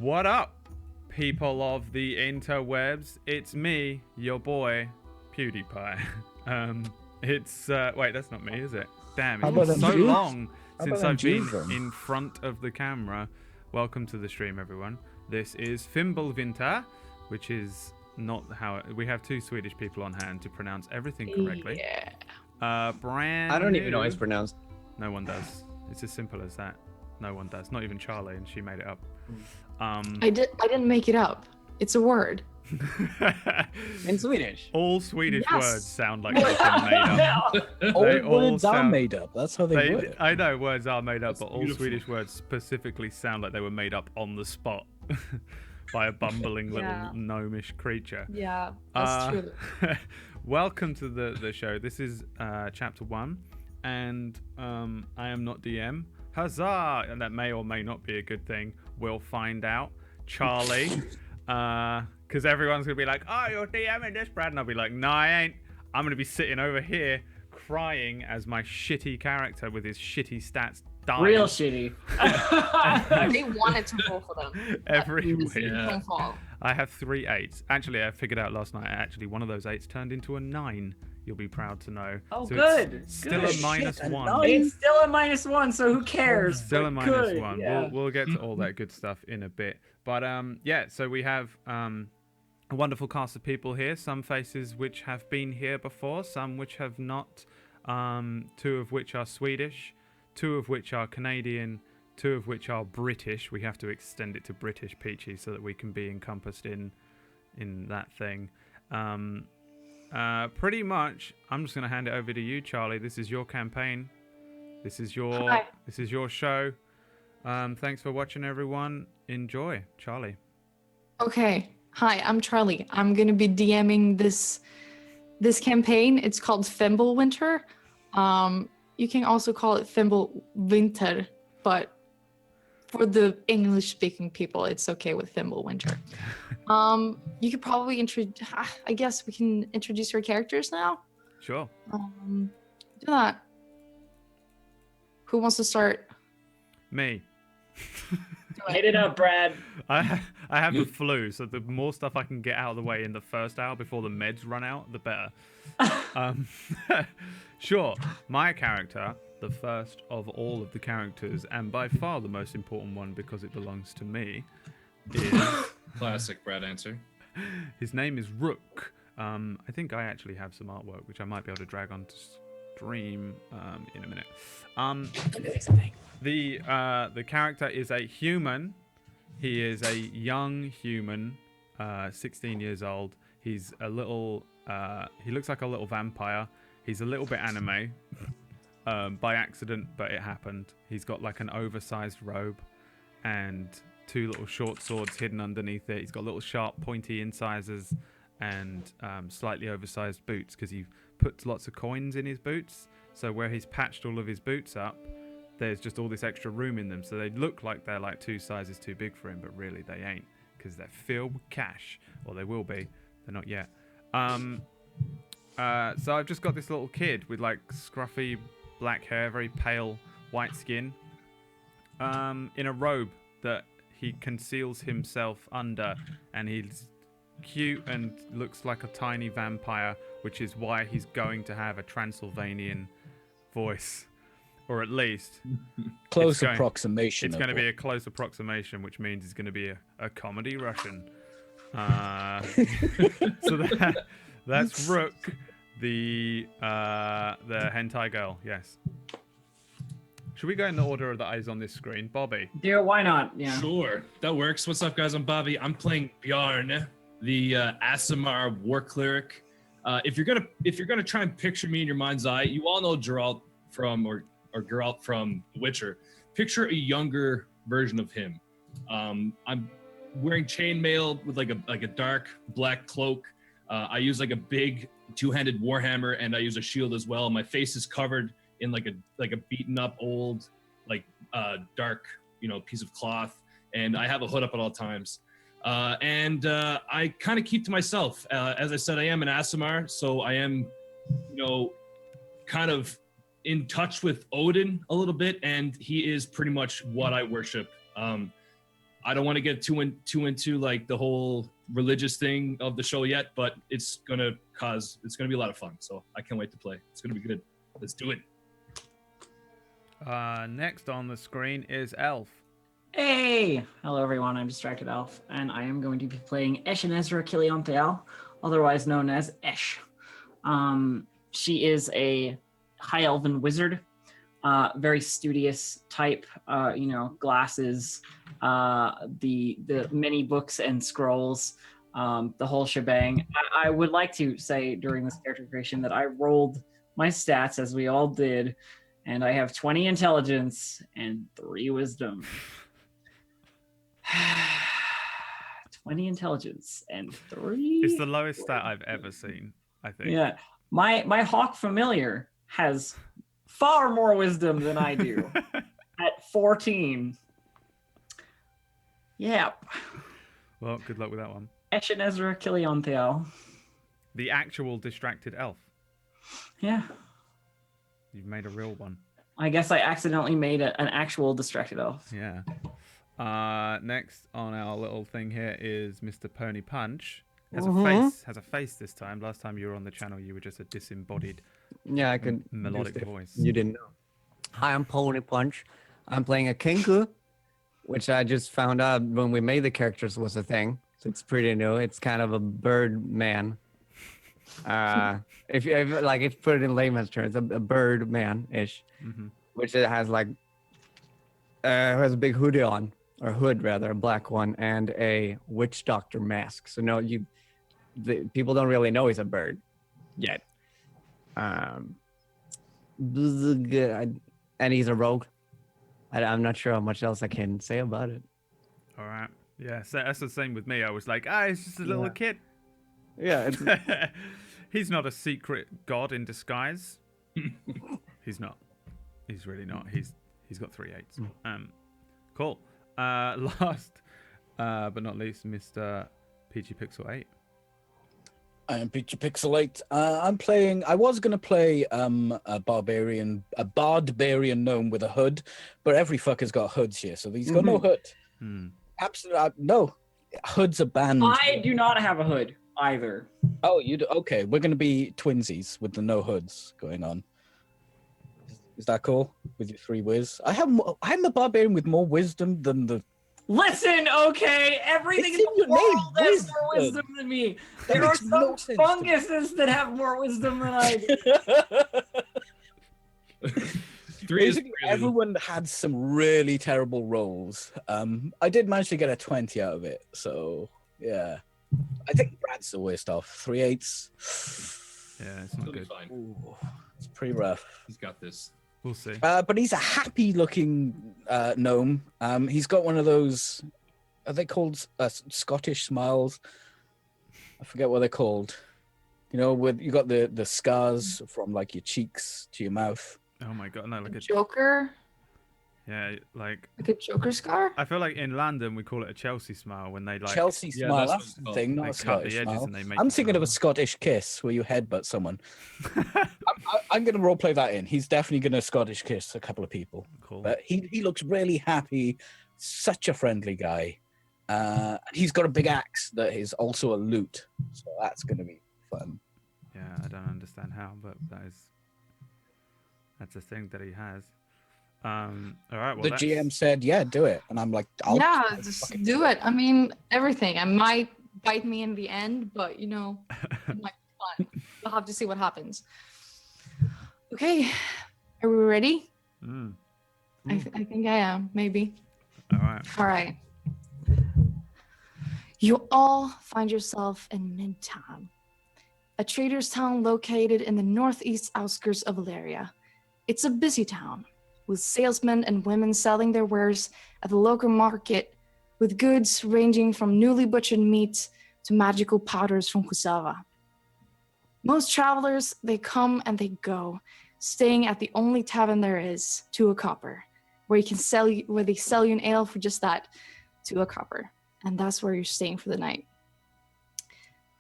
What up, people of the interwebs? It's me, your boy, PewDiePie. It's wait, that's not me, is it? Damn, it's been so long since I've been in front of the camera. Welcome to the stream, everyone. This is Fimbulwinter, which is not how we have two Swedish people on hand to pronounce everything correctly. Yeah. Brand I don't new. even know how it's pronounced. No one does. It's as simple as that. No one does. Not even Charlie, and she made it up. I didn't make it up. It's a word. In Swedish. All Swedish words sound like they've been made up. All words are made up. That's how they work. I know words are made up, but all Swedish words specifically sound like they were made up on the spot by a bumbling little gnomish creature. Yeah, that's true. Welcome to the show. This is chapter 1, and I am not DM. Huzzah! And that may or may not be a good thing. We'll find out. Charlie, because everyone's going to be like, oh, you're DMing this, Brad. And I'll be like, no, I ain't. I'm going to be sitting over here crying as my shitty character with his shitty stats dies. Real shitty. They wanted to roll for them. Every week. Yeah. I have 3 8s. Actually, I figured out last night, actually, one of those 8s turned into a 9. You'll be proud to know. Oh, so good. It's still a -1. It's still a -1, so who cares? Still a -1. Yeah. We'll get to all that good stuff in a bit. But yeah, so we have a wonderful cast of people here. Some faces which have been here before, some which have not. 2 of which are Swedish, 2 of which are Canadian, 2 of which are British. We have to extend it to British, Peachy, so that we can be encompassed in that thing. Pretty much, I'm just going to hand it over to you, Charlie. This is your campaign. This is your show. Thanks for watching, everyone. Enjoy, Charlie. Okay. Hi, I'm Charlie. I'm going to be DMing this campaign. It's called Fimbulwinter. You can also call it Fimbulwinter, but for the English-speaking people, it's okay with Fimbulwinter. You could probably I guess we can introduce your characters now. Sure. Do that. Who wants to start? Me. Hit it up, Brad. I have the flu, so the more stuff I can get out of the way in the first hour before the meds run out, the better. Sure. My character, the first of all of the characters, and by far the most important one because it belongs to me, is... Classic Brad answer. His name is Rook. I think I actually have some artwork, which I might be able to drag onto stream in a minute. The character is a human. He is a young human, 16 years old. He's a little... he looks like a little vampire. He's a little bit anime. By accident, but it happened. He's got like an oversized robe and 2 little short swords hidden underneath it. He's got little sharp pointy incisors and slightly oversized boots because he puts lots of coins in his boots. So where he's patched all of his boots up, there's just all this extra room in them. So they look like they're like 2 sizes too big for him, but really they ain't because they're filled with cash. Or they will be. They're not yet. So I've just got this little kid with like scruffy black hair, very pale white skin, in a robe that he conceals himself under, and he's cute and looks like a tiny vampire, which is why he's going to have a Transylvanian voice, or at least close approximation. It's going to be a close approximation, which means it's going to be a comedy Russian. So that's Rook, the hentai girl. Yes. Should we go in the order that is on this screen, Bobby? Yeah, why not? Yeah. Sure, that works. What's up, guys? I'm Bobby. I'm playing Bjarn, the Aasimar war cleric. If you're gonna try and picture me in your mind's eye, you all know Geralt from or Geralt from The Witcher. Picture a younger version of him. I'm wearing chainmail with like a dark black cloak. I use like a big 2-handed warhammer, and I use a shield as well. My face is covered in like a beaten up old dark piece of cloth, and I have a hood up at all times. I kind of keep to myself. As I said, I am an Aasimar, so I am kind of in touch with Odin a little bit, and he is pretty much what I worship. I don't want to get too into like the whole religious thing of the show yet, but it's gonna be a lot of fun. So I can't wait to play. It's gonna be good. Let's do it. Next on the screen is Elf. Hey! Hello, everyone. I'm Distracted Elf, and I am going to be playing Eshenezra Kiliontheal, otherwise known as Esh. She is a high elven wizard, very studious type. Glasses, the many books and scrolls, the whole shebang. I would like to say during this character creation that I rolled my stats as we all did, and I have 20 intelligence and 3 wisdom. 20 intelligence and 3. It's the lowest stat I've ever seen, I think. Yeah. My hawk familiar has far more wisdom than I do at 14. Yep. Well, good luck with that one. Eshenezra Kiliontheal. The actual distracted elf. Yeah. You've made a real one. I guess I accidentally made an actual distracted elf. Yeah. Next on our little thing here is Mr. Pony Punch. Has a face this time. Last time you were on the channel, you were just a disembodied, I could melodic voice. You didn't know. Hi, I'm Pony Punch. I'm playing a Kinku, which I just found out when we made the characters was a thing. So it's pretty new. It's kind of a bird man. If you put it in layman's terms, a bird man ish, which it has has a big hoodie on. Or hood rather, a black one, and a witch doctor mask. So no, people don't really know he's a bird yet. And he's a rogue. I'm not sure how much else I can say about it. All right. Yeah, so that's the same with me. I was like, it's just a little kid. Yeah. He's not a secret god in disguise. He's not. He's really not. He's got 3 8s. Cool. Last but not least, Mr. Peachy Pixel 8. I am Peachy Pixel 8. I was going to play a barbarian gnome with a hood, but every fucker's got hoods here, so he's got no hood. Absolutely no. Hoods are banned. I do not have a hood either. Oh, you do? Okay, we're going to be twinsies with the no hoods going on. Is that cool with your 3 whiz? I'm a barbarian with more wisdom than the. Listen, okay, everything in the world has more wisdom than me. There are some funguses that have more wisdom than I do. Basically, everyone had some really terrible rolls. I did manage to get a 20 out of it, so yeah. I think Brad's the worst off. 3 8s. Yeah, it's not good. Fine. Ooh, it's pretty rough. He's got this. We'll see. But he's a happy-looking gnome. He's got one of those. Are they called Scottish smiles? I forget what they're called. You know, with you got the scars from like your cheeks to your mouth. Oh my god, no, like a Joker. Yeah, like a Joker scar. I feel like in London we call it a Chelsea smile when they Chelsea smile. That's the thing, not a Scottish smile. I'm thinking of a Scottish kiss where you headbutt someone. I'm going to roleplay that in. He's definitely going to Scottish kiss a couple of people. Cool. But he looks really happy. Such a friendly guy. He's got a big axe that is also a lute, so that's going to be fun. Yeah, I don't understand how, but that's a thing that he has. All right. Well, the GM said, "Yeah, do it," and I'm like, "Yeah, just do it." I mean, everything. It might bite me in the end, but it might be fun. We'll have to see what happens. Okay, are we ready? I think I am. Maybe. All right. All right. You all find yourself in Midtown, a trader's town located in the northeast outskirts of Valeria. It's a busy town, with salesmen and women selling their wares at the local market, with goods ranging from newly butchered meat to magical powders from Kusava. Most travelers, they come and they go, staying at the only tavern there is, 2 a copper, where they sell you an ale for just that, 2 a copper, and that's where you're staying for the night.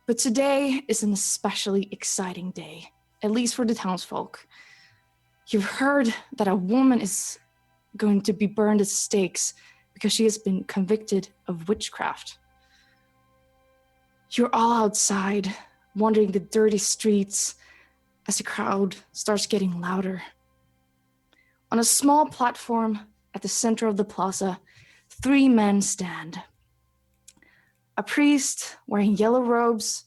But today is an especially exciting day, at least for the townsfolk. You've heard that a woman is going to be burned at stakes because she has been convicted of witchcraft. You're all outside, wandering the dirty streets as the crowd starts getting louder. On a small platform at the center of the plaza, 3 men stand. A priest wearing yellow robes,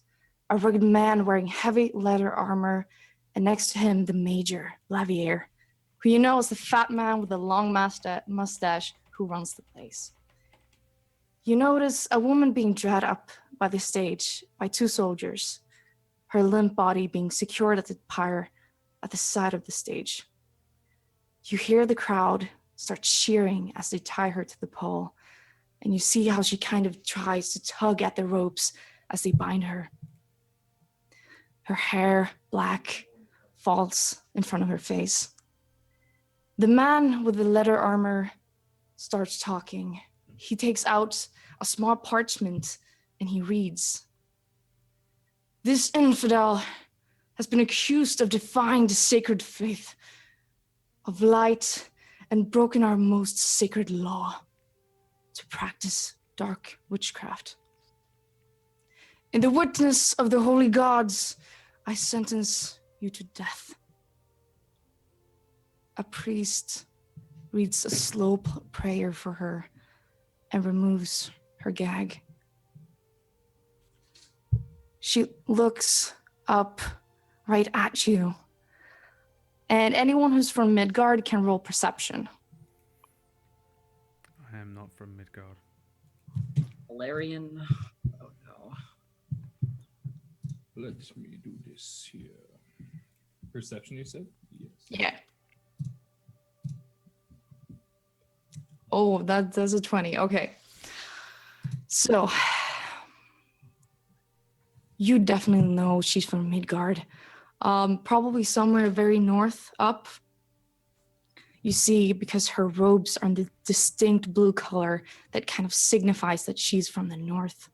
a rugged man wearing heavy leather armor, and next to him, the major, Lavier, who you know is the fat man with the long mustache who runs the place. You notice a woman being dragged up by the stage by 2 soldiers, her limp body being secured at the pyre at the side of the stage. You hear the crowd start cheering as they tie her to the pole, and you see how she kind of tries to tug at the ropes as they bind her. Her hair, black, falls in front of her face. The man with the leather armor starts talking. He takes out a small parchment and he reads, "This infidel has been accused of defying the sacred faith of light and broken our most sacred law to practice dark witchcraft. In the witness of the holy gods, I sentence you to death." A priest reads a slow prayer for her and removes her gag. She looks up right at you, and anyone who's from Midgard can roll perception. I am not from Midgard. Valerian. Oh no. Let me do this here. Perception, you said? Yes. Yeah. Oh, that's a 20. Okay. So, you definitely know she's from Midgard. Probably somewhere very north up. You see, because her robes are in the distinct blue color that kind of signifies that she's from the north.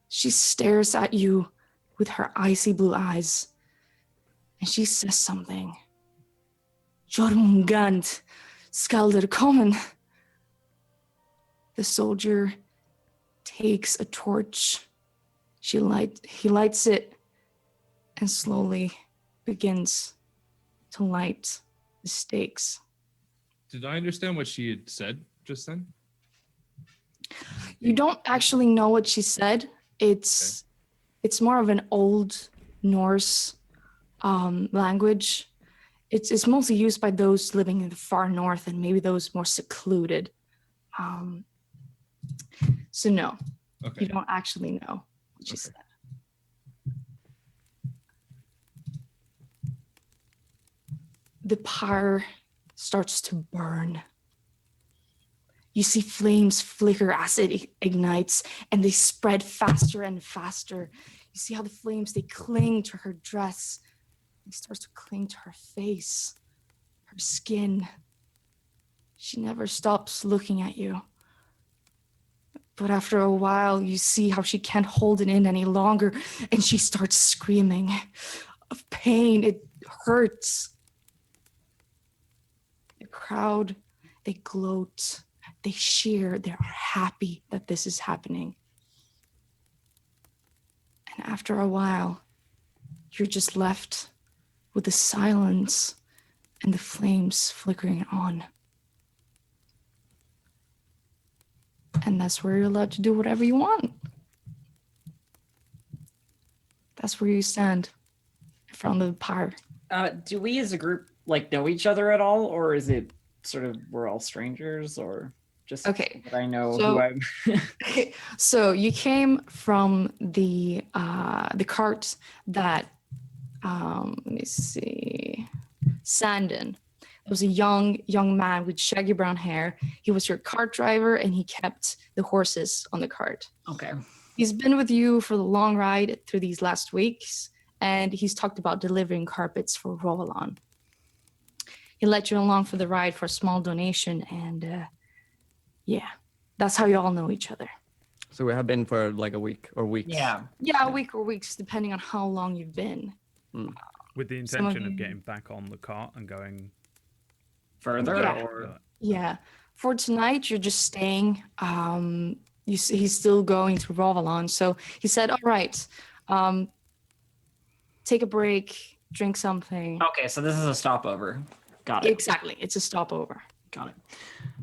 She stares at you with her icy blue eyes, and she says something. Jormungand skalder kommen. The soldier takes a torch. He lights it and slowly begins to light the stakes. Did I understand what she had said just then? You don't actually know what she said. It's more of an old Norse language. It's mostly used by those living in the far north and maybe those more secluded. So no, Okay. you don't actually know what she said. The pyre starts to burn. You see flames flicker as it ignites, and they spread faster and faster. You see how the flames, they cling to her dress. They start to cling to her face, her skin. She never stops looking at you. But after a while, you see how she can't hold it in any longer, and she starts screaming of pain. It hurts. The crowd, they gloat, they cheer, they're happy that this is happening. And after a while, you're just left with the silence and the flames flickering on. And that's where you're allowed to do whatever you want. That's where you stand in front of the pyre. Do we as a group like know each other at all, or is it sort of we're all strangers, or just Okay, that I know so- who I'm? So you came from the cart that let me see, Sandon. It was a young man with shaggy brown hair. He was your cart driver, and he kept the horses on the cart. Okay. He's been with you for the long ride through these last weeks, and he's talked about delivering carpets for Roland. He let you along for the ride for a small donation, and yeah, that's how you all know each other. So we have been for like a week or weeks. Yeah. Yeah, a week or weeks, depending on how long you've been. With the Some of intention of you- getting back on the cart and going Further Yeah. or Yeah. for tonight, you're just staying. He's still going to Rovalon, so he said, "All right, take a break, drink something." Okay, so this is a stopover. Got it. Exactly, it's a stopover. Got it.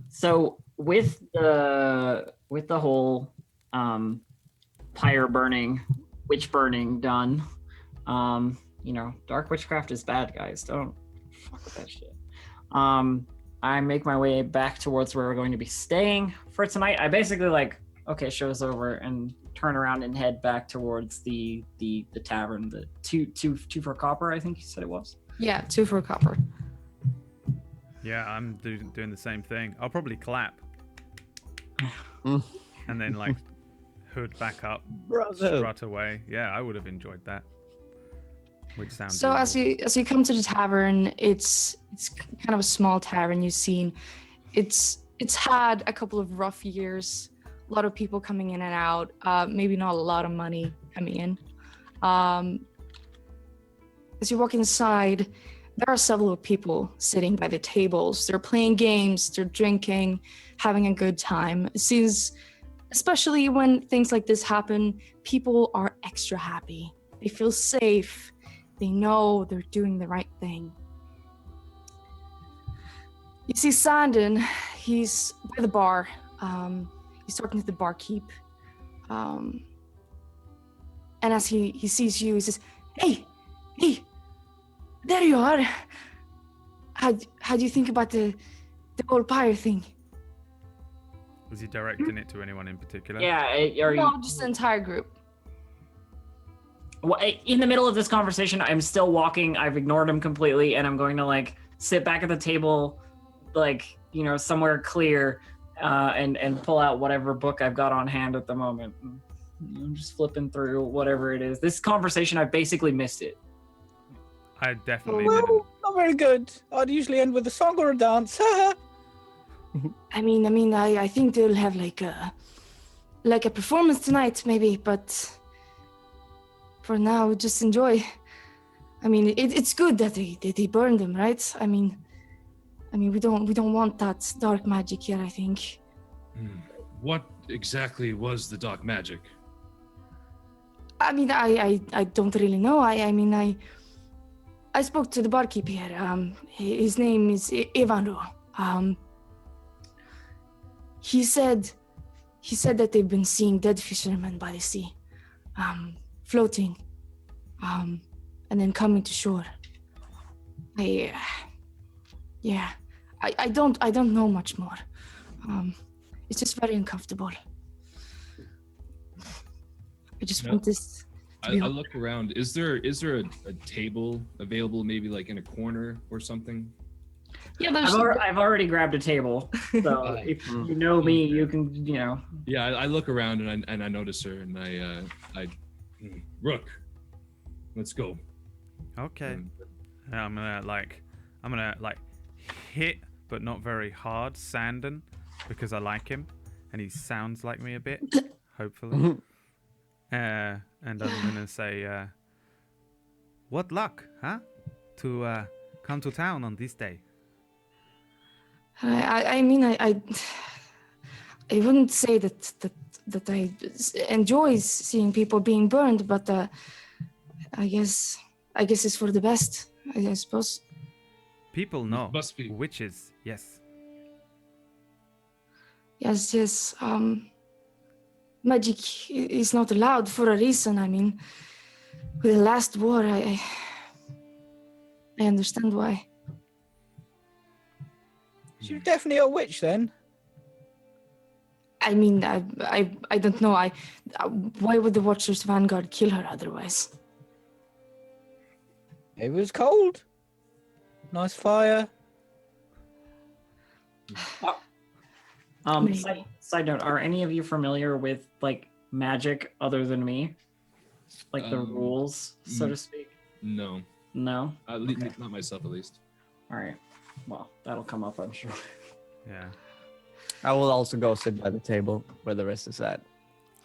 So with the whole pyre burning, witch burning done, dark witchcraft is bad, guys. Don't fuck with that shit. I make my way back towards where we're going to be staying for tonight. I basically show's over and turn around and head back towards the tavern, the two for copper, I think you said it was. Yeah, 2 for a copper. Yeah, I'm doing the same thing. I'll probably clap. Mm. And then hood back up, Bravo. strut away. Yeah, I would have enjoyed that. Which sounds So evil. as you come to the tavern, it's kind of a small tavern. You've seen, it's had a couple of rough years. A lot of people coming in and out. Maybe not a lot of money coming in. As you walk inside, there are several people sitting by the tables. They're playing games, they're drinking, having a good time. It seems, especially when things like this happen, people are extra happy. They feel safe. They know they're doing the right thing. You see Sandon, he's by the bar. He's talking to the barkeep. And as he sees you, he says, Hey, there you are. How do you think about the whole pyre thing? Was he directing it to anyone in particular? Yeah, No, just the entire group. in the middle of this conversation, I'm still walking. I've ignored him completely, and I'm going to sit back at the table, somewhere clear, and pull out whatever book I've got on hand at the moment. I'm just flipping through whatever it is. This conversation, I've basically missed it. I definitely Well, didn't. not very good. I'd usually end with a song or a dance. I think they'll have like a performance tonight, maybe, but for now, just enjoy. It's good that they burned them, right? We don't want that dark magic here, I think. What exactly was the dark magic? I don't really know. I spoke to the barkeep here. His name is Ivano. He said that they've been seeing dead fishermen by the sea, floating, and then coming to shore. I don't know much more. It's just very uncomfortable. I just want this to be I look around. Is there a table available, maybe in a corner or something? Yeah, I've already grabbed a table, so if you know me, you can, Yeah, I look around and I notice her and I Rook, let's go. Okay. I'm gonna hit, but not very hard, Sandon, because I like him, and he sounds like me a bit, hopefully. And I'm gonna say, what luck, huh? To come to town on this day. I wouldn't say that I enjoy seeing people being burned, but I guess it's for the best, I suppose. People know. Must be. Witches, yes. Yes. Magic is not allowed for a reason. With the last war, I understand why. You're definitely a witch then. I don't know. Why would the Watcher's Vanguard kill her otherwise? It was cold. Nice fire. Side note: are any of you familiar with magic other than me, the rules, so to speak? No. No. Not myself, at least. All right. Well, that'll come up, I'm sure. Yeah. I will also go sit by the table where the rest is at.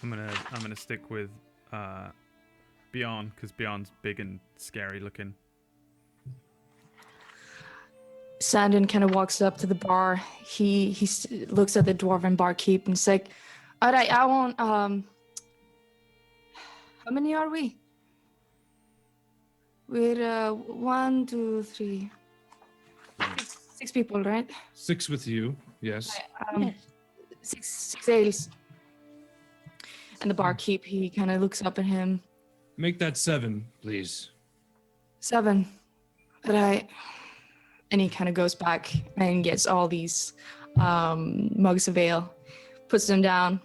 I'm gonna stick with Bjorn, because Bjorn's big and scary looking. Sandon kind of walks up to the bar. He looks at the dwarven barkeep and is like, "All right, I want how many are we? We're 1, 2, 3, 6 people, right? 6 with you. Yes. Six ales." And the barkeep, he kind of looks up at him. Make that 7, please. 7. Right. And he kind of goes back and gets all these mugs of ale, puts them down.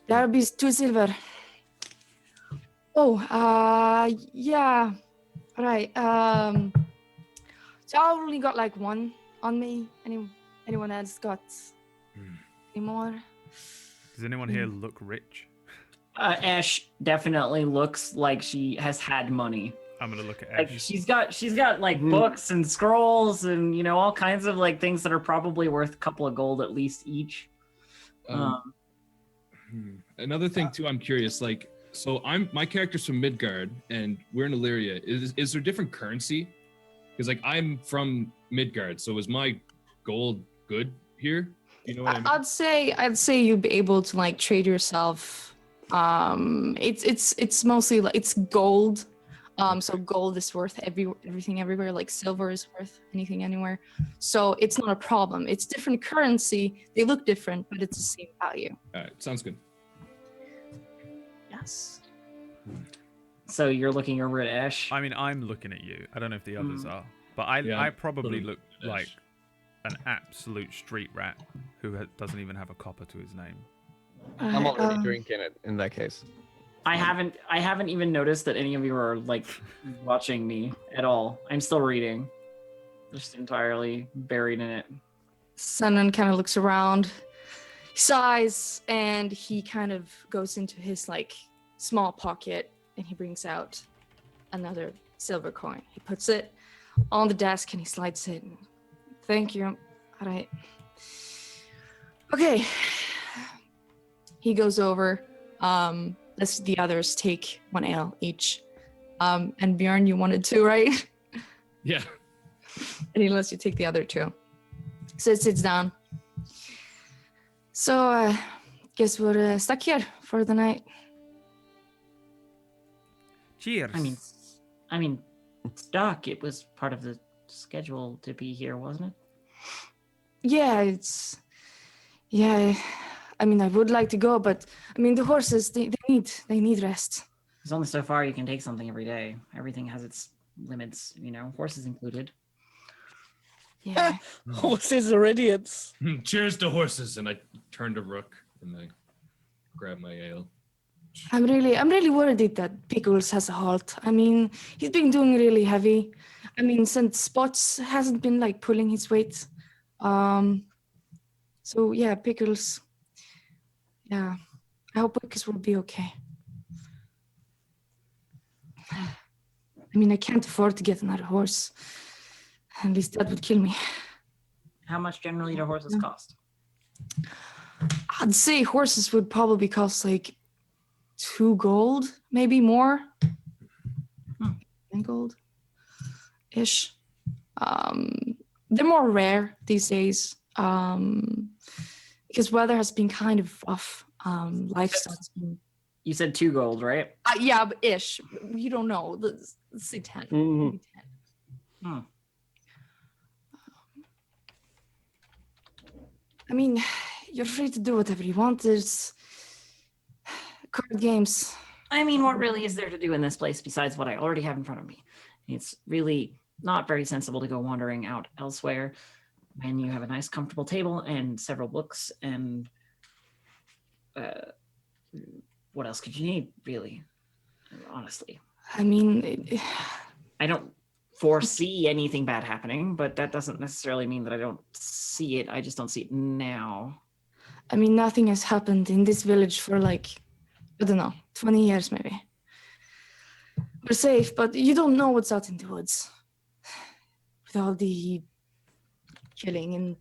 That'll be 2 silver. Oh, yeah. Right. So I only got like 1 on me. Anyone else got any more? Does anyone here look rich? Ash definitely looks like she has had money. I'm gonna look at Like Ash. she's got like books and scrolls and all kinds of like things that are probably worth a couple of gold at least each. Another thing too, I'm curious. Like, so my character's from Midgard, and we're in Illyria. Is there different currency? Because like I'm from Midgard, so is my gold good here? You know what I mean? I'd say you'd be able to like trade yourself. It's mostly like it's gold. So gold is worth everything everywhere. Like silver is worth anything anywhere. So it's not a problem. It's different currency. They look different, but it's the same value. All right, sounds good. Yes. So you're looking over at Ash. I mean, I'm looking at you. I don't know if the others are, but I probably look like an absolute street rat who doesn't even have a copper to his name. I'm already drinking it in that case. I haven't even noticed that any of you are like watching me at all. I'm still reading. Just entirely buried in it. Sandon kind of looks around, sighs, and he kind of goes into his like small pocket and he brings out another silver coin. He puts it on the desk and he slides it. Thank you. All right. Okay. He goes over. Let's the others take 1 ale each. And Bjorn, you wanted 2, right? Yeah. And he lets you take the other 2. So it sits down. So guess we're stuck here for the night. Cheers. I mean, stuck. It was part of the schedule to be here, wasn't it? Yeah, I mean, I would like to go, but I mean, the horses, they need rest. There's only so far you can take something every day. Everything has its limits, horses included. Yeah. Horses are idiots. Cheers to horses, and I turn to Rook and I grab my ale. I'm really worried that Pickles has a halt. I mean, he's been doing really heavy. I mean, since Spots hasn't been like pulling his weight. So yeah, Pickles. Yeah, I hope Pickles will be okay. I mean, I can't afford to get another horse. At least that would kill me. How much generally do horses cost? I'd say horses would probably cost like 2 gold, maybe more. 10 gold ish. They're more rare these days because weather has been kind of rough. Lifestyle's been. You said 2 gold, right? Yeah, but ish. You don't know. Let's say 10. Maybe 10. I mean, you're free to do whatever you want. There's card games. I mean, what really is there to do in this place besides what I already have in front of me? It's really not very sensible to go wandering out elsewhere when you have a nice, comfortable table and several books and what else could you need, really? Honestly. I mean, I don't foresee anything bad happening, but that doesn't necessarily mean that I don't see it. I just don't see it now. I mean, nothing has happened in this village for like, I don't know, 20 years maybe. We're safe, but you don't know what's out in the woods. With all the killing and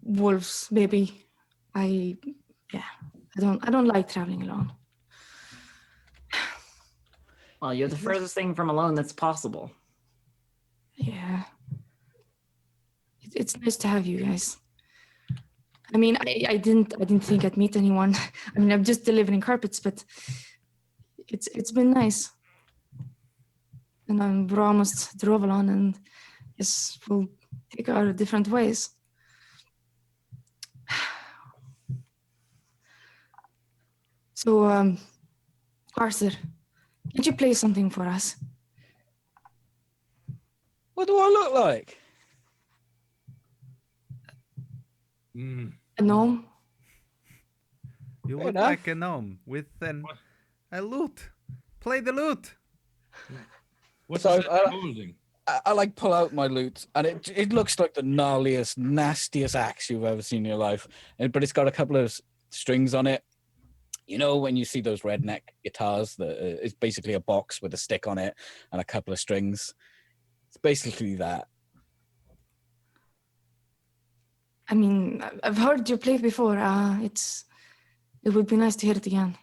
wolves, maybe. I don't like traveling alone. Well, you're the furthest thing from alone that's possible. Yeah. it's nice to have you guys. I mean, I didn't think I'd meet anyone. I mean, I'm just delivering carpets, but it's been nice. And we're almost to Rovalon, and yes, we'll take our different ways. So, Arthur, could you play something for us? What do I look like? A gnome? You Fair look enough. like a gnome with a lute. Play the lute. What's So, that you're holding? I like pull out my loot, and it looks like the gnarliest, nastiest axe you've ever seen in your life. But it's got a couple of strings on it. You know when you see those redneck guitars, it's basically a box with a stick on it and a couple of strings. It's basically that. I mean, I've heard you play before. It would be nice to hear it again.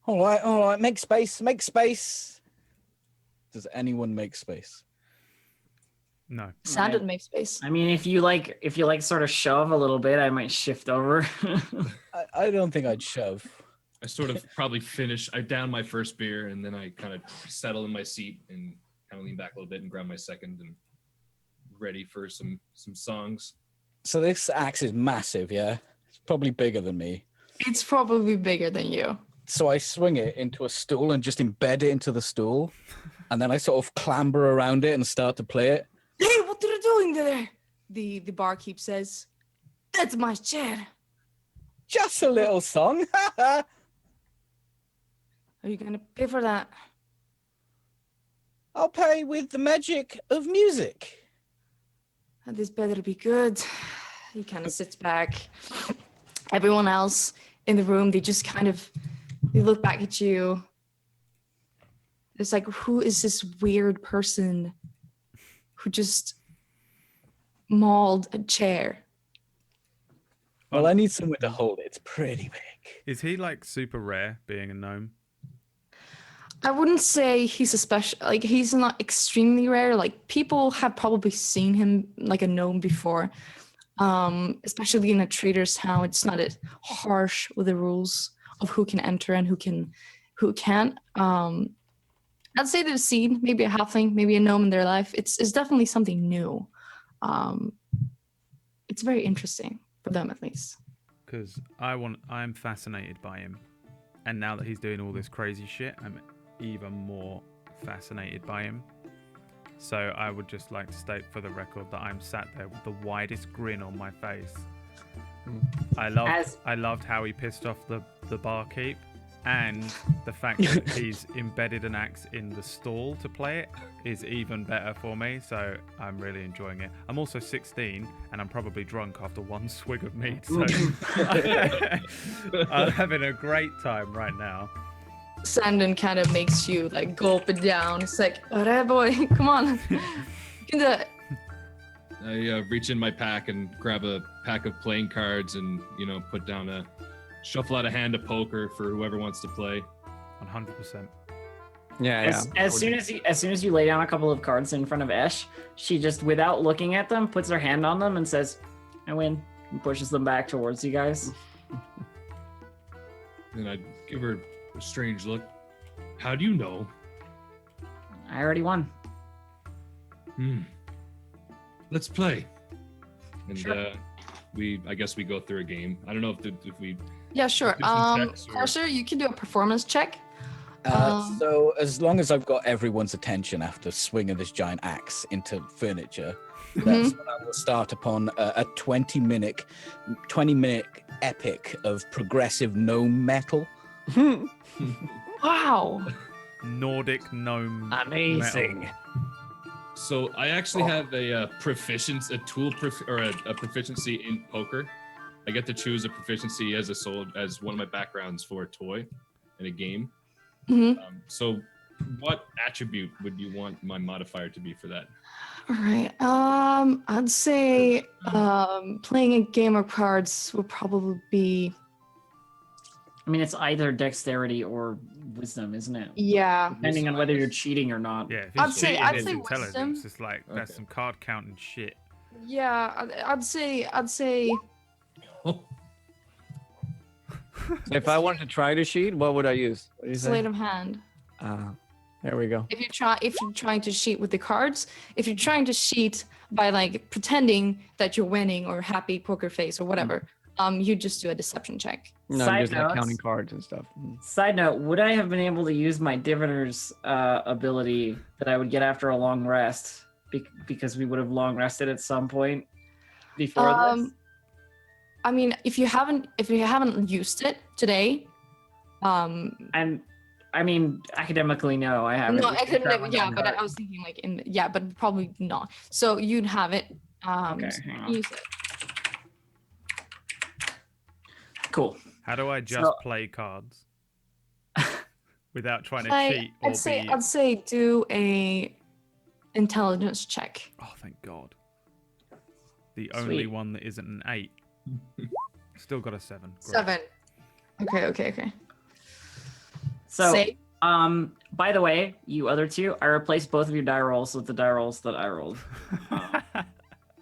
All right. Make space. Does anyone make space? No. Sandon makes space. I mean, if you like sort of shove a little bit, I might shift over. I don't think I'd shove. I sort of probably finish. I down my first beer and then I kind of settle in my seat and kind of lean back a little bit and grab my second and ready for some songs. So this axe is massive, yeah? It's probably bigger than me. It's probably bigger than you. So I swing it into a stool and just embed it into the stool. And then I sort of clamber around it and start to play it. Hey, what are you doing there? The barkeep says, "That's my chair." Just a little song. Are you gonna pay for that? I'll pay with the magic of music. This better be good. He kind of sits back. Everyone else in the room, they look back at you. It's like, who is this weird person who just mauled a chair? Well, I need somewhere to hold it. It's pretty big. Is he like super rare being a gnome? I wouldn't say he's he's not extremely rare. Like, people have probably seen him like a gnome before. Especially in a trader's town, it's not as harsh with the rules of who can enter and who can't. I'd say they've seen maybe a halfling, maybe a gnome in their life. It's definitely something new. It's very interesting for them, at least. Because I'm fascinated by him, and now that he's doing all this crazy shit, I'm even more fascinated by him. So I would just like to state for the record that I'm sat there with the widest grin on my face. I loved how he pissed off the barkeep, and the fact that he's embedded an axe in the stall to play it is even better for me. So I'm really enjoying it. I'm also 16 and I'm probably drunk after one swig of mead, so I'm having a great time right now. Sandon kind of makes you like gulp it down. It's like, all right, boy, come on. You can do it. I reach in my pack and grab a pack of playing cards and, shuffle out a hand of poker for whoever wants to play. 100%. Yeah. As soon as you lay down a couple of cards in front of Esh, she just, without looking at them, puts her hand on them and says, "I win," and pushes them back towards you guys. And I give her a strange look. How do you know? I already won. Let's play. And Sure. I guess we go through a game. I don't know if we. Yeah, sure. Do some checks or- Parser, you can do a performance check. So as long as I've got everyone's attention after swinging this giant axe into furniture, that's when I will start upon a 20-minute epic of progressive gnome metal. Wow. Nordic gnome. Amazing. metal. So I actually have a proficiency in poker. I get to choose a proficiency as one of my backgrounds for a toy in a game. So what attribute would you want my modifier to be for that? All right. I'd say playing a game of cards would probably be. I mean, it's either dexterity or wisdom, isn't it? Yeah. Depending on whether you're cheating or not. Yeah, if I'd he's say- cheating I'd his say intelligence, wisdom. it's like that's Okay. some card counting shit. Yeah, I'd say Oh, So if I wanted to try to cheat, what would I use? What do you say? sleight of hand. There we go. If you're trying to cheat with the cards, if you're trying to cheat by like pretending that you're winning or happy poker face or whatever, you just do a deception check. No, Side just like notes. counting cards and stuff. Side note, would I have been able to use my diviner's ability that I would get after a long rest because we would have long rested at some point before this? I mean, if you haven't used it today, And I mean, academically, no, I haven't. no, It's I couldn't. traveling Yeah, on but card. I was thinking like but probably not. So you'd have it. Okay, so hang on. use it. Cool. How do I just So- play cards without trying to Like, cheat or I'd say do a intelligence check. Oh, thank God. The only Sweet. one that isn't an 8. Still got a 7. Great. 7. Okay. So, Say by the way, you other two, I replaced both of your die rolls with the die rolls that I rolled.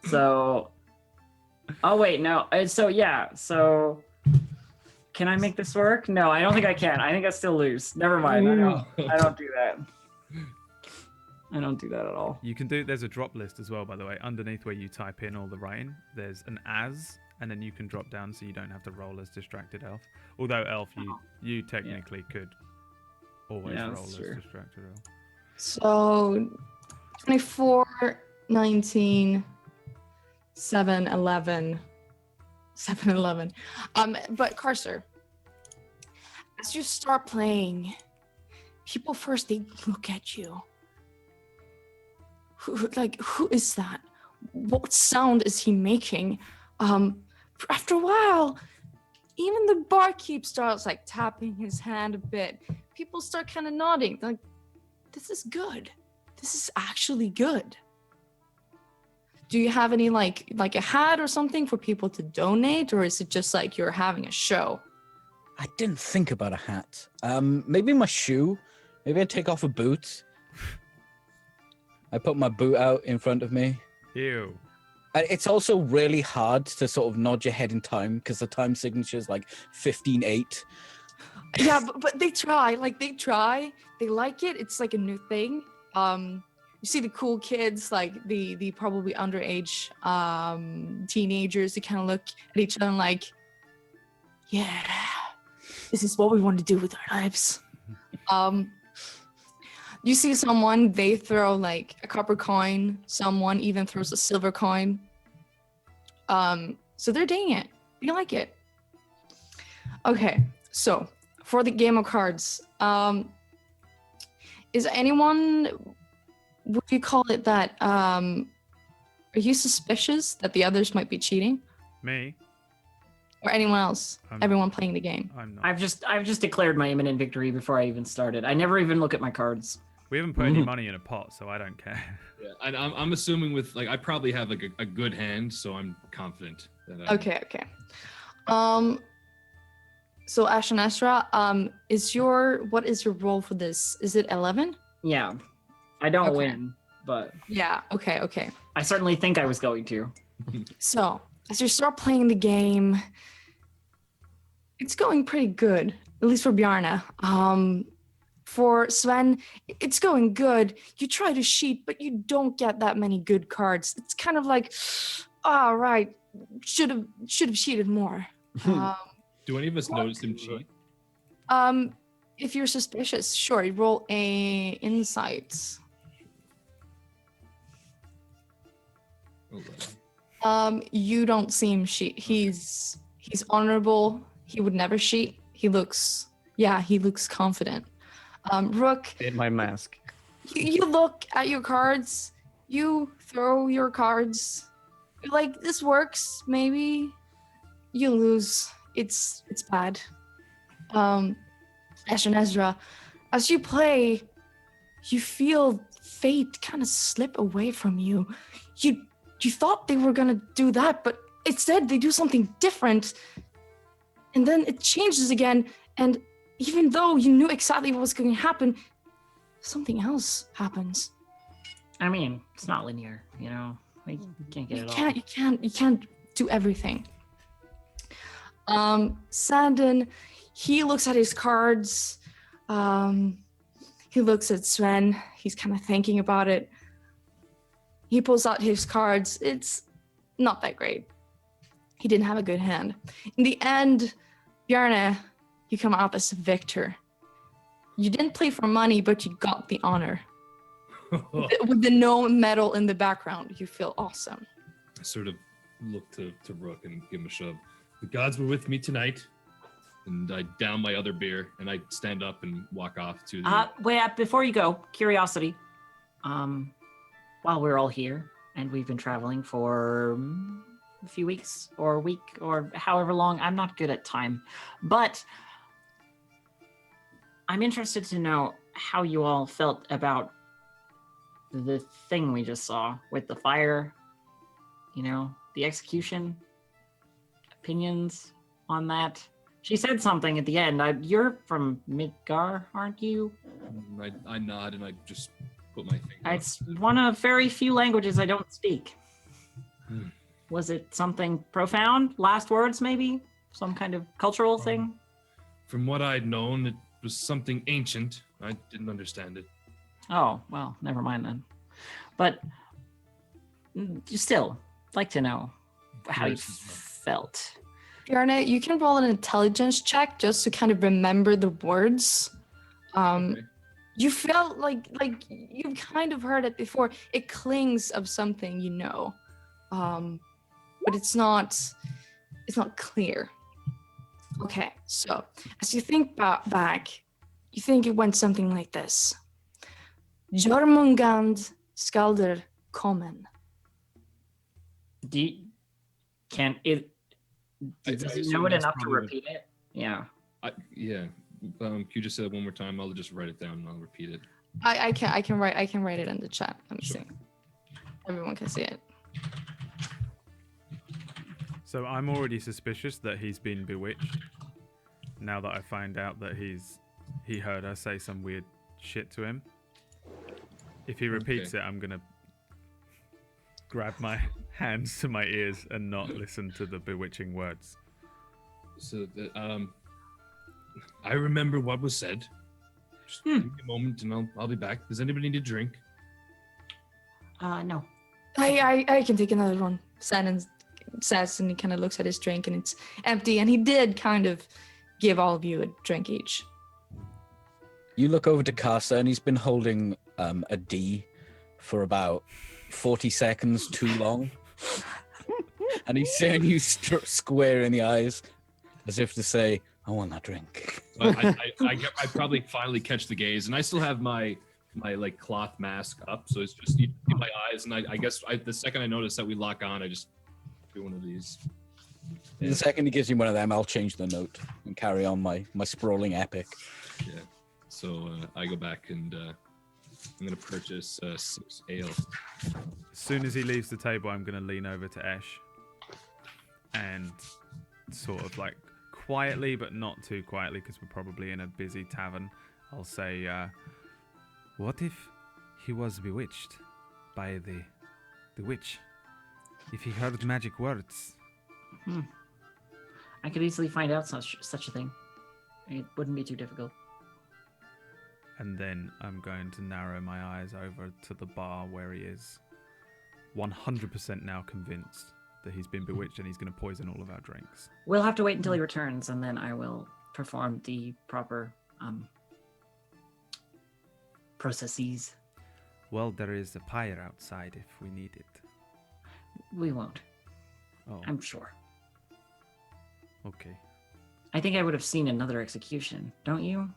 So, oh wait, no. So can I make this work? No, I don't think I can. I think I still lose. Never mind. I don't do that. I don't do that at all. You can do. There's a drop list as well, by the way. Underneath where you type in all the writing, there's an as, and then you can drop down so you don't have to roll as distracted elf. Although elf, you technically could always Yeah, roll that's as true. distracted elf. so 24, 19, 7, 11. 7, 11. But Carcer, as you start playing, people first they look at you. Who is that? What sound is he making? After a while, even the barkeep starts like tapping his hand a bit. People start kind of nodding, like, this is good. This is actually good. Do you have any like a hat or something for people to donate, or is it just like you're having a show? I didn't think about a hat. Maybe my shoe. Maybe I take off a boot. I put my boot out in front of me. Ew. It's also really hard to sort of nod your head in time because the time signature is like 15:8. Yeah, but they try. They like it. It's like a new thing. You see the cool kids, like the probably underage teenagers, they kind of look at each other and like, yeah, this is what we want to do with our lives. You see someone, they throw like a copper coin. Someone even throws a silver coin. So they're digging it. They like it. Okay, so for the game of cards, is anyone, would you call it that, are you suspicious that the others might be cheating? Me? Or anyone else? Everyone playing the game? I'm not. I've just declared my imminent victory before I even started. I never even look at my cards. We haven't put any money in a pot, so I don't care. yeah. And I'm assuming with like I probably have like a good hand, so I'm confident that I, Okay. So Ash and Ezra, what is your role for this? Is it 11? Yeah, I don't Okay. win, but Yeah, okay. I certainly think I was going to. So as you start playing the game, it's going pretty good, at least for Bjarne. For Sven, it's going good. You try to cheat, but you don't get that many good cards. It's kind of like, all right, should have cheated more. do any of us notice him cheat? If you're suspicious, sure, roll a insight. You don't see him cheat. He's honorable. He would never cheat. He looks confident. Rook, In my mask. you look at your cards. You throw your cards. You're like, this works. Maybe you lose. It's bad. Ash and Ezra, as you play, you feel fate kind of slip away from you. You thought they were gonna do that, but instead they do something different. And then it changes again, and even though you knew exactly what was going to happen, something else happens. I mean, it's not linear, you know. We can't get You it all. can't do everything. Sandon, he looks at his cards. He looks at Sven. He's kind of thinking about it. He pulls out his cards. It's not that great. He didn't have a good hand. In the end, Bjarne, you come out as a victor. You didn't play for money, but you got the honor. With the no medal in the background, you feel awesome. I sort of look to Rook and give him a shove. The gods were with me tonight, and I down my other beer, and I stand up and walk off to the... Wait, before you go, curiosity. While we're all here, and we've been traveling for a few weeks, or a week, or however long, I'm not good at time, but I'm interested to know how you all felt about the thing we just saw with the fire, the execution, opinions on that. She said something at the end. You're from Midgar, aren't you? I nod and I just put my finger. It's one of very few languages I don't speak. Hmm. Was it something profound? Last words, maybe? Some kind of cultural thing? From what I'd known, it was something ancient. I didn't understand it. Oh, well, never mind then. But still, like to know how you felt. Bjarne, you can roll an intelligence check just to kind of remember the words. Okay. You felt like you've kind of heard it before. It clings of something, but it's not clear. Okay, so as you think back, you think it went something like this. Jormungand skalder kommen. Does he assume know it that's enough to probably repeat it? Yeah. Yeah. Can you just say it one more time? I'll just write it down and I'll repeat it. I can write it in the chat. Let me Sure. see. Everyone can see it. So I'm already suspicious that he's been bewitched. Now that I find out that he heard her say some weird shit to him. If he repeats it, I'm gonna grab my hands to my ears and not listen to the bewitching words. So, I remember what was said. Just give me a moment and I'll be back. Does anybody need a drink? No. I can take another one. Sandon says, and he kind of looks at his drink and it's empty. And he did kind of give all of you a drink each. You look over to Casa and he's been holding a D for about 40 seconds too long. And he's staring you square in the eyes as if to say, I want that drink. I probably finally catch the gaze, and I still have my like cloth mask up, so it's just you see my eyes, and I guess the second I notice that we lock on, I just do one of these. The second he gives you one of them, I'll change the note and carry on my sprawling epic. Yeah. So I go back and I'm gonna purchase 6 ale. As soon as he leaves the table, I'm gonna lean over to Esh and sort of like quietly, but not too quietly, because we're probably in a busy tavern. I'll say, what if he was bewitched by the witch? If he heard magic words? I could easily find out such a thing. It wouldn't be too difficult. And then I'm going to narrow my eyes over to the bar where he is 100% now convinced that he's been bewitched and he's going to poison all of our drinks. We'll have to wait until he returns, and then I will perform the proper processes. Well, there is a pyre outside if we need it. We won't. Oh, I'm sure. okay. I think I would have seen another execution, don't you?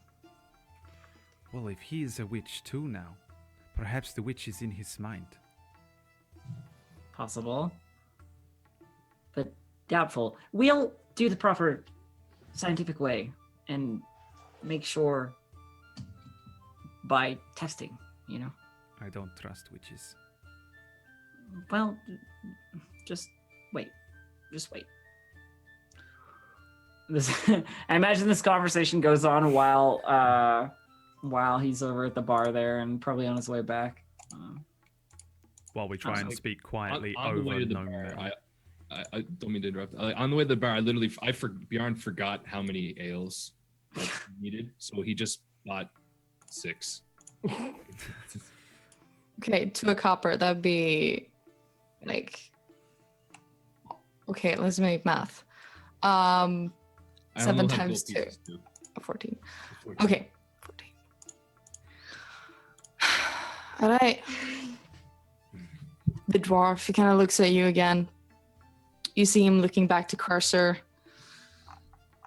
Well, if he is a witch too now, perhaps the witch is in his mind. Possible. But doubtful. We'll do the proper scientific way and make sure by testing, I don't trust witches. Well, just wait. Just wait. I imagine this conversation goes on while he's over at the bar there and probably on his way back. while we try and Like, speak quietly on the way over to the gnome bar, men. I don't mean to interrupt. On the way to the bar, Bjorn forgot how many ales he needed, so he just bought 6. Okay, 2 a copper. That'd be like. Okay, let's make math. I 7 only have times gold 2. pieces, too. 14. 14. Okay. 14. All right. The dwarf, he kind of looks at you again. You see him looking back to Cursor.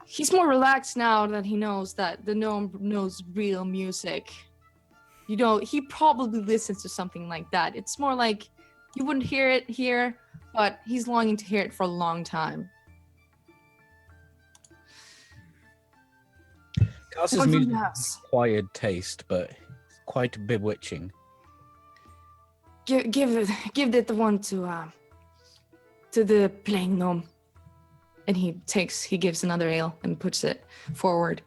He's more relaxed now that he knows that the gnome knows real music. You know, he probably listens to something like that. It's more like you wouldn't hear it here, but he's longing to hear it for a long time. Cass's What do you music have? has acquired taste, but quite bewitching. Give it the one to the playing gnome. And he gives another ale and puts it forward.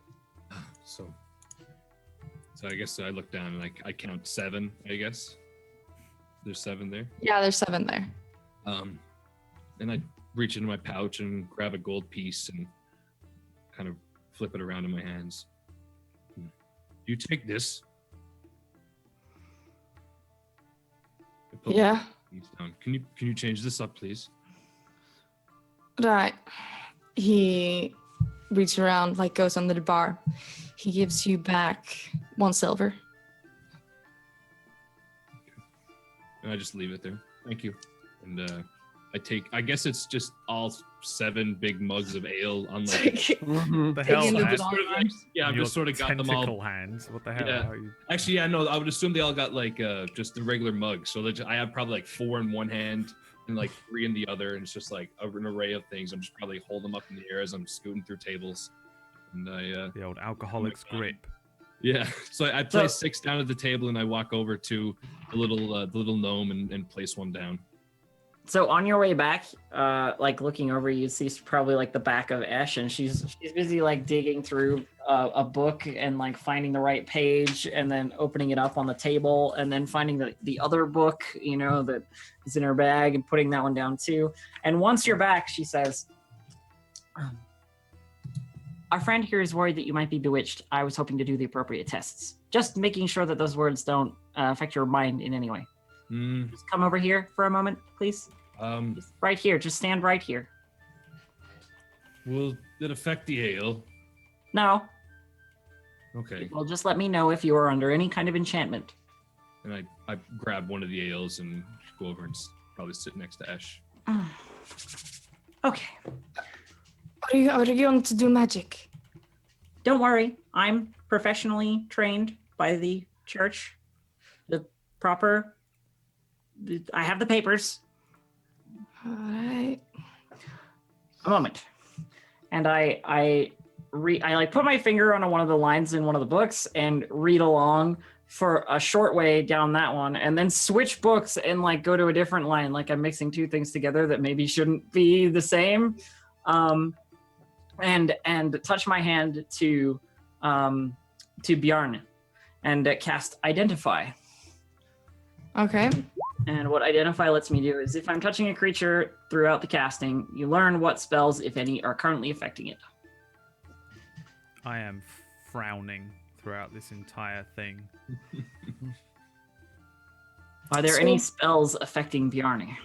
So I guess I look down and I count 7. I guess there's 7 there. Yeah, there's 7 there. And I reach into my pouch and grab a gold piece and kind of flip it around in my hands. You take this. I put Yeah. the piece down. Can you change this up, please? Right. He reaches around, like goes under the bar. He gives you back 1 silver. And I just leave it there. Thank you. And I guess it's just all 7 big mugs of ale on like. Mhm. The hell, Taking the man? long Sort of like- arms. yeah, I've Your just sort of got them tentacle all. hands. What the hell? Yeah. Are you... Actually, yeah, no, I would assume they all got like just the regular mugs. So I have probably like 4 in one hand and like 3 in the other, and it's just like an array of things. I'm just probably holding them up in the air as I'm scooting through tables. And The old alcoholic's God. grip. yeah, so I place 6 down at the table, and I walk over to the little gnome and place 1 down. So on your way back, like looking over, you see probably like the back of Esh, and she's busy like digging through a book and like finding the right page, and then opening it up on the table, and then finding the other book, you know, that is in her bag, and putting that one down too. And once you're back, she says, "Our friend here is worried that you might be bewitched. I was hoping to do the appropriate tests, just making sure that those words don't affect your mind in any way. Just come over here for a moment, please." Just right here. Just stand right here. Will it affect the ale? No. Okay. Well, just let me know if you are under any kind of enchantment. And I grab one of the ales and go over and probably sit next to Esh. Okay. Are you going to do magic? Don't worry. I'm professionally trained by the church. I have the papers. All right. A moment. And I like put my finger on one of the lines in one of the books and read along for a short way down that one, and then switch books and like go to a different line, like I'm mixing 2 things together that maybe shouldn't be the same. And touch my hand to Bjarne and cast Identify. Okay. And what Identify lets me do is if I'm touching a creature throughout the casting, you learn what spells, if any, are currently affecting it. I am frowning throughout this entire thing. Are there So- any spells affecting Bjarne?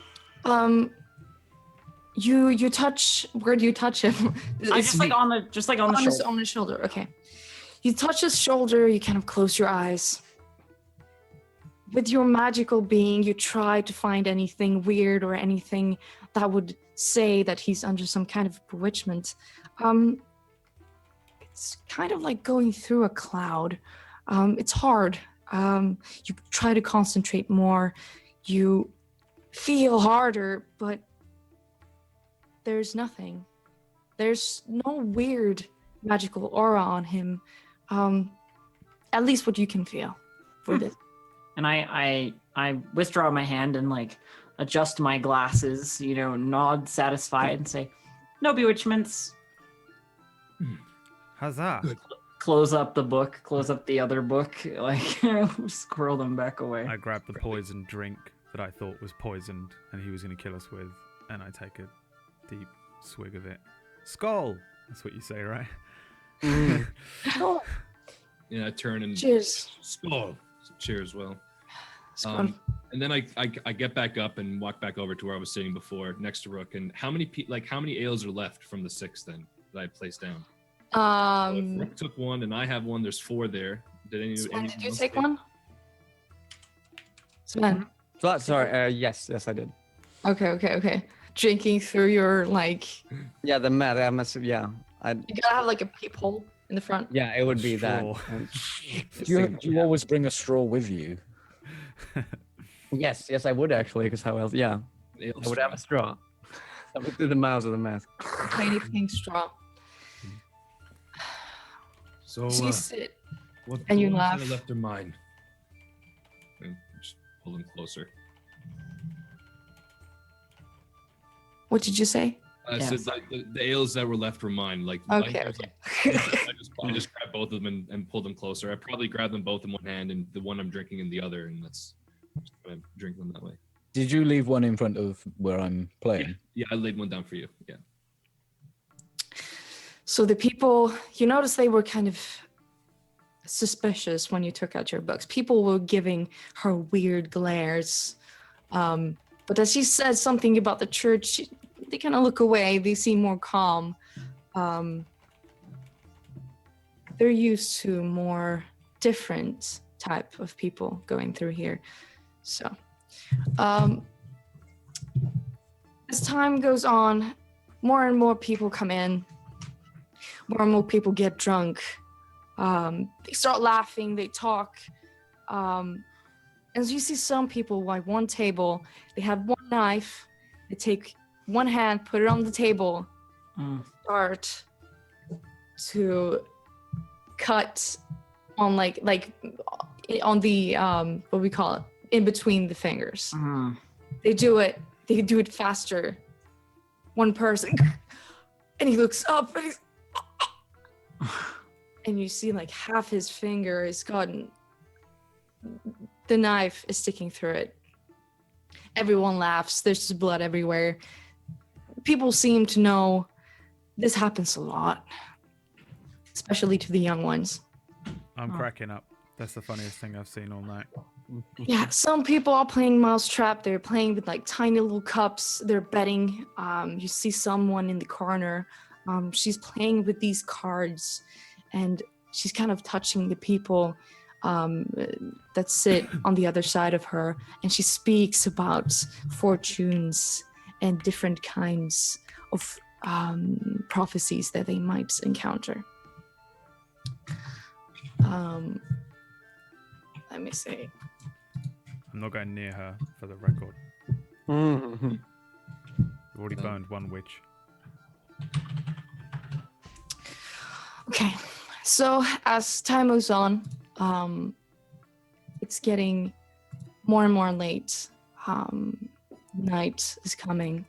You touch. Where do you touch him? I just like on the shoulder. On the shoulder. Okay. You touch his shoulder. You kind of close your eyes. With your magical being, you try to find anything weird or anything that would say that he's under some kind of bewitchment. It's kind of like going through a cloud. It's hard. You try to concentrate more. You feel harder, but there's nothing. There's no weird magical aura on him. At least what you can feel with it. And I withdraw my hand and like adjust my glasses, you know, nod satisfied and say, "No bewitchments." Huzzah! Good. Close up the book, close up the other book, like squirrel them back away. I grab the poison drink that I thought was poisoned and he was going to kill us with, and I take a deep swig of it. Skull! That's what you say, right? Yeah, I turn and Cheers. skull. Cheers, well. Skull. And then I get back up and walk back over to where I was sitting before, next to Rook. And how many ales are left from the 6 then that I placed down? So if Rook took 1 and I have 1, there's 4 there. Did Sven, did you else take one? Sven. Sorry. Yes, I did. Okay. Drinking through your Yeah, the mat. I must. Yeah, you gotta have like a peephole in the front. Yeah, it would be that. Straw. Do you always bring a straw with you? Yes, I would actually, because how else? Yeah, Ale I would have a straw. I would through the mouths of the mask. Tiny pink straw. So, So you sit. what and you the ones that laugh. are left are mine. And just pull them closer. What did you say? I Yes. said like the ales that were left were mine. Like Okay. I just grabbed both of them and pulled them closer. I probably grabbed them both in one hand and the one I'm drinking in the other, and that's just gonna drink them that way. Did you leave one in front of where I'm playing? Yeah, I laid one down for you. Yeah. So the people, you notice they were kind of suspicious when you took out your books. People were giving her weird glares. But as she said something about the church, they kind of look away. They seem more calm. They're used to more different type of people going through here. So as time goes on, more and more people come in. More and more people get drunk. They start laughing, they talk. As you see some people, like one table, they have one knife, they take one hand, put it on the table, start to cut on like on the what we call it, in between the fingers. They do it faster. One person, and he looks up and he's and you see like half his finger is gotten, the knife is sticking through it. Everyone laughs. There's just blood everywhere. People seem to know this happens a lot, especially to the young ones. I'm cracking up. That's the funniest thing I've seen all night. Yeah, some people are playing mousetrap. They're playing with like tiny little cups. They're betting. You see someone in the corner. She's playing with these cards, and she's kind of touching the people that sit on the other side of her, and she speaks about fortunes and different kinds of prophecies that they might encounter. Let me see. I'm not going near her for the record. Mhm. We've already burned one witch. Okay, so as time moves on, it's getting more and more late. Night is coming.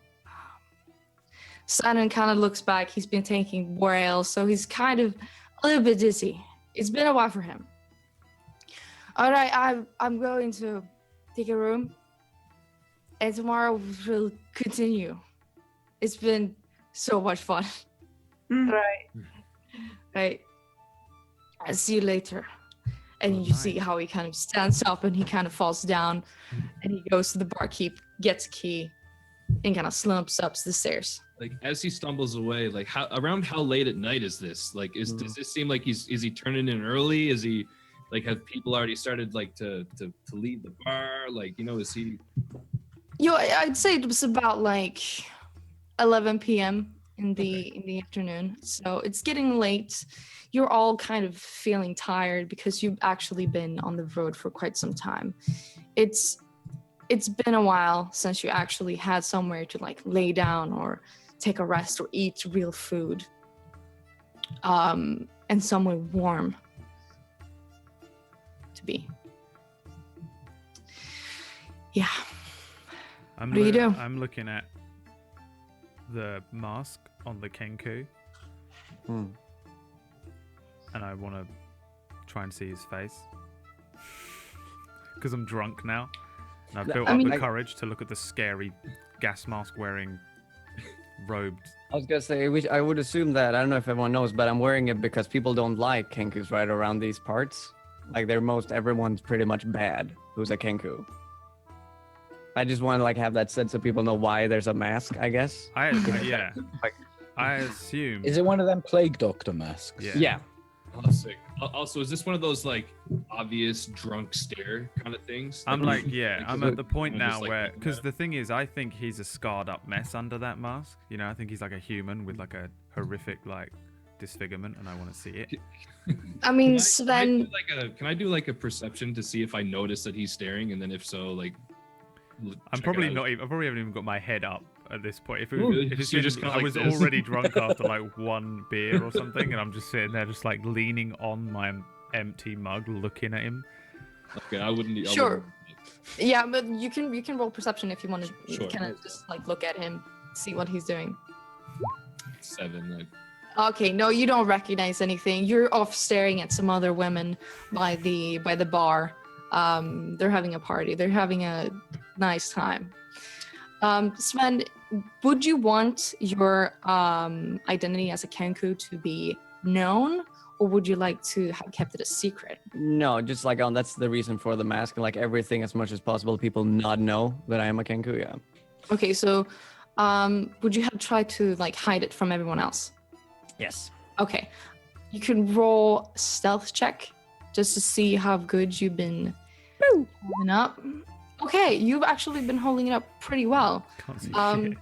Simon kind of looks back. He's been taking more ales, so he's kind of a little bit dizzy. It's been a while for him. All right, I'm going to take a room, and tomorrow we'll continue. It's been so much fun. Right. I'll see you later. And you see how he kind of stands up and he kind of falls down, and he goes to the barkeep, gets a key, and kind of slumps up the stairs. Like as he stumbles away, like around how late at night is this? Like does this seem like is he turning in early? Is he like have people already started like to leave the bar? Like, you know, is he I'd say it was about like 11 p.m. in the afternoon. So it's getting late. You're all kind of feeling tired because you've actually been on the road for quite some time. It's been a while since you actually had somewhere to like lay down or take a rest or eat real food. And somewhere warm to be. Yeah. What do you do? I'm looking at the mask on the Kenku, and I want to try and see his face because I'm drunk now, And I've built I up mean, the like- courage to look at the scary gas mask wearing robed. I was gonna say, I would assume that, I don't know if everyone knows, but I'm wearing it because people don't like kenkus right around these parts. Like everyone's pretty much bad who's a kenku. I just want to like have that said so people know why there's a mask, I guess. Yeah. Like- I assume. Is it one of them plague doctor masks? Yeah. Yeah. Oh, sick. Also, is this one of those like obvious drunk stare kind of things? I'm like, yeah, I'm at the point I'm now just, like, where, looking because at the thing is, I think he's a scarred up mess under that mask. You know, I think he's like a human with like a horrific like disfigurement, and I want to see it. I mean, Can Sven. I do like a perception to see if I notice that he's staring, and then if so, like. I'm check it probably out? not even. I probably haven't even got my head up at this point. If, Ooh, if it's you're just, just kinda I like was this. already drunk after like one beer or something, and I'm just sitting there, just like leaning on my empty mug, looking at him. Okay, I wouldn't. Sure. Yeah, but you can roll perception if you want to Sure. kind of just like look at him, see what he's doing. 7. Like, Okay, no, you don't recognize anything. You're off staring at some other women by the bar. They're having a party. They're having a nice time. Sven, would you want your identity as a Kenku to be known, or would you like to have kept it a secret? No, just like that's the reason for the mask and like everything as much as possible. People not know that I am a kenku. Yeah. Okay, so would you have tried to like hide it from everyone else? Yes. Okay, you can roll a stealth check just to see how good you've been holding up. Okay, you've actually been holding it up pretty well. Can't see Um, shit.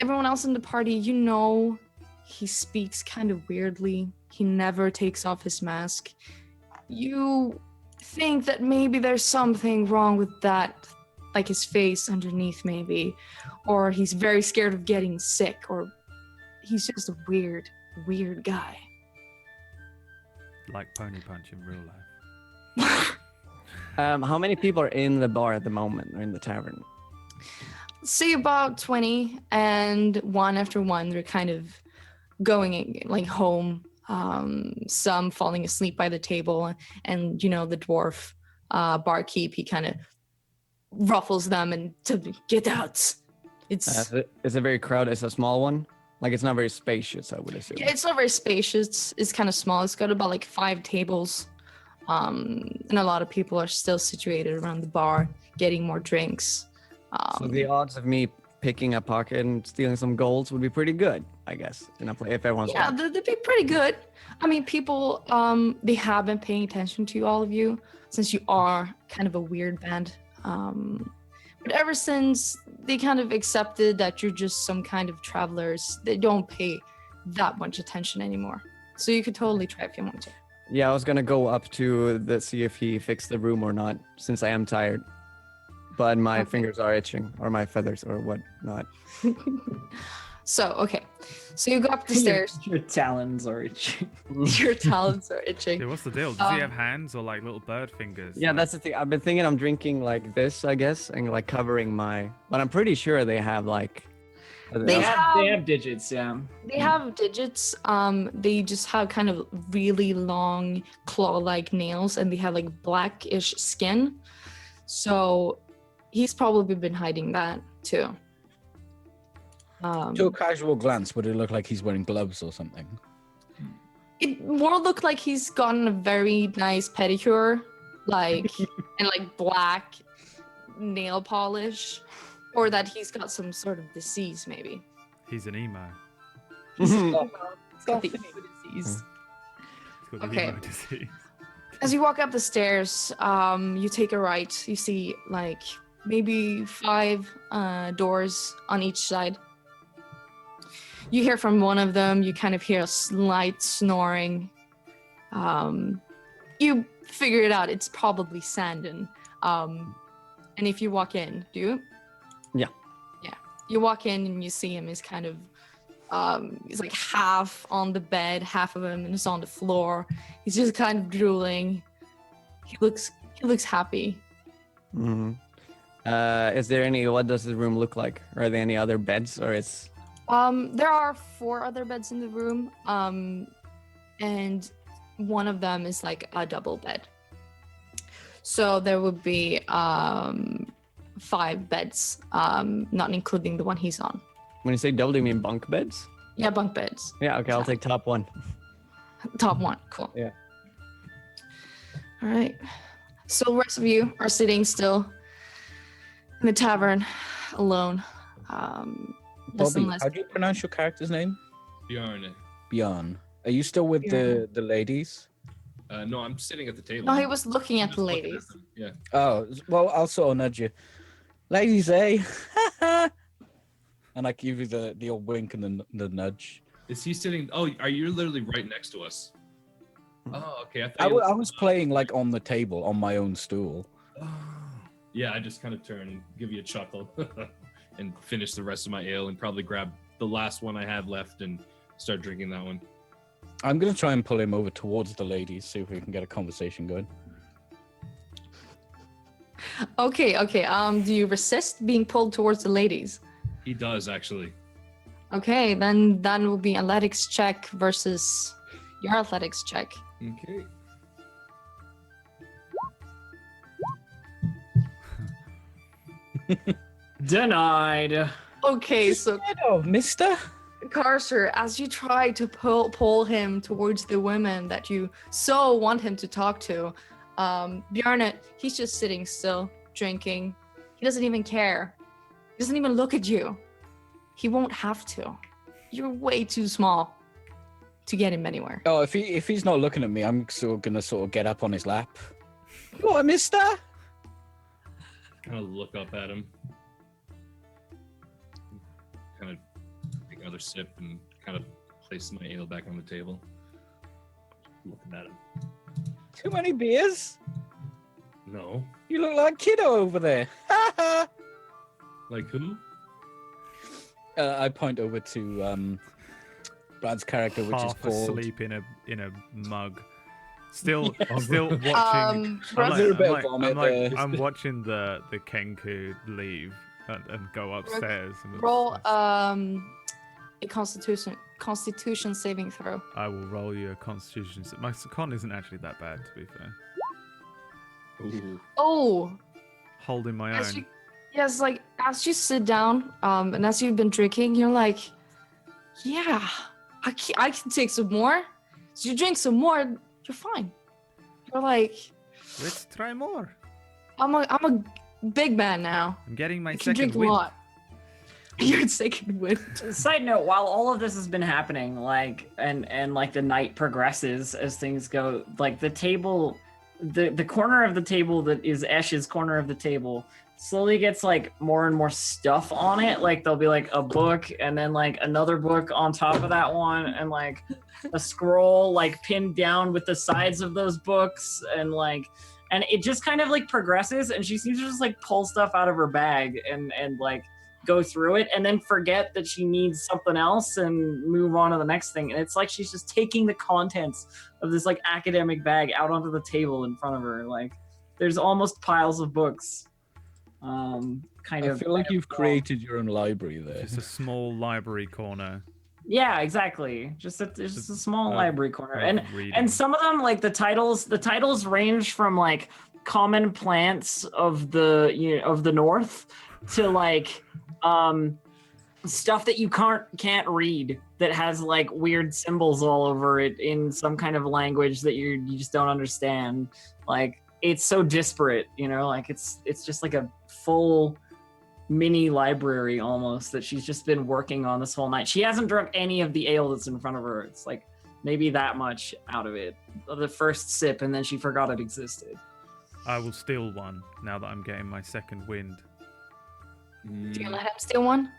Everyone else in the party, you know, he speaks kind of weirdly. He never takes off his mask. You think that maybe there's something wrong with that, like his face underneath, maybe, or he's very scared of getting sick, or he's just a weird guy. Like Pony Punch in real life. How many people are in the bar at the moment or in the tavern? Say about 20, and one after one, they're kind of going like home. Some falling asleep by the table, and you know the dwarf barkeep. He kind of ruffles them and to get out. It's It's a very crowded. It's a small one. Like it's not very spacious, I would assume. it's not very spacious. It's kind of small. It's got about like 5 tables, and a lot of people are still situated around the bar, getting more drinks. So the odds of me picking a pocket and stealing some golds would be pretty good, I guess. In a play, if everyone's Yeah, they'd be pretty good. I mean, people, they have been paying attention to all of you since you are kind of a weird band. But ever since they kind of accepted that you're just some kind of travelers, they don't pay that much attention anymore. So you could totally try if you want to. Yeah, I was gonna go up to see if he fixed the room or not, since I am tired. But my Okay. fingers are itching, or my feathers, or whatnot. So, okay. So you go up the stairs. Your talons are itchy. Your talons are itching. Dude, what's the deal? Does he Um, have hands or like little bird fingers? Yeah, Like, that's the thing. I've been thinking I'm drinking like this, I guess, and like covering my. But I'm pretty sure they have like. They have- They have digits, yeah. They have digits. They just have kind of really long claw-like nails, and they have like blackish skin. So he's probably been hiding that too. To a casual glance, would it look like he's wearing gloves or something? It more looked like he's gotten a very nice pedicure, like and like black nail polish, or that he's got some sort of disease, maybe. He's an emo. He's got the emo disease. He's got the Okay. emo disease. As you walk up the stairs, you take a right. You see like maybe 5 doors on each side. You hear from one of them. You kind of hear a slight snoring. You figure it out. It's probably Sandon. And if you walk in, do you? Yeah. Yeah. You walk in and you see him. He's kind of he's like half on the bed, half of him is on the floor. He's just kind of drooling. He looks happy. hmm Is there any? What does the room look like? Are there any other beds, or it's? There are 4 other beds in the room. And one of them is like a double bed. So there would be 5 beds, not including the one he's on. When you say double, do you mean bunk beds? Yeah, bunk beds. Yeah, okay, I'll take top one. Top one, cool. Yeah. All right. So the rest of you are sitting still in the tavern, alone. Bobby, Listenless. how do you pronounce your character's name? Bjorn. Bjorn. Are you still with the ladies? No, I'm sitting at the table. No, he was looking at Just the looking at ladies. them. Yeah. Oh, well, I'll sort of nudge you. Ladies, eh? And I give you the old wink and the nudge. Is he sitting? Oh, are you literally right next to us? Oh, okay. I was playing like on the table on my own stool. Yeah, I just kind of turn and give you a chuckle and finish the rest of my ale and probably grab the last one I had left and start drinking that one. I'm gonna try and pull him over towards the ladies, see if we can get a conversation going. Okay. Do you resist being pulled towards the ladies? He does actually. Okay, then that will be athletics check versus your athletics check. Okay. Denied. Okay, so Oh, mister. Carcer, as you try to pull him towards the women that you so want him to talk to, Bjarne, he's just sitting still, drinking. He doesn't even care. He doesn't even look at you. He won't have to. You're way too small to get him anywhere. Oh, if he's not looking at me, I'm gonna sort of get up on his lap. What, mister? Kind of look up at him. Kind of take another sip and kind of place my ale back on the table. Looking at him. Too many beers? No. You look like kiddo over there. Like who? I point over to Brad's character, which is Half called. asleep in a mug. Still watching. Brad's- There's a bit of vomit there. I'm watching the Kenku leave and go upstairs. And Roll a constitution saving throw. I will roll you a constitution. My con isn't actually that bad, to be fair. Ooh. Oh, Holding my as own. you, yes, like as you sit down, and as you've been drinking, you're like, yeah, I can take some more. So you drink some more, you're fine. You're like, Let's try more. I'm a big man now. I'm getting my I can second drink a win. lot. Your second win. Side note, while all of this has been happening, like and like the night progresses as things go, like the table, the corner of the table that is Esh's corner of the table slowly gets like more and more stuff on it. Like there'll be like a book and then like another book on top of that one and like a scroll like pinned down with the sides of those books and it just kind of like progresses and she seems to just like pull stuff out of her bag and like go through it and then forget that she needs something else and move on to the next thing. And it's like she's just taking the contents of this like academic bag out onto the table in front of her. Like there's almost piles of books. I feel like you've created your own library there. Just a small library corner. Yeah, exactly. Just a small library corner. And reading. some of them, like the titles range from like common plants of the north to like stuff that you can't read that has like weird symbols all over it in some kind of language that you just don't understand. Like it's so disparate, like it's just like a full mini library almost that she's just been working on this whole night. She hasn't drunk any of the ale that's in front of her. It's like maybe that much out of it, of the first sip, and then she forgot it existed. I will steal one now that I'm getting my second wind. Do you let him steal one?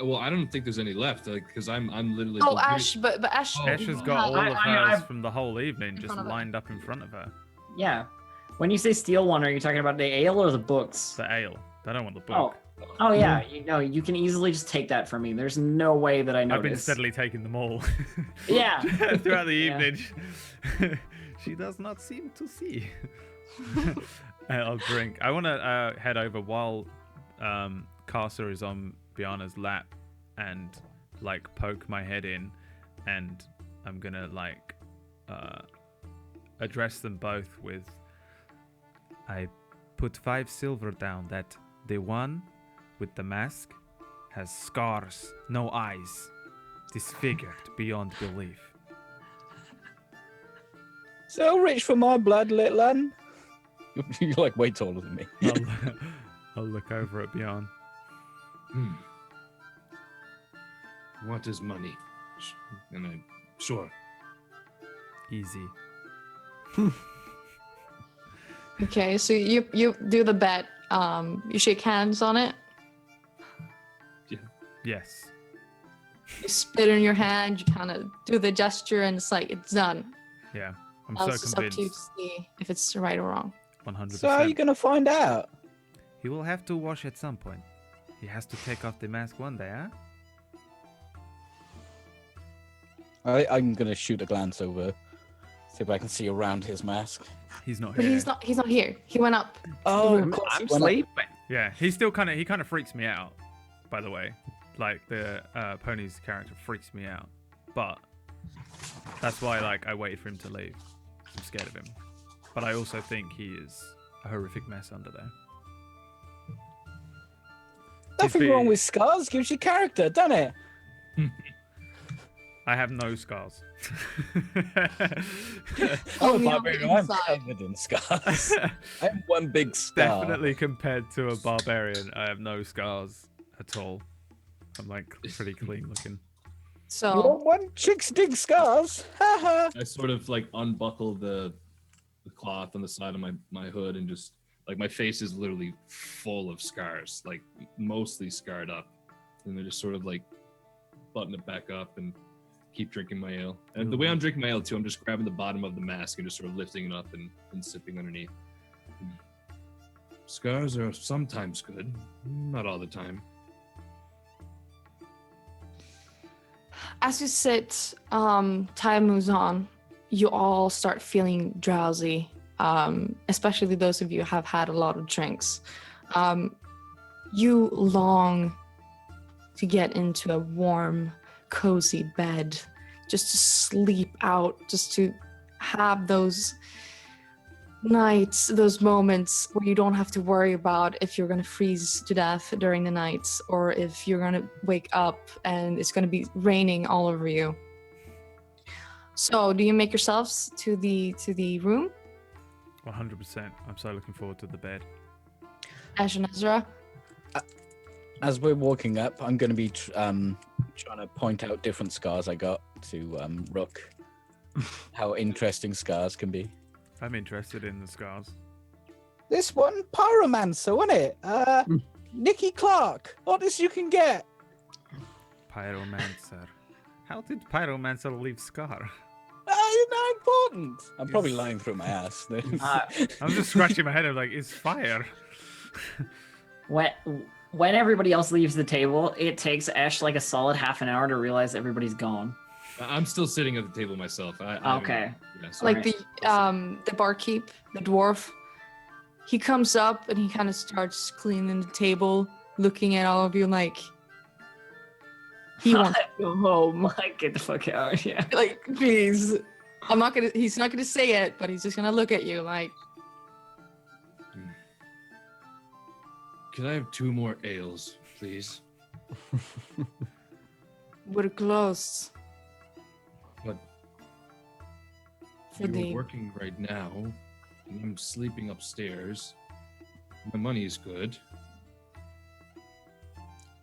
Well, I don't think there's any left, like because I'm literally. Oh, Ash, but Ash. Oh, Ash has got all of I- hers from the whole evening just front of her. lined up in front of her. Yeah. When you say steal one, are you talking about the ale or the books? The ale. I don't want the book. Oh yeah. You can easily just take that from me. There's no way that I noticed. I've been steadily taking them all. Yeah. Throughout the Yeah. evening. She does not seem to see. I'll drink. I want to head over while Carcer is on Biana's lap and like poke my head in, and I'm gonna like address them both with, I Put 5 silver down that the one with the mask has scars, no eyes, disfigured beyond belief. So rich for my blood, little un. You're like way taller than me. I'll look over at Bjorn. What is money? And I, sure. Easy. Okay, so you do the bet. You shake hands on it. Yes. You spit in your hand. You kind of do the gesture, and it's like it's done. Yeah. I'm Now so it's just up to you to convinced. see if it's right or wrong. 100%. So how are you gonna find out? He will have to wash at some point. He has to take off the mask one day, huh? I'm gonna shoot a glance over, see if I can see around his mask. He's not But here. he's not here. He went up. Oh, I'm- of course. I'm when sleeping. Yeah, he kind of freaks me out, by the way. Like the pony's character freaks me out. But that's why I waited for him to leave. I'm scared of him. But I also think he is a horrific mess under there. Nothing He's wrong been- with scars. Gives you character, doesn't it? I have no scars. I'm Only a on the barbarian. I'm inside. covered in scars. I have one big scar. Definitely compared to a barbarian, I have no scars at all. I'm pretty clean looking. You So want one chick's dig scars? Haha. I sort of unbuckle the cloth on the side of my hood and just my face is literally full of scars, mostly scarred up. And I just sort of button it back up and keep drinking my ale. And the way I'm drinking my ale too, I'm just grabbing the bottom of the mask and just sort of lifting it up and sipping underneath. Scars are sometimes good, not all the time. as you sit, time moves on. You all start feeling drowsy, especially those of you who have had a lot of drinks. You long to get into a warm, cozy bed, just to sleep out, just to have those nights, those moments where you don't have to worry about if you're going to freeze to death during the nights or if you're going to wake up and it's going to be raining all over you. So, do you make yourselves to the room? 100%. I'm so looking forward to the bed. Ash and Ezra? As we're walking up, I'm going to be trying to point out different scars I got to Rook. How interesting scars can be. I'm interested in the scars. This one, Pyromancer, wasn't it? Nicky Clark, hottest you can get. Pyromancer. How did Pyromancer leave scar? Not important. I'm probably lying through my ass. I'm just scratching my head. I'm like, it's fire. When everybody else leaves the table, it takes Ash a solid half an hour to realize everybody's gone. I'm still sitting at the table myself. I haven't- Okay. Yeah, so Like the barkeep, the dwarf, he comes up and he kind of starts cleaning the table, looking at all of you like he wants to go home. Get the fuck out, yeah. Like, please. He's not gonna say it, but he's just gonna look at you like, Can I have 2 more ales, please? we're close. But For the you're working right now. And I'm sleeping upstairs. My money is good.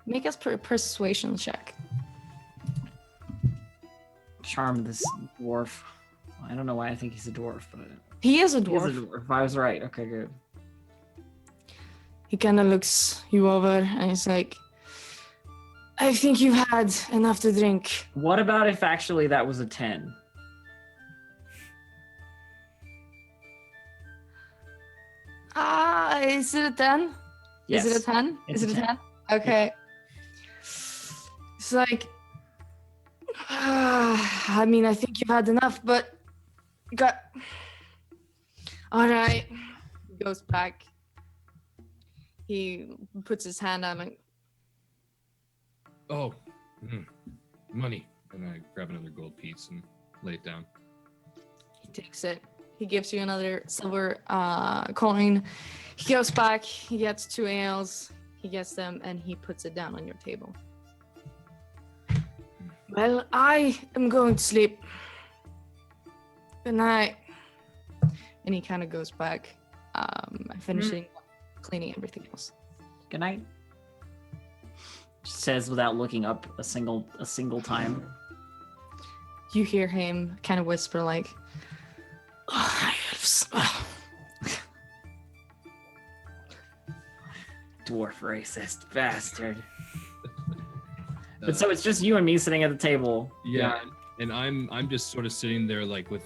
make us a persuasion check. Charm this dwarf. I don't know why I think he's a dwarf, but He is a he is a dwarf. dwarf. I was right. Okay, good. He kind of looks you over and he's like, I think you've had enough to drink. What about if actually that was a 10? Is it a 10? Yes. Is it a 10? It's Is it a a 10? Okay. It's like, I mean, I think you've had enough, but got. All right. He goes back. He puts his hand on and Oh, money. And I grab another gold piece and lay it down. he takes it. He gives you another silver coin. He goes back, he gets 2 ales, he gets them, and he puts it down on your table. Well, I am going to sleep. Good night. And he kind of goes back, finishing cleaning everything else. Good night. Says without looking up a single time. You hear him kind of whisper like, Dwarf racist bastard. But so it's just you and me sitting at the table. Yeah, and I'm just sort of sitting there like with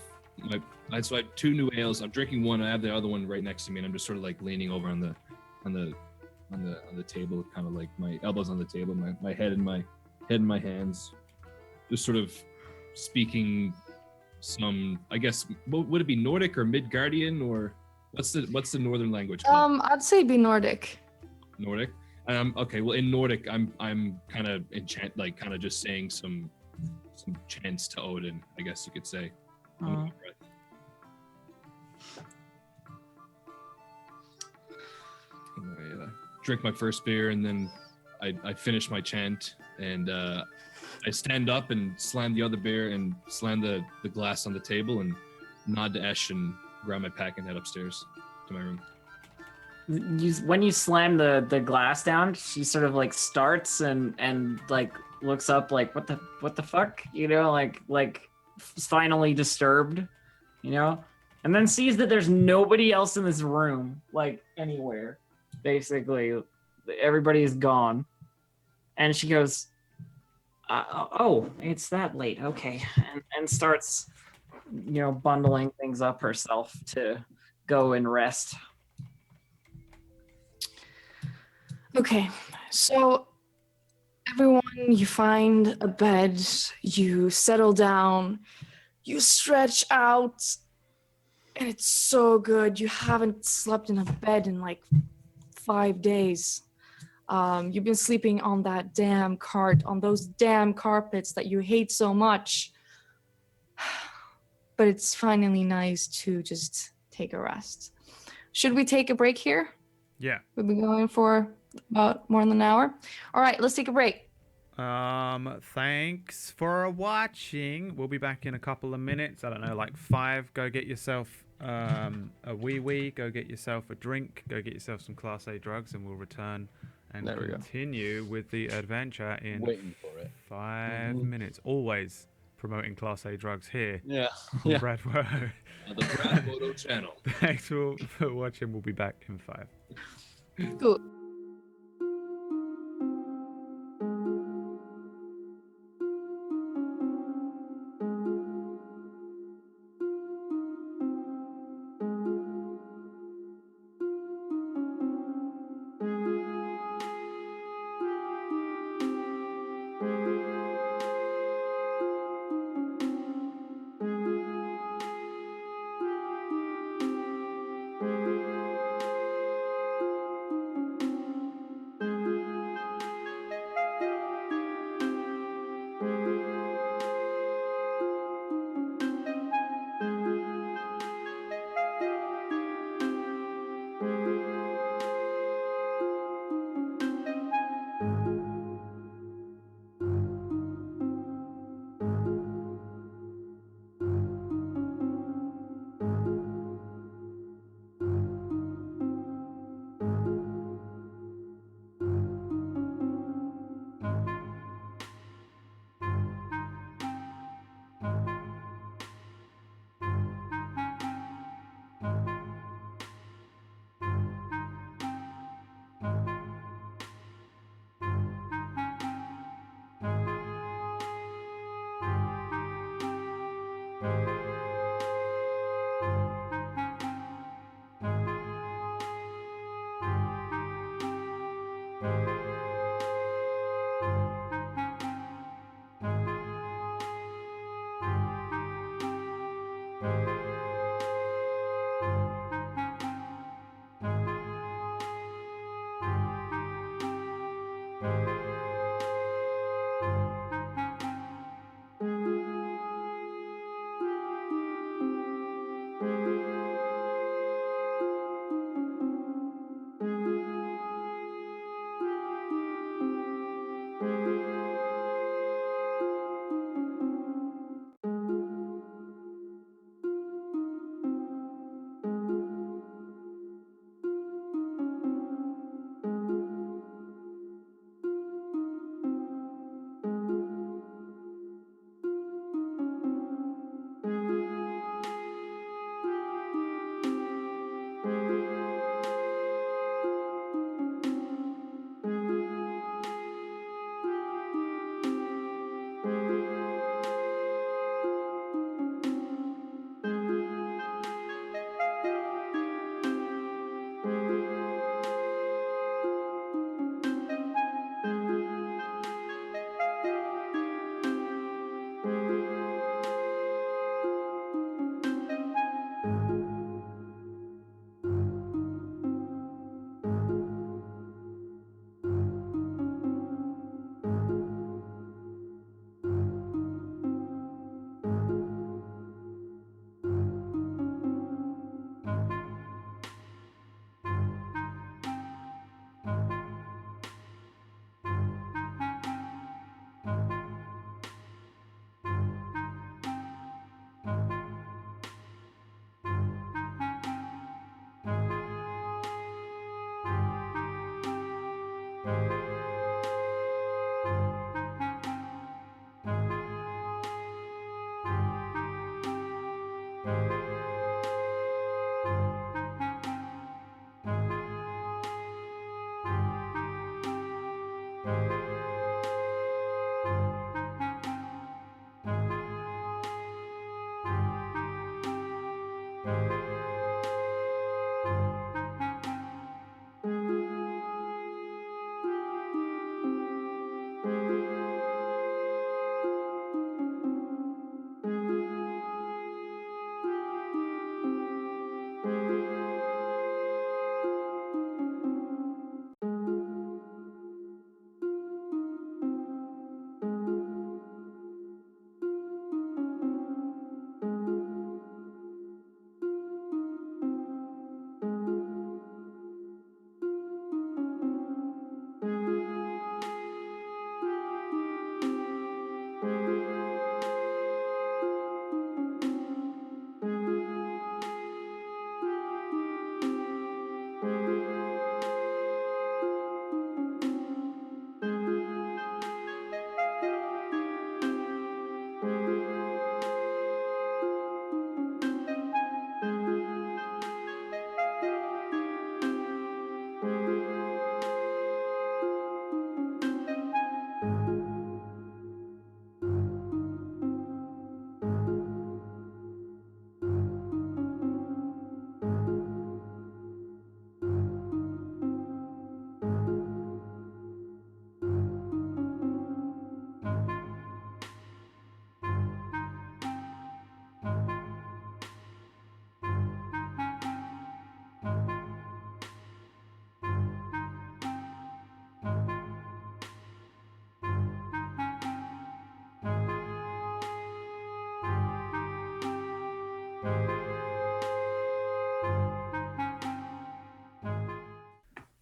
so I have 2 new ales. I'm drinking one. I have the other one right next to me, and I'm just sort of like leaning over on the table, kind of like my elbows on the table, my head in my hands, just sort of speaking some, I guess, would it be Nordic or Midgardian, or what's the northern language called? I'd say be Nordic. Nordic. Okay, well in Nordic I'm kind of kind of just saying some chants to Odin, I guess you could say. under my breath. And I drink my first beer, and then I finish my chant, and I stand up and slam the other beer and slam the glass on the table and nod to Esh and grab my pack and head upstairs to my room. When you slam the glass down, she sort of like starts and like looks up like what the fuck, you know, like finally disturbed, you know, and then sees that there's nobody else in this room, like anywhere. Basically, everybody is gone, and she goes, "Oh, it's that late, okay," and starts, you know, bundling things up herself to go and rest. Okay, so everyone, you find a bed, you settle down, you stretch out, and it's so good. You haven't slept in a bed in like 5 days. You've been sleeping on that damn cart, on those damn carpets that you hate so much. But it's finally nice to just take a rest. Should we take a break here? Yeah. We've been going for about more than an hour. All right, let's take a break. Thanks for watching. We'll be back in a couple of minutes. I don't know, like 5. Go get yourself a wee. Go get yourself a drink. Go get yourself some Class A drugs, and we'll return and continue with the adventure in Waiting for it. 5 minutes. Always promoting Class A drugs here. Yeah. On Brad Photo. The Brad Photo channel. Thanks for watching. We'll be back in 5. Cool.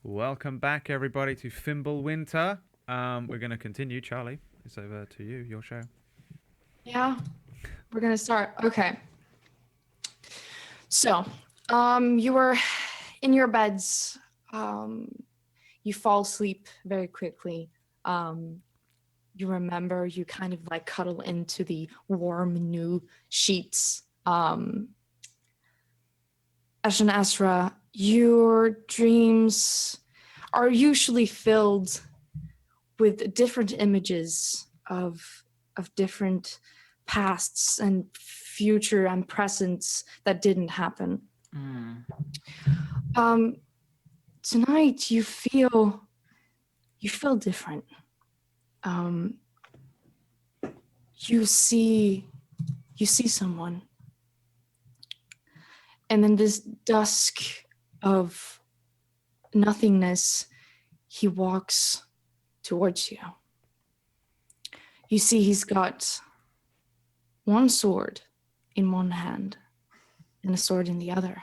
Welcome back, everybody, to Fimbulwinter. We're going to continue. Charlie, it's over to you, your show. Yeah, we're gonna start. Okay. So, you were in your beds. You fall asleep very quickly. You remember you kind of like cuddle into the warm new sheets. Ash and Asra, your dreams are usually filled with different images of different pasts and future and presents that didn't happen. Tonight you feel different. You see someone, and in this dusk of nothingness, he walks towards you. You see he's got one sword in one hand and a sword in the other.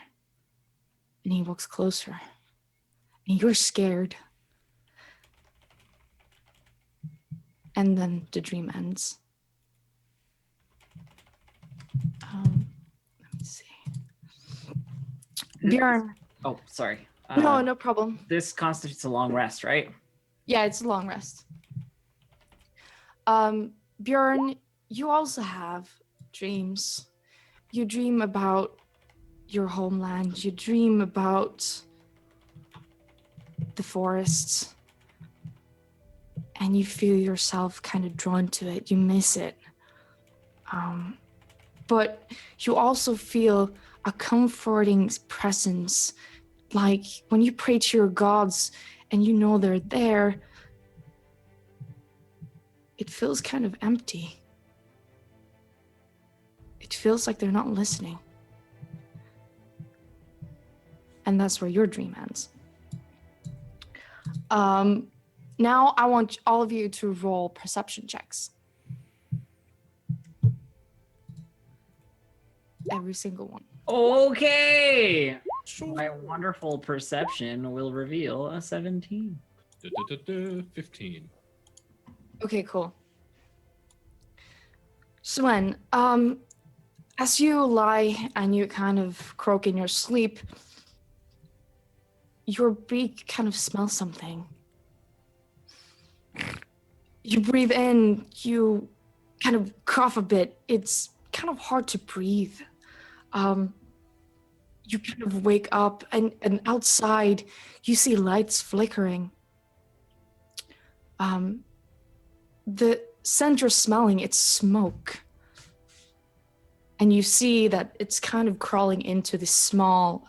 And he walks closer. And you're scared. And then the dream ends. Let me see. Bjorn. Oh, sorry. No problem. This constitutes a long rest, right? Yeah, it's a long rest. Bjorn, you also have dreams. You dream about your homeland. You dream about the forests. And you feel yourself kind of drawn to it. You miss it. But you also feel a comforting presence. Like when you pray to your gods and you know they're there, it feels kind of empty. It feels like they're not listening. And that's where your dream ends. Now I want all of you to roll perception checks. Every single one. Okay. My wonderful perception will reveal a 17. 15. Okay, cool. Swen, as you lie and you kind of croak in your sleep, your beak kind of smells something. You breathe in, you kind of cough a bit. It's kind of hard to breathe. You kind of wake up and outside you see lights flickering. The scent you're smelling, it's smoke. And you see that it's kind of crawling into the small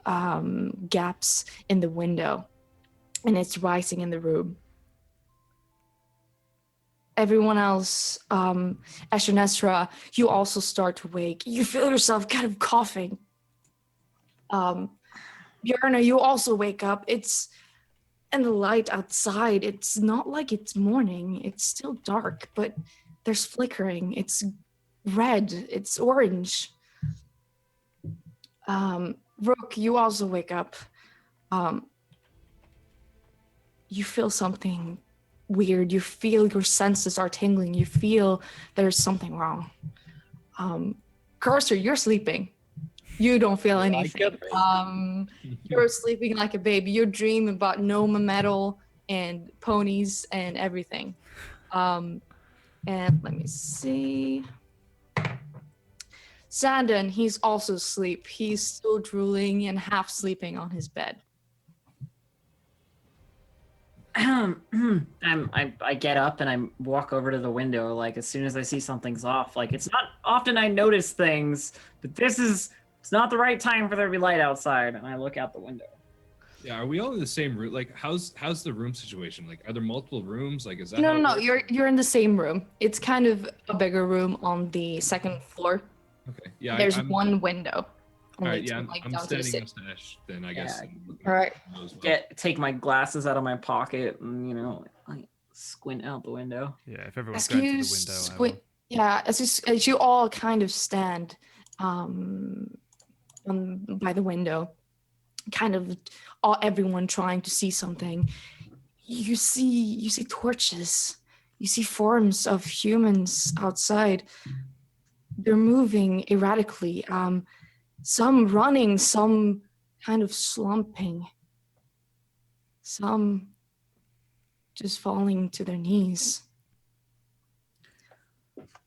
gaps in the window. And it's rising in the room. Everyone else, Ash and Esra, you also start to wake. You feel yourself kind of coughing. Björna, you also wake up. And the light outside, it's not like it's morning. It's still dark, but there's flickering. It's red. It's orange. Rook, you also wake up. You feel something weird. You feel your senses are tingling. You feel there's something wrong. Cursor, you're sleeping. You don't feel anything. You're sleeping like a baby. You're dreaming about gnome metal and ponies and everything. And let me see. Sandon, he's also asleep. He's still drooling and half sleeping on his bed. I get up and I walk over to the window. Like as soon as I see something's off, like it's not often I notice things, but it's not the right time for there to be light outside. And I look out the window. Yeah, are we all in the same room? Like, how's the room situation? Like, are there multiple rooms? Like, is that No. You're in the same room. It's kind of a bigger room on the second floor. Okay. Yeah. There's one window. All right. Yeah, like, I'm down to the standing city. next to Ash. Then I guess. All right. Take my glasses out of my pocket and like squint out the window. Yeah, if everyone's As going to you the window. squint, yeah, as you all kind of stand by the window, kind of everyone trying to see something. You see torches. You see forms of humans outside. They're moving erratically. Some running, some kind of slumping, some just falling to their knees.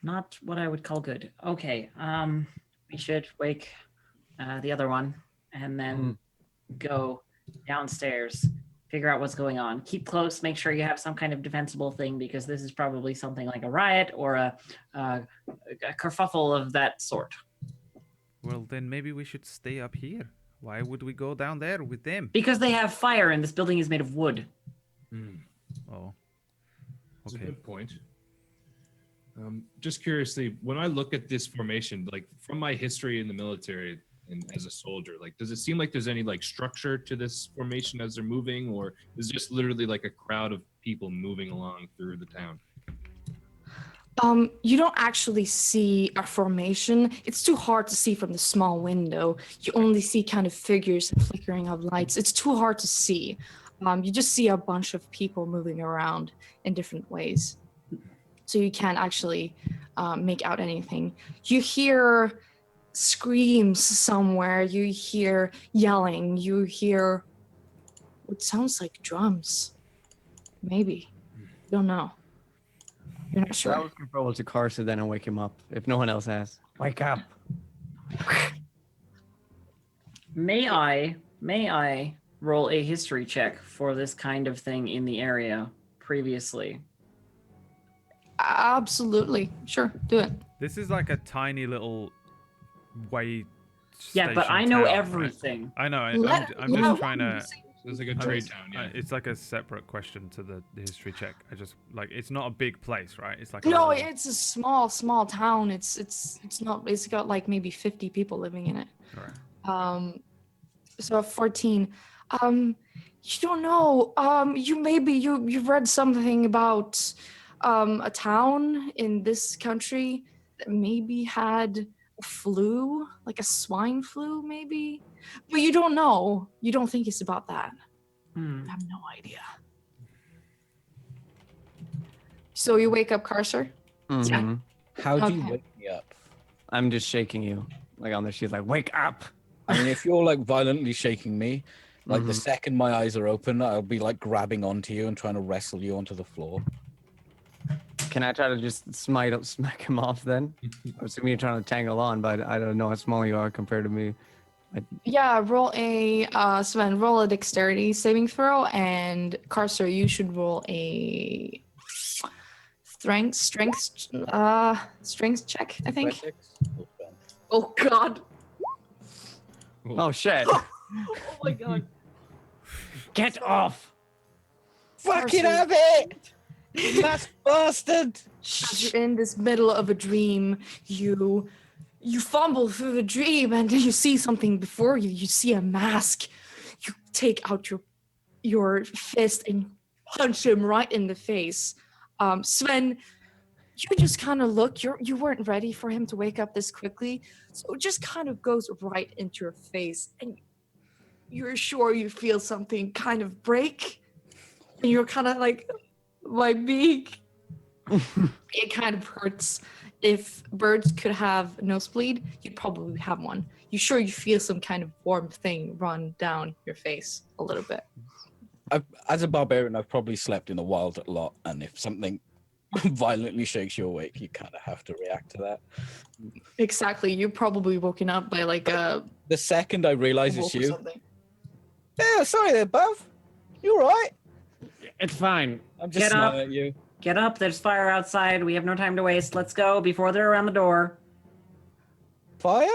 Not what I would call good. Okay, we should wake the other one and then go downstairs, figure out what's going on. Keep close, make sure you have some kind of defensible thing, because this is probably something like a riot or a kerfuffle of that sort. Well, then maybe we should stay up here. Why would we go down there with them? Because they have fire and this building is made of wood. Oh. That's a Okay. good point. Just curiously, when I look at this formation, like from my history in the military and as a soldier, like, does it seem like there's any like structure to this formation as they're moving, or is it just literally like a crowd of people moving along through the town? You don't actually see a formation. It's too hard to see from the small window. You only see kind of figures and flickering of lights. It's too hard to see. You just see a bunch of people moving around in different ways. So you can't actually make out anything. You hear screams somewhere. You hear yelling. You hear what sounds like drums. Maybe. You don't know. You're not So I sure. was control to Carson then and wake him up if no one else has. Wake up. May I roll a history check for this kind of thing in the area previously? Absolutely. Sure. Do it. This is like a tiny little way. Yeah, but station I know town, right? everything. I know. Let- I'm yeah, just trying to. So it's like a I'm trade just- town, yeah. It's like a separate question to the history check. I just like it's not a big place, right? It's like No, a little, it's a small town. It's not. It's got like maybe 50 people living in it. Right. So 14. You don't know. You've read something about a town in this country that maybe had a flu, like a swine flu, maybe. But you don't know. You don't think it's about that. Hmm. I have no idea. So you wake up, Carcer? Mhm. How do you Okay. wake me up? I'm just shaking you. Like on the she's like, wake up. I mean, if you're like violently shaking me, like the Mhm. second my eyes are open, I'll be like grabbing onto you and trying to wrestle you onto the floor. Can I try to just smack him off then? I'm assuming you're trying to tangle on, but I don't know how small you are compared to me. Yeah, roll a Sven, roll a dexterity saving throw, and Carcer, you should roll a strength check, I think. Athletics? Okay. Oh god. Oh shit. Oh my god. Get off. Fucking Carcer, have it! That's bastard! as you're in this middle of a dream, you fumble through the dream and you see something before you. You see a mask. You take out your fist and punch him right in the face. Sven, you just kind of look. You weren't ready for him to wake up this quickly, so it just kind of goes right into your face, and you're sure you feel something kind of break, and you're kind of like, my beak. It kind of hurts. If birds could have nosebleed, you'd probably have one. You sure you feel some kind of warm thing run down your face a little bit. As a barbarian, I've probably slept in the wild a lot, and if something violently shakes you awake, you kind of have to react to that. Exactly. You're probably woken up by like a The second I realize wolf it's or you, something. yeah, sorry there, Buff. You all right? It's fine. I'm just Get up. smiling at you. Get up, there's fire outside. We have no time to waste. Let's go before they're around the door. Fire?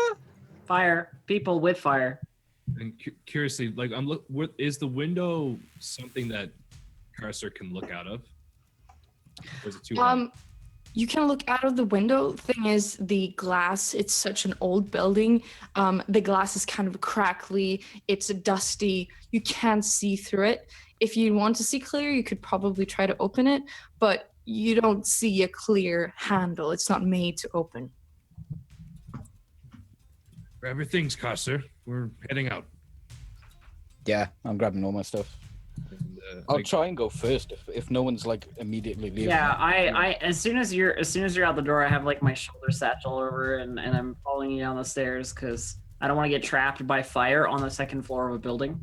Fire. People with fire. And curiously, like is the window something that Carcer can look out of? Or is it too high? You can look out of the window. Thing is, the glass, it's such an old building. The glass is kind of crackly. It's dusty. You can't see through it. If you want to see clear, you could probably try to open it, but you don't see a clear handle. It's not made to open. Grab your things, Carcer. We're heading out. Yeah, I'm grabbing all my stuff. And, I'll try and go first if no one's like immediately leaving. Yeah, I as soon as you're out the door, I have like my shoulder satchel over and I'm following you down the stairs because I don't want to get trapped by fire on the second floor of a building.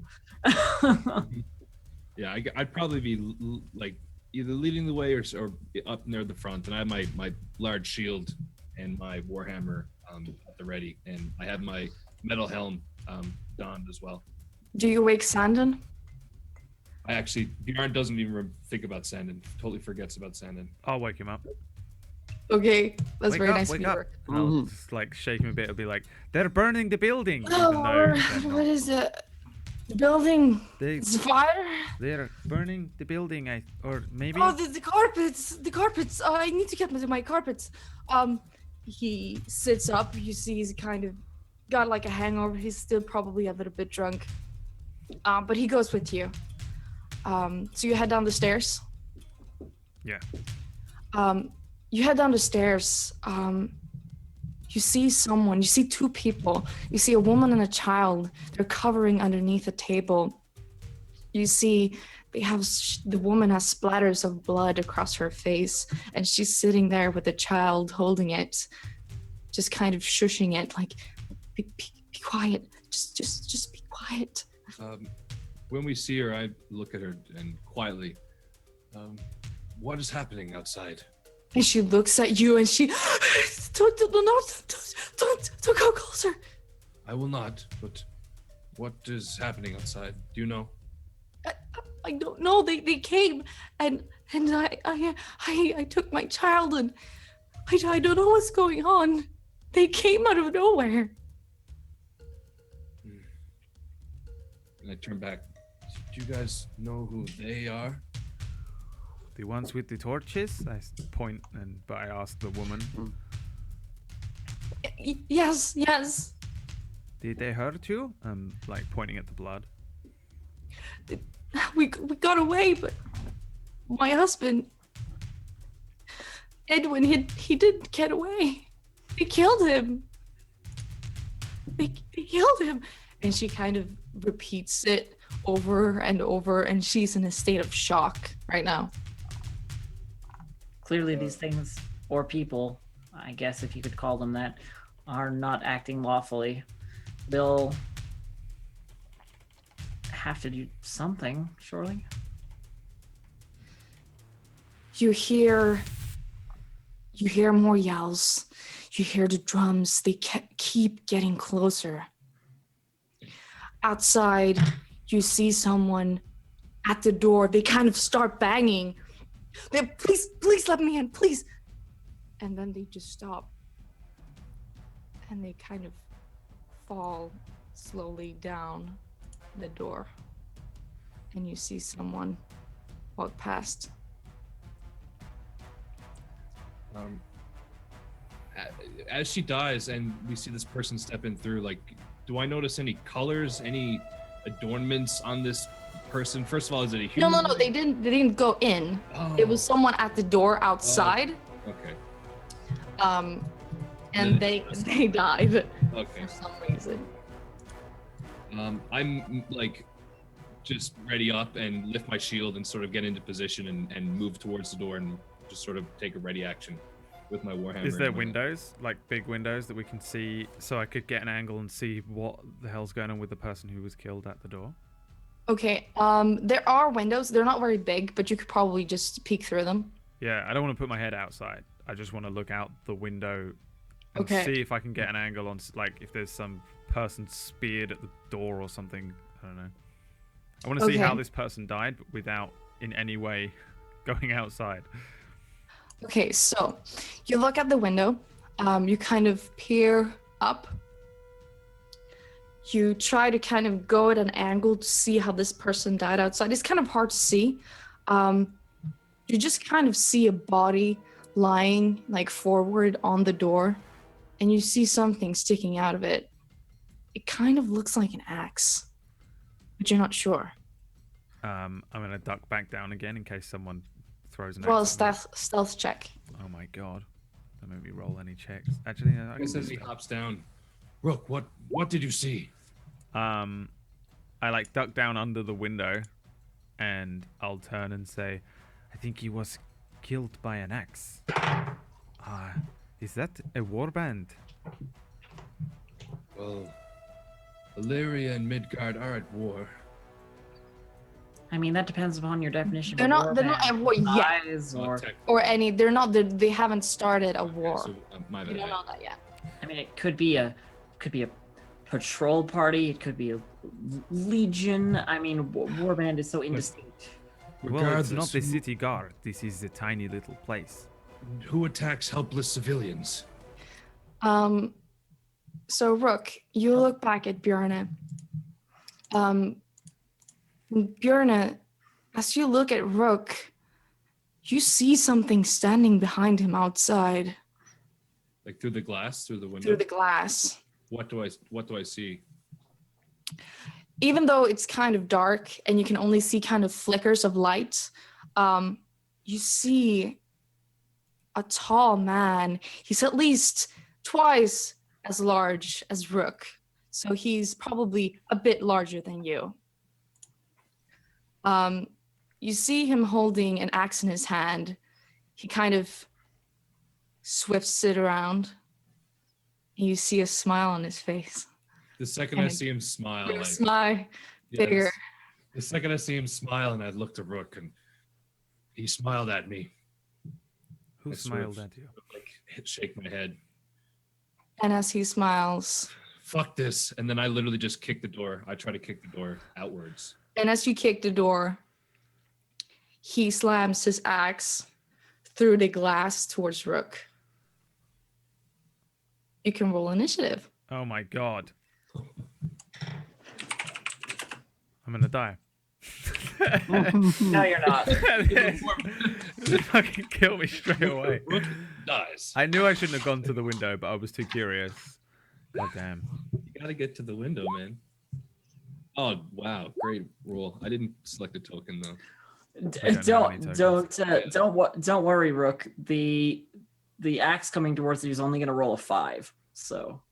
Yeah, I'd probably be like either leading the way or up near the front, and I have my large shield and my warhammer at the ready, and I have my metal helm donned as well. Do you wake Sandon? I actually Bjorn doesn't even think about Sandon. Totally forgets about Sandon. I'll wake him up. Okay, that's Wake very up, nice of wake you. up. Rick. And I'll just like shake him a bit. I'll be like, they're burning the building. Even Oh, though they're what not. is it? The building. They, It's fire. they're burning the building. Or maybe. Oh, the carpets. The carpets. I need to get my carpets. He sits up. You see, he's kind of got like a hangover. He's still probably a little bit drunk. But he goes with you. So you head down the stairs. Yeah. You head down the stairs. You see someone. You see two people. You see a woman and a child. They're covering underneath a table. You see they have the woman has splatters of blood across her face, and she's sitting there with the child holding it, just kind of shushing it, like, be quiet. Just be quiet. When we see her, I look at her and quietly, what is happening outside? And she looks at you and she, don't go closer. I will not, but what is happening outside? Do you know? I don't know. They came and I took my child and I don't know what's going on. They came out of nowhere. And I turn back. Do you guys know who they are? The ones with the torches? I point, but I ask the woman. Yes. Did they hurt you? Like pointing at the blood. We got away, but my husband, Edwin, he didn't get away. They killed him. They killed him. And she kind of repeats it over and over, and she's in a state of shock right now. Clearly, these things, or people, I guess if you could call them that, are not acting lawfully. They'll have to do something, surely. You hear more yells. You hear the drums. They keep getting closer. Outside, you see someone at the door. They kind of start banging. They, please let me in, please. And then they just stop. And they kind of fall slowly down the door. And you see someone walk past. As she dies and we see this person step in through, like, do I notice any colors, any adornments on this person? First of all, is it a human? No, they didn't go in. Oh. It was someone at the door outside. Okay. And they died Okay. for some reason. I'm like just ready up and lift my shield and sort of get into position and move towards the door and just sort of take a ready action with my warhammer. Is there windows, like big windows that we can see, so I could get an angle and see what the hell's going on with the person who was killed at the door? Okay. There are windows. They're not very big, but you could probably just peek through them. Yeah, I don't want to put my head outside. I just want to look out the window and Okay. see if I can get an angle on, like, if there's some person speared at the door or something. I don't know. I want to see how Okay. this person died, but without in any way going outside. Okay, so you look at the window. You kind of peer up. You try to kind of go at an angle to see how this person died outside. It's kind of hard to see. You just kind of see a body lying like forward on the door, and you see something sticking out of it. It kind of looks like an axe, but you're not sure. I'm gonna duck back down again in case someone throws an Roll a axe at me. stealth check. Oh my god! Don't make me roll any checks. Actually, I It can says do he that. hops down. Rook, what did you see? I like duck down under the window, and I'll turn and say, I think he was killed by an axe. Is that a warband? Well, Illyria and Midgard are at war. I mean, that depends upon your definition They're of not. They're not at war yet, size Not or. tech- or any. They're not. They haven't started a okay, war. so, my You bad. don't know that yet. I mean, it could be a patrol party. It could be a legion. I mean, warband is so indistinct. Well, it's not Regardless, the city guard. This is a tiny little place. who attacks helpless civilians? So Rook, you look back at Björn. Björn, as you look at Rook, you see something standing behind him outside Like through the glass, through the window. through the glass. What do I see? Even though it's kind of dark and you can only see kind of flickers of light, you see a tall man. He's at least twice as large as Rook, so he's probably a bit larger than you. You see him holding an axe in his hand. He kind of swifts it around. And you see a smile on his face. The second I see him smile, Big like, smile, yes. bigger. The second I see him smile, and I looked at Rook, and he smiled at me. Who I sort smiled of, at you? Like, shake my head. And as he smiles, Fuck this! And then I literally just kick the door. I try to kick the door outwards. and as you kick the door, he slams his axe through the glass towards Rook. You can roll initiative. Oh my god. I'm gonna die. No, you're not. Fucking kill me straight away. Rook dies. I knew I shouldn't have gone to the window, but I was too curious. God damn. You gotta get to the window, man. Oh wow, great roll. I didn't select a token though. Don't worry, Rook. The axe coming towards you is only going to roll a 5. So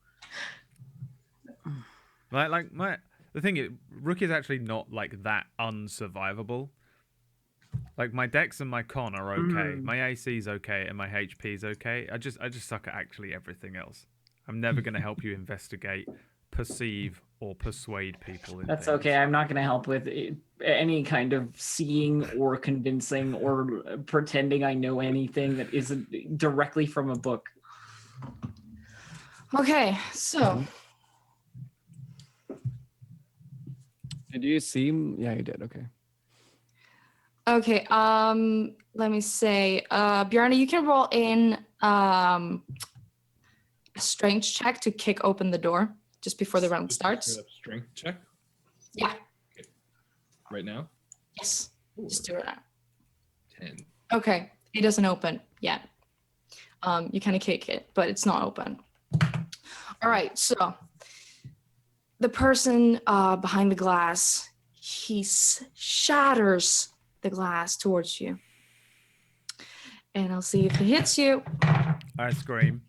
The thing is, Rook is actually not like that unsurvivable. Like my dex and my con are okay. My AC is okay and my HP is okay. I just suck at actually everything else. I'm never gonna help you investigate, perceive, or persuade people. that's things. okay. I'm not going to help with any kind of seeing or convincing or pretending I know anything that isn't directly from a book. Okay, so Did you see him? Yeah, you did. Okay. okay, let me say, Bjarne, you can roll in a strength check to kick open the door just before the round starts. Straight up strength check Yeah. right now. Yes. Just do it now. 10. Okay, it doesn't open yet. You kind of kick it, but it's not open. All right, so the person behind the glass, he shatters the glass towards you. And I'll see if it hits you. I scream.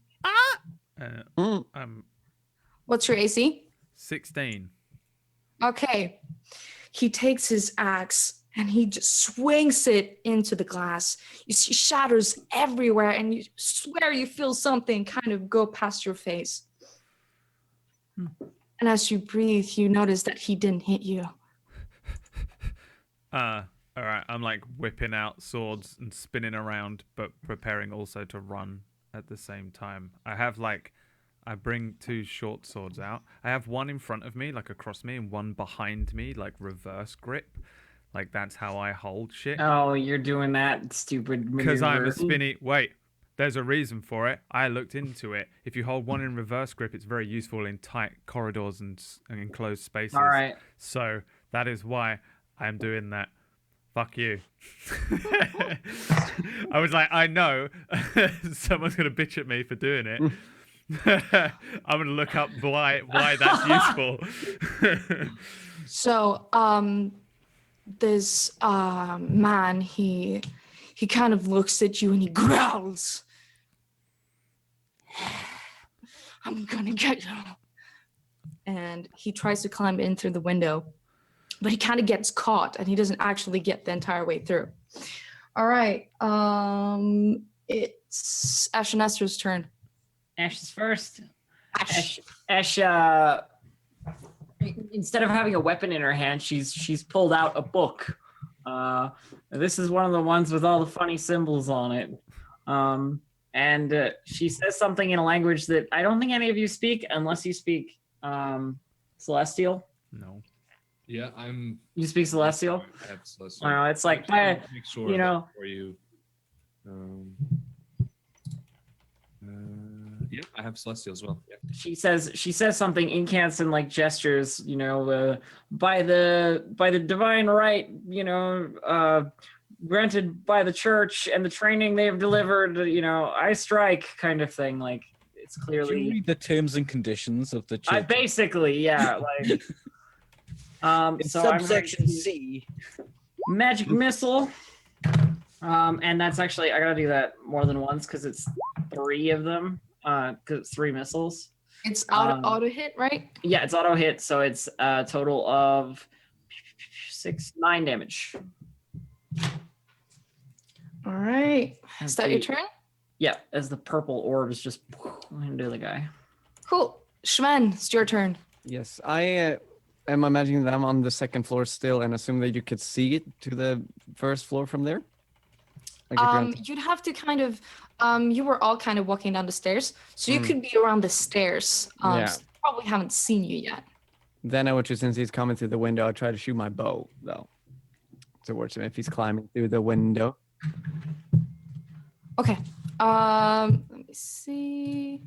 What's your AC? 16. Okay. He takes his axe and he just swings it into the glass. You see shatters everywhere, and you swear you feel something kind of go past your face. And as you breathe, you notice that he didn't hit you. All right. I'm like whipping out swords and spinning around, but preparing also to run at the same time. I bring 2 short swords out. I have one in front of me, like across me, and one behind me, like reverse grip. Like that's how I hold shit. Oh, you're doing that stupid maneuver. Because I'm a spinny. Wait, there's a reason for it. I looked into it. If you hold one in reverse grip, it's very useful in tight corridors and enclosed spaces. All right. So that is why I'm doing that. Fuck you. I was like, I know someone's gonna bitch at me for doing it. I'm gonna look up why that's useful. So, this man, he kind of looks at you and he growls. I'm gonna get you. And he tries to climb in through the window. but he kind of gets caught and he doesn't actually get the entire way through. All right. It's Ash and Esther's turn. Ash is first. Ash. Ash, instead of having a weapon in her hand, she's pulled out a book. This is one of the ones with all the funny symbols on it. And she says something in a language that I don't think any of you speak, unless you speak Celestial. No. Yeah, You speak Celestial? I have Celestial. I don't know, it's like, Make sure you know. for you. Yeah, I have Celestial as well. Yeah. She says something incandescent like gestures, by the divine right, granted by the church and the training they've delivered, I strike kind of thing. Like it's Do you clearly read the terms and conditions of the church? I basically, yeah, like In so I'm subsection going to C. magic missile. And that's actually I gotta do that more than once because it's 3 of them. Because it's 3 missiles. It's auto hit, right? Yeah, it's auto hit, so it's a total of 9 damage. All right. Is that your turn? Yeah, as the purple orbs just into the guy. Cool. Shman, it's your turn. Yes, I am imagining that I'm on the 2nd floor still, and assume that you could see it to the 1st floor from there. Like if you're on- You'd have to kind of, you were all kind of walking down the stairs, so you could be around the stairs. Yeah. So they probably haven't seen you yet. Then I would just, since he's coming through the window, I'll try to shoot my bow though towards him if he's climbing through the window. Okay. Let me see.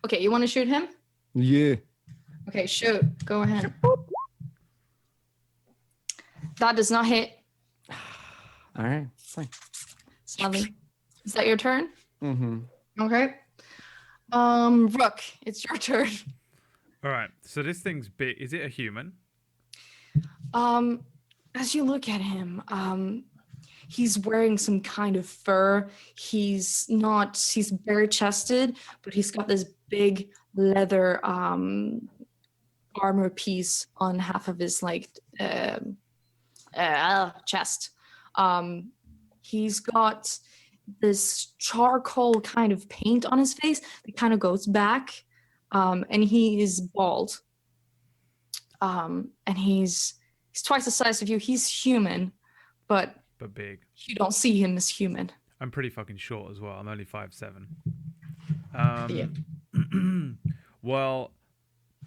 Okay, you want to shoot him? Yeah. Okay, shoot. Go ahead. That does not hit. All right. Fine. Smelly. Is that your turn? Mm-hmm. Okay. Rook, it's your turn. All right. So this thing's big. Is it a human? As you look at him, he's wearing some kind of fur. He's bare chested, but he's got this big leather armor piece on half of his chest. He's got this charcoal kind of paint on his face that kind of goes back, and he is bald. And he's twice the size of you. He's human, but big. you don't see him as human. I'm pretty fucking short as well. I'm only 5'7". Yeah. Well,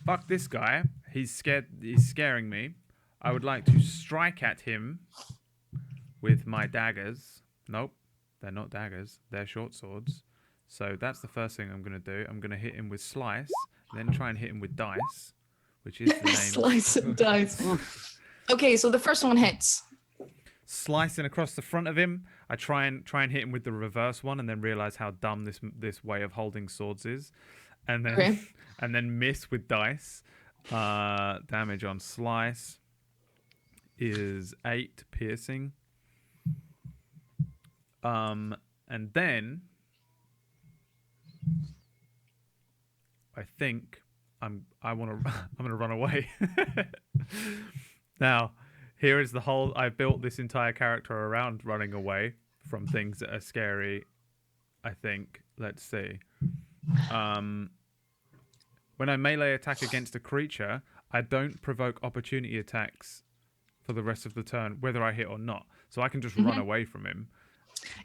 fuck this guy. He's scared. He's scaring me. I would like to strike at him with my daggers. Nope, they're not daggers. They're short swords. So that's the first thing I'm going to do. I'm going to hit him with slice, then try and hit him with dice, which is the name. Slice and dice. Okay, so the first one hits. Slicing across the front of him. I try and hit him with the reverse one, and then realize how dumb this way of holding swords is, and then Okay. and then miss with dice. Damage on slice is 8 piercing. And then I think I'm gonna run away. Now, here is the whole. I built this entire character around running away from things that are scary. I think. Let's see. When I melee attack against a creature, I don't provoke opportunity attacks for the rest of the turn, whether I hit or not. So I can just run away from him.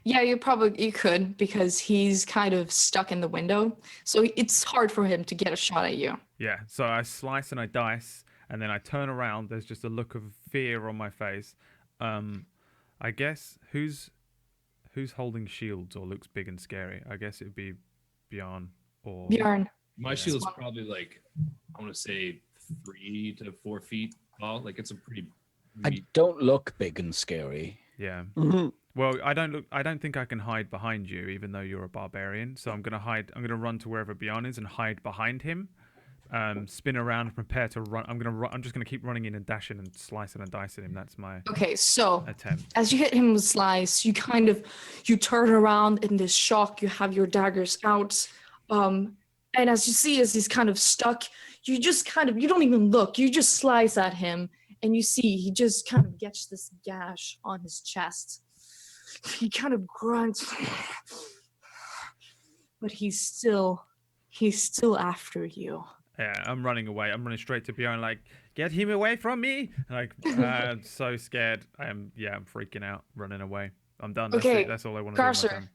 Yeah, you could, because he's kind of stuck in the window. So it's hard for him to get a shot at you. Yeah, so I slice and I dice, and then I turn around. There's just a look of fear on my face. I guess who's holding shields or looks big and scary? I guess it'd be Bjorn or Bjorn. My shield's probably like, I want to say 3 to 4 feet tall. Like it's a pretty. I don't look big and scary. Yeah. Mm-hmm. Well, I don't think I can hide behind you, even though you're a barbarian. So I'm gonna hide. I'm gonna run to wherever Bjorn is and hide behind him. Spin around and prepare to run. I'm just gonna keep running in and dashing and slicing and dicing him. That's my Okay, so attempt. as you hit him with slice, you turn around in this shock. You have your daggers out, and as you see, as he's kind of stuck, you just kind of, you don't even look, you just slice at him, and you see he just kind of gets this gash on his chest. He kind of grunts, but he's still after you. Yeah, I'm running away. I'm running straight to Bjorn, like, get him away from me! Like, I'm so scared. I'm freaking out, running away. I'm done. That's Okay, it. That's all I want to do. Carcer, with my time.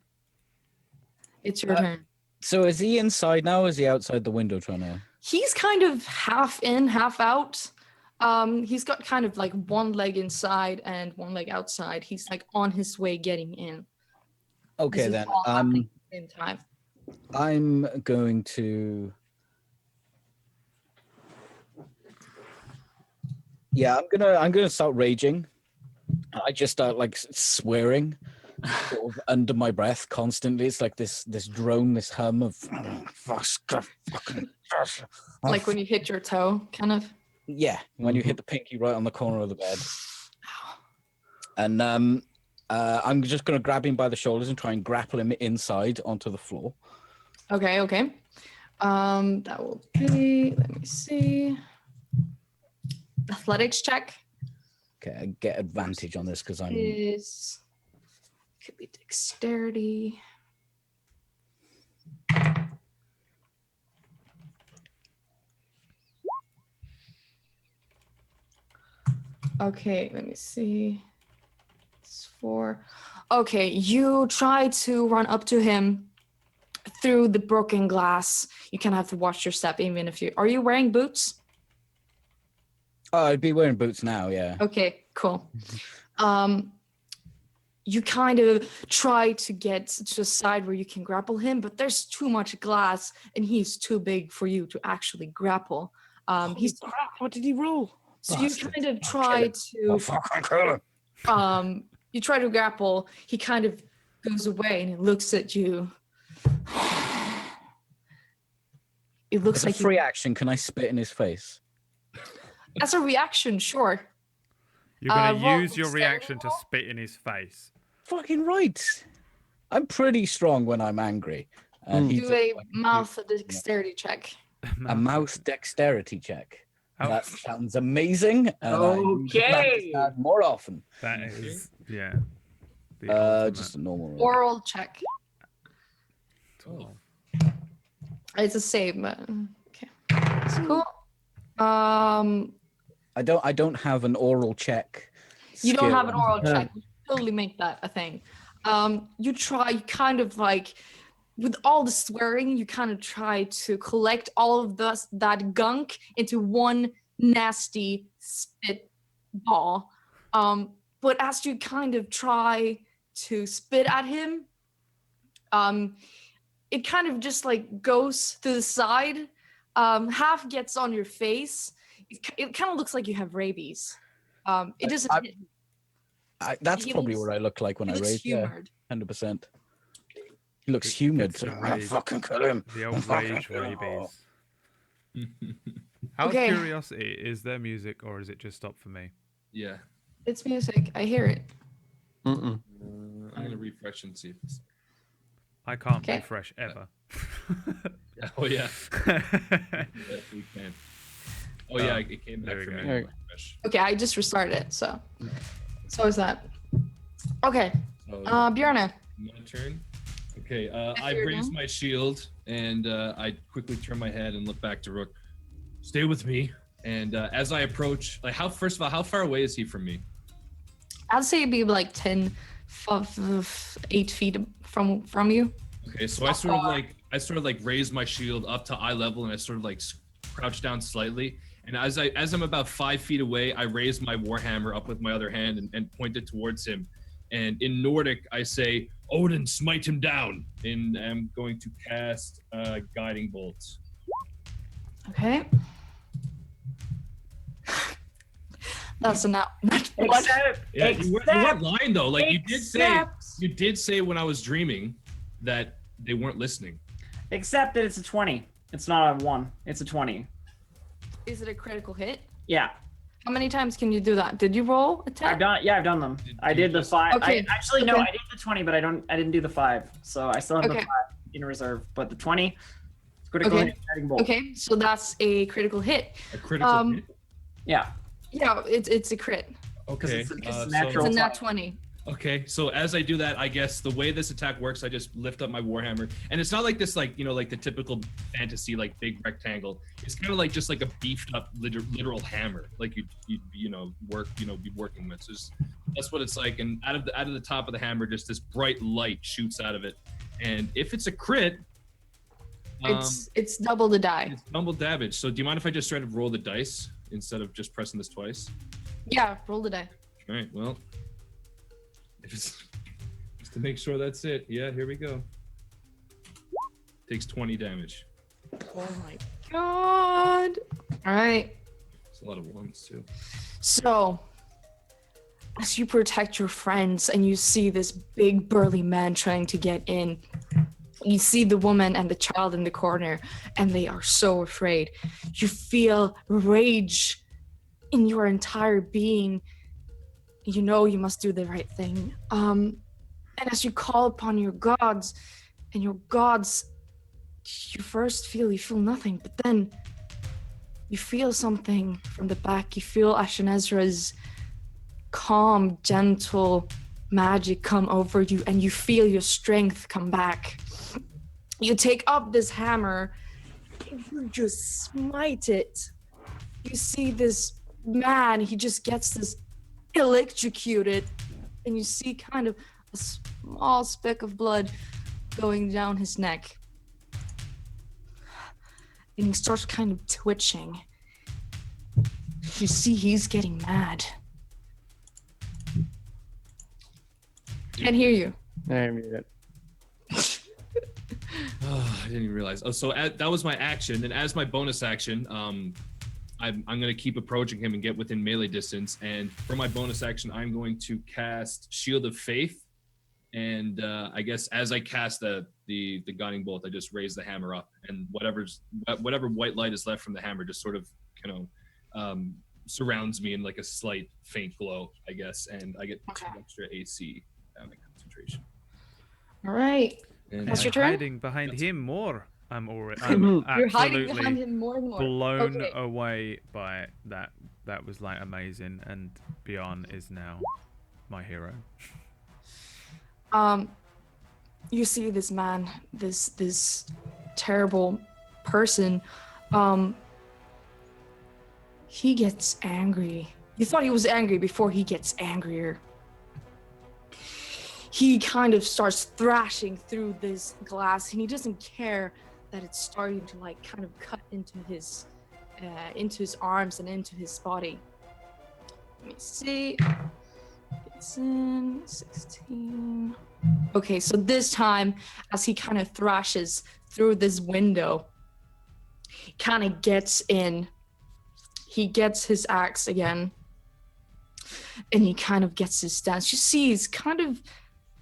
it's your turn. So is he inside now, or is he outside the window trying to... He's kind of half in, half out. He's got kind of like one leg inside and one leg outside. He's like on his way getting in. Okay, This is then. all happening at the same time. I'm going to... Yeah, I'm gonna start raging. I just start like swearing sort of under my breath constantly. It's like this drone, this hum of Like when you hit your toe, kind of. yeah, when you hit the pinky right on the corner of the bed. And I'm just gonna grab him by the shoulders and try and grapple him inside onto the floor. Okay. That will be, let me see. Athletics check Okay, I get advantage on this because I'm... is, could be dexterity. Okay, let me see. It's 4. Okay, you try to run up to him through the broken glass. You kind of have to watch your step, even if you... Are you wearing boots? Oh, I'd be wearing boots now, yeah. Okay, cool. You kind of try to get to a side where you can grapple him, but there's too much glass and he's too big for you to actually grapple. He's What did he roll? so you kind of try to you try to grapple. He kind of goes away and he looks at you. It looks It's like a free action. Can I spit in his face? as a reaction, sure. You're going to roll use your dexterity reaction to roll? spit in his face. Fucking right. I'm pretty strong when I'm angry. And he's Do a like mouth dexterity check. a mouse dexterity check. How- That sounds amazing. And I need to practice that more often. That is, yeah. the ultimate. Just a normal roll. Oral check. Oh. It's a save, but okay. It's cool. I don't have an oral check. You don't skill. have an oral check. You totally make that a thing. You try kind of like with all the swearing, you kind of try to collect all of that gunk into one nasty spit ball. But as you kind of try to spit at him, it kind of just like goes to the side. Half gets on your face. It kind of looks like you have rabies. It doesn't. That's He probably looks- what I look like when I It looks rage. humored. Yeah, 100%. He looks humid. It's the So I'll rage. fucking kill him. The old rage rabies. Out Okay. of curiosity, is there music or is it just stopped for me? Yeah. It's music. I hear it. Mm-mm. I'm gonna refresh and see if it's... I can't Okay. refresh ever. Yeah, oh yeah. Yeah, we can. Oh yeah, it came there back we for go. me. There we go. Refresh. Okay, I just restarted it. So is that. Okay, So, Bjarne. my turn. Okay, Yes, I you're raise done. my shield and I quickly turn my head and look back to Rook. Stay with me. And as I approach, like how far away is he from me? I'd say it'd be like 8 feet from you. Okay, so I sort of like raise my shield up to eye level and I sort of like crouch down slightly. And as I'm about 5 feet away, I raise my warhammer up with my other hand and point it towards him. And in Nordic, I say, "Odin, smite him down!" And I'm going to cast Guiding Bolt. Okay. That's enough. Except, Yeah, you weren't lying though. Like except you did say when I was dreaming that they weren't listening. that it's a 20. It's not a 1. It's a 20. Is it a critical hit? Yeah, How many times can you do that? Did you roll a 10? I've done them. I you did the just- 5. Okay, No, okay. I did the 20, but I didn't do the 5. So I still have the Okay. 5 in reserve. But the 20, Critical Okay. hit, guiding bolt. Okay, so that's a critical hit. A critical hit? Yeah. Yeah, it's a crit. Okay. it's It's natural. a nat 20. Okay, so as I do that, I guess the way this attack works, I just lift up my warhammer, and it's not like this, like like the typical fantasy like big rectangle. It's kind of like just like a beefed up literal hammer, like you work be working with. So that's what it's like. And out of the top of the hammer, just this bright light shoots out of it. And if it's a crit, It's double the die. it's double damage. So do you mind if I just straight up roll the dice instead of just pressing this twice? Yeah, roll the die. All right, well, if it's just to make sure that's it. Yeah, here we go. Takes 20 damage. Oh my god. All right. It's a lot of ones too. So, as you protect your friends and you see this big burly man trying to get in, you see the woman and the child in the corner, and they are so afraid. You feel rage in your entire being. You know you must do the right thing. And as you call upon your gods, and your gods, you feel nothing, but then you feel something from the back. You feel Ashenezra's calm, gentle magic come over you, and you feel your strength come back. You take up this hammer, and you just smite it. You see this man, he just gets this electrocuted, and you see kind of a small speck of blood going down his neck. And he starts kind of twitching. You see he's getting mad. Can't hear you. I mute it. Oh, I didn't even realize. Oh, so that was my action, and as my bonus action, I'm gonna keep approaching him and get within melee distance. And for my bonus action, I'm going to cast Shield of Faith, and I guess as I cast the guiding bolt, I just raise the hammer up, and whatever white light is left from the hammer just sort of surrounds me in like a slight faint glow, I guess, and I get 2 extra AC concentration. All right. And That's I'm your turn? hiding behind him more. I'm already. You're I'm hiding behind absolutely him more and more. blown Okay. away by that. That was like amazing, and Bjorn is now my hero. You see this man, this terrible person. He gets angry. You thought he was angry before he gets angrier. He kind of starts thrashing through this glass, and he doesn't care that it's starting to like kind of cut into his arms and into his body. Let me see. It's in 16. Okay, so this time, as he kind of thrashes through this window, he kind of gets in. He gets his axe again, and he kind of gets his stance. You see,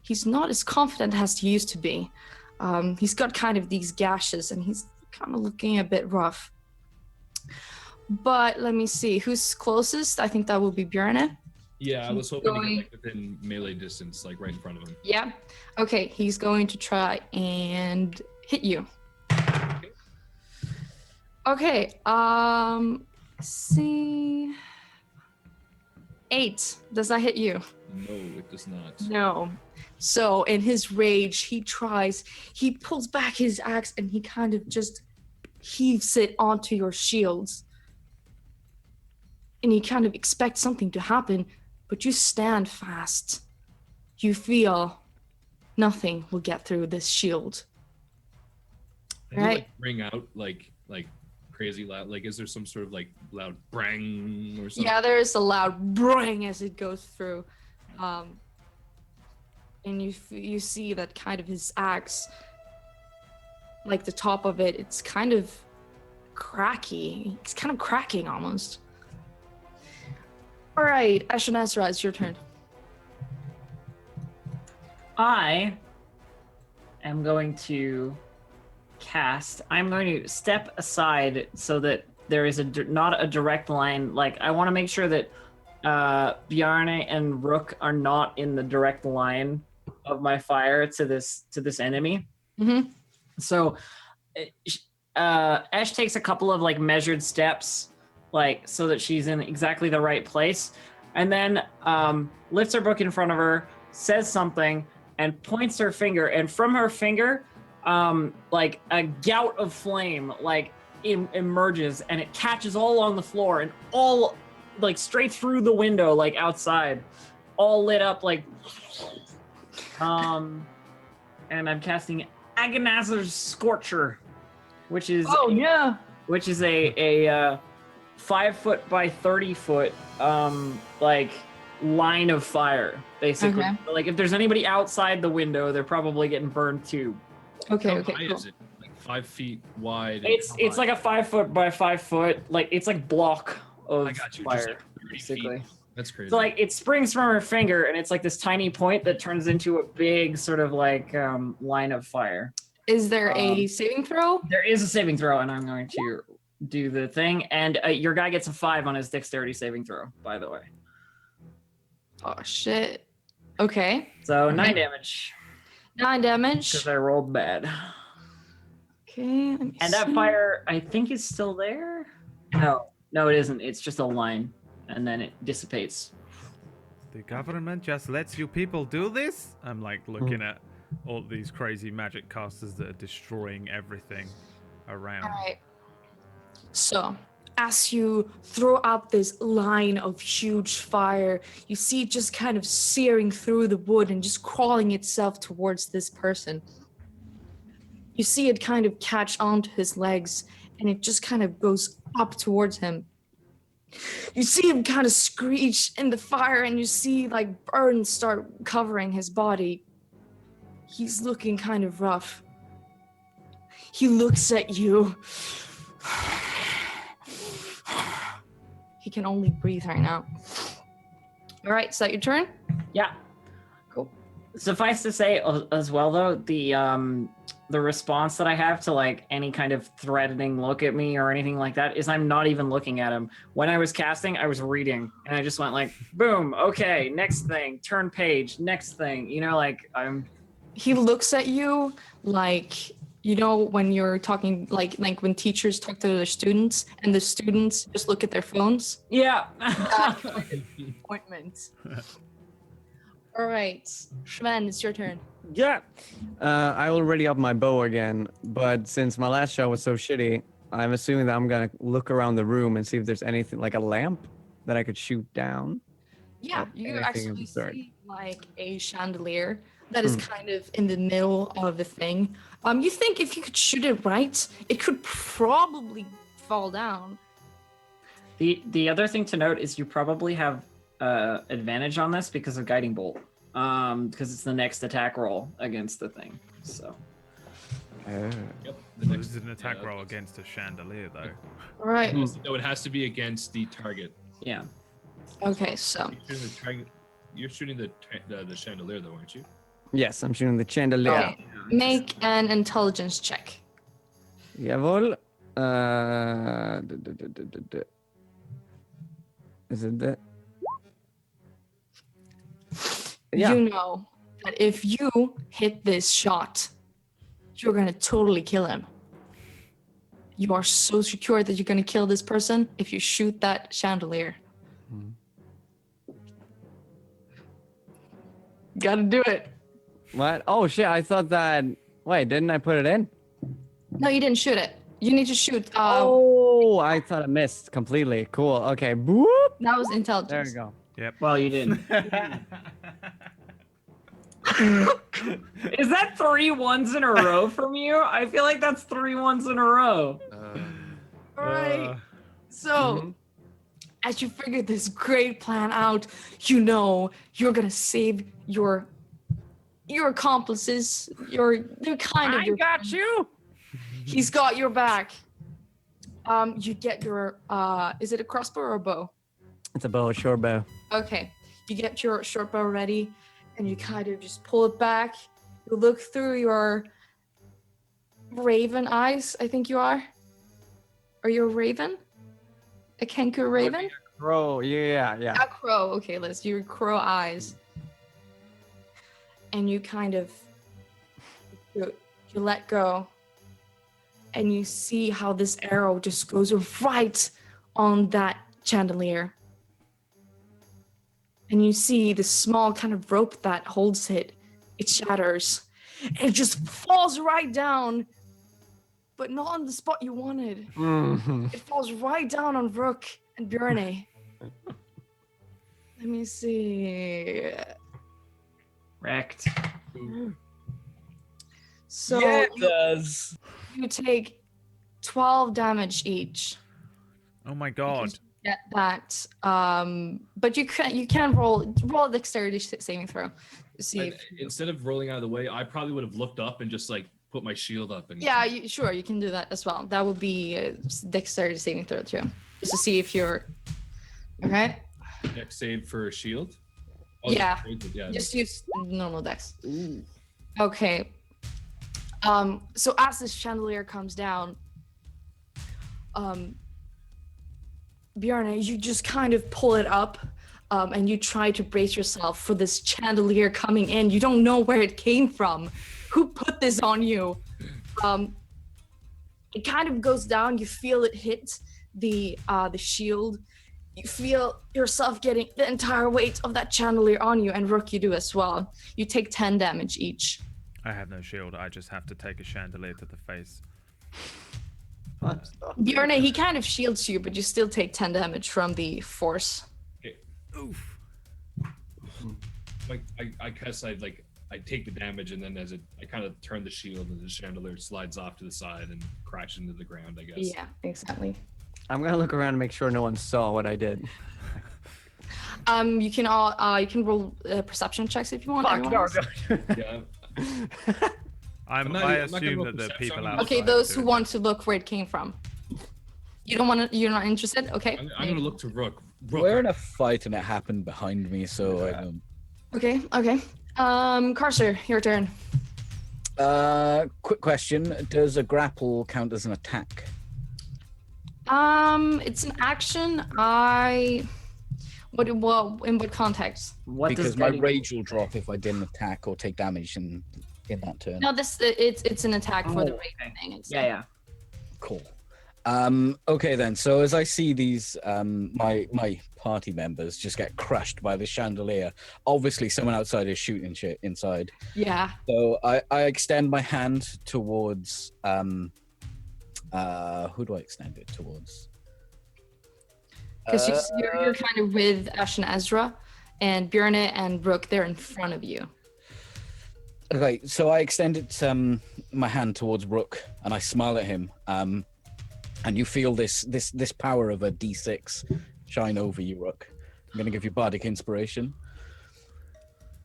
he's not as confident as he used to be. He's got kind of these gashes, and he's kind of looking a bit rough. But let me see, who's closest? I think that will be Bjorn. Yeah, I was hoping to get like within melee distance, like right in front of him. Yeah. Okay, he's going to try and hit you. Okay, see. 8. Does that hit you? No, it does not. No. So in his rage, he pulls back his axe, and he kind of just heaves it onto your shields. And he kind of expects something to happen, but you stand fast. You feel nothing will get through this shield. Can you, Right. like, ring out like crazy loud? Like, is there some sort of like loud brang or something? Yeah, there is a loud brang as it goes through. And you see that kind of his axe, like the top of it, it's kind of cracky. It's kind of cracking almost. All right, Ashenezra, it's your turn. I am going to I'm going to step aside so that there is not a direct line. Like, I want to make sure that Bjarne and Rook are not in the direct line of my fire to this enemy. Mm-hmm. So Esh takes a couple of like measured steps, like so that she's in exactly the right place, and then lifts her book in front of her, says something, and points her finger, and from her finger, like a gout of flame like emerges, and it catches all along the floor and all like straight through the window, like outside, all lit up like. And I'm casting Agonizer's Scorcher, which is which is a 5 foot by 30 foot like line of fire, basically. Okay. Like if there's anybody outside the window, they're probably getting burned too. Okay, How okay. high Cool. is it? Like 5 feet wide. and It's how high? like a 5 foot by 5 foot, like it's like block of I got you. Just fire, like 30 basically. feet. That's crazy. So like it springs from her finger, and it's like this tiny point that turns into a big sort of like line of fire. Is there a saving throw? There is a saving throw, and I'm going to do the thing. And your guy gets a 5 on his dexterity saving throw, by the way. Oh shit. Okay. So Okay. 9 damage 9 damage. because I rolled bad. Okay. Let me And that see. fire, I think, is still there. No, it isn't. It's just a line, and then it dissipates. The government just lets you people do this? I'm like looking at all these crazy magic casters that are destroying everything around. All right. So, as you throw out this line of huge fire, you see it just kind of searing through the wood and just crawling itself towards this person. You see it kind of catch onto his legs, and it just kind of goes up towards him. You see him kind of screech in the fire, and you see like burns start covering his body. He's looking kind of rough. He looks at you. He can only breathe right now. All right, is that your turn? Yeah. Cool. Suffice to say, as well, though, the response that I have to like any kind of threatening look at me or anything like that is I'm not even looking at him. When I was casting, I was reading, and I just went like, boom, okay, next thing, turn page, next thing. You know, like I'm. He looks at you like, you know, when you're talking, like when teachers talk to their students and the students just look at their phones. Yeah. Appointment. All right, Sven, it's your turn. Yeah. I will ready up my bow again, but since my last shot was so shitty, I'm assuming that I'm gonna look around the room and see if there's anything like a lamp that I could shoot down. Yeah, Or you anything of actually the sort. see like a chandelier that is kind of in the middle of the thing. You think if you could shoot it right, it could probably fall down. The other thing to note is you probably have advantage on this because of guiding bolt, because it's the next attack roll against the thing. So Yep. The Well, next, this is an attack yeah, roll against a chandelier, though. All right. No, it has to be against the target. yeah, Okay, so You're shooting the chandelier, though, aren't you? Yes, I'm shooting the chandelier. okay. Make an intelligence check. Jawohl. Is it that? Yeah. You know that if you hit this shot, you're gonna totally kill him. You are so secure that you're gonna kill this person if you shoot that chandelier. Gotta do it. What? Oh shit! I thought that. Wait, didn't I put it in? No, you didn't shoot it. You need to shoot. Oh, I thought I missed completely. Cool. Okay. Boop. That was There intelligence. we go. well, you didn't. Is that 3 1s in a row from you? I feel like that's 3 1s in a row. All right. So, as you figure this great plan out, you know you're gonna save your accomplices. They're kind of. I got you. He's got your back. You get your. Is it a crossbow or a bow? It's a bow, a short bow. Okay. You get your short bow ready, and you kind of just pull it back. You look through your raven eyes. I think you are. Are you a raven? A Kenku raven? Crow. Yeah. A crow. Okay, Liz, your crow eyes. And you kind of you let go. and you see how this arrow just goes right on that chandelier. And you see the small kind of rope that holds it. It shatters. And it just falls right down, but not on the spot you wanted. Mhm. It falls right down on Rook and Bjorne. Let me see. Wrecked. So yeah, it does. you take 12 damage each. Oh my god. Get that. But you can roll a dexterity saving throw. To see And if, instead of rolling out of the way, I probably would have looked up and just like put my shield up and yeah, sure, you can do that as well. That would be a dexterity saving throw too, just to see if you're okay. Dex save for a shield. Oh, Yeah. yeah. Just use normal dex. Okay. So as this chandelier comes down, Bjarne, you just kind of pull it up, and you try to brace yourself for this chandelier coming in. You don't know where it came from. Who put this on you? It kind of goes down. You feel it hit the shield. You feel yourself getting the entire weight of that chandelier on you, and Rook, you do as well. You take 10 damage each. I have no shield. I just have to take a chandelier to the face. Bjorn, he kind of shields you, but you still take 10 damage from the force. Okay. Oof. Like I guess I take the damage and then I kind of turn the shield and the chandelier slides off to the side and crashes into the ground. I guess. Yeah, exactly. I'm gonna look around and make sure no one saw what I did. You can roll perception checks if you want. everyone else. Yeah. I I'm not gonna assume roll that the perception, people I'm out. gonna- Okay, those who want to look where it came from. You don't want to. You're not interested. Okay. I'm gonna look to Rook. We're in a fight and it happened behind me, so I don't. Okay. Okay. Carcer, your turn. Quick question: does a grapple count as an attack? It's an action. What? In what context? What Because does my Betty- rage will drop if I didn't attack or take damage in that turn. No, it's an attack for the Oh, rate okay. thing. It's, Yeah. Cool. Okay then. So as I see these, my party members just get crushed by the chandelier. Obviously, someone outside is shooting shit inside. Yeah. So I extend my hand towards. Who do I extend it towards? Because you're kind of with Ash and Ezra, and Bjorn and Brooke, they're in front of you. Okay, so I extend it, my hand towards Rook, and I smile at him. And you feel this power of a D6 shine over you, Rook. I'm gonna give you bardic inspiration,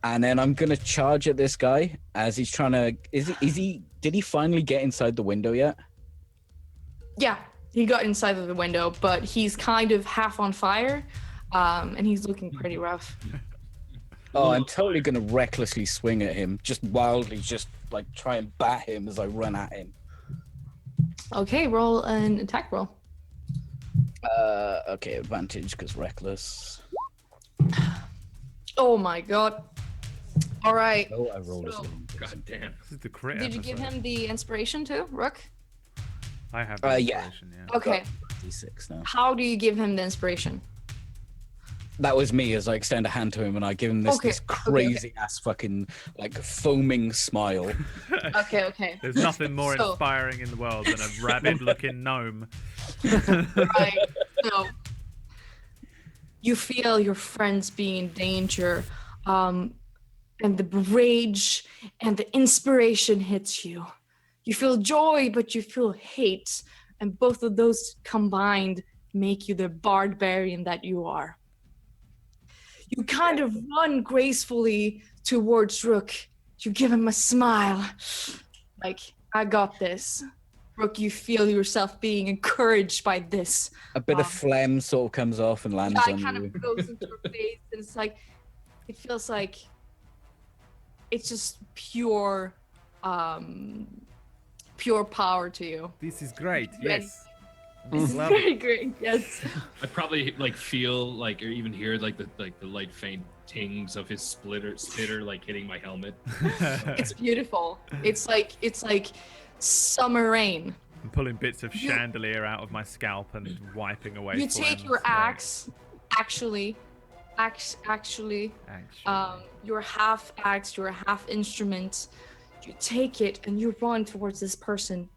and then I'm gonna charge at this guy as he's trying to. Did he finally get inside the window yet? Yeah, he got inside of the window, but he's kind of half on fire, and he's looking pretty rough. Oh, I'm totally gonna recklessly swing at him, just wildly, just like try and bat him as I run at him. Okay, roll an attack roll. Okay, advantage because reckless. Oh my god. All right. Oh, I rolled So- a God damn. This is the crit. Did you give episode. him the inspiration too, Rook? I have. Yeah. inspiration, yeah. Okay. D6 now. How do you give him the inspiration? That was me as I extend a hand to him and I give him this, Okay, this okay. crazy ass fucking like foaming smile. Okay, okay. There's nothing more So- inspiring in the world than a rabid-looking gnome. Right. So you feel your friends being in danger, and the rage and the inspiration hits you. You feel joy, but you feel hate, and both of those combined make you the barbarian that you are. You kind of run gracefully towards Rook. You give him a smile, like, I got this. Rook, you feel yourself being encouraged by this. A bit of phlegm sort of comes off and lands Yeah, on it kind you. of goes into her face, and it's like, it feels like it's just pure power to you. This is great. Yes. Yes. This is Love very great. Yes. I probably like feel like or even hear like the light faint tings of his spitter like hitting my helmet. It's beautiful. It's like summer rain. I'm pulling bits of chandelier out of my scalp and wiping away. You take your axe, actually, your half axe, your half instrument. You take it and you run towards this person.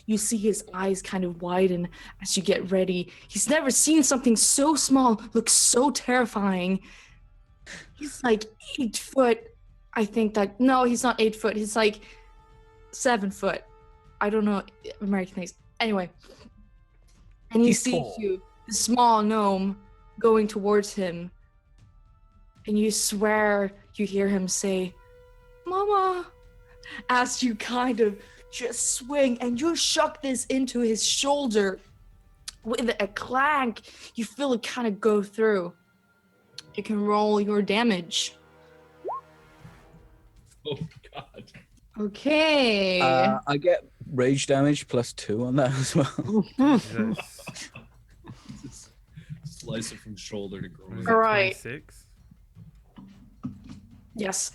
You see his eyes kind of widen as you get ready. He's never seen something so small look so terrifying. He's like 8 foot. I think that, no, he's not 8 foot. He's like 7 foot. I don't know American things. Anyway. And he sees you, the small gnome, going towards him. And you swear you hear him say, Mama, as you kind of just swing and you shuck this into his shoulder with a clank. You feel it kind of go through. You can roll your damage. Oh God. Okay. I get rage damage +2 on that as well. Slice it from shoulder to groin. All right. 26. Yes.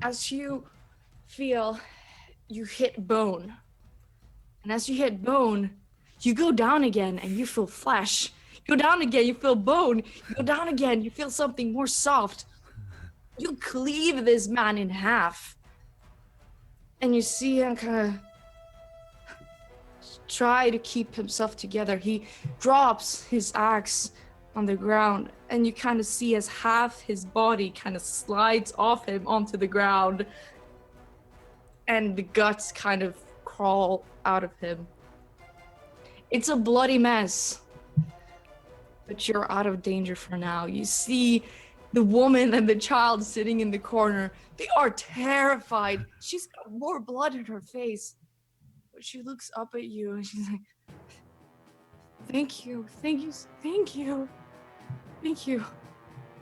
As you feel, you hit bone. And as you hit bone, you go down again and you feel flesh. You go down again, you feel bone. You go down again, you feel something more soft. You cleave this man in half. And you see him kind of try to keep himself together. He drops his axe on the ground, and you kind of see as half his body kind of slides off him onto the ground, and the guts kind of crawl out of him. It's a bloody mess, but you're out of danger for now. You see the woman and the child sitting in the corner. They are terrified. She's got more blood in her face, but she looks up at you and she's like, thank you.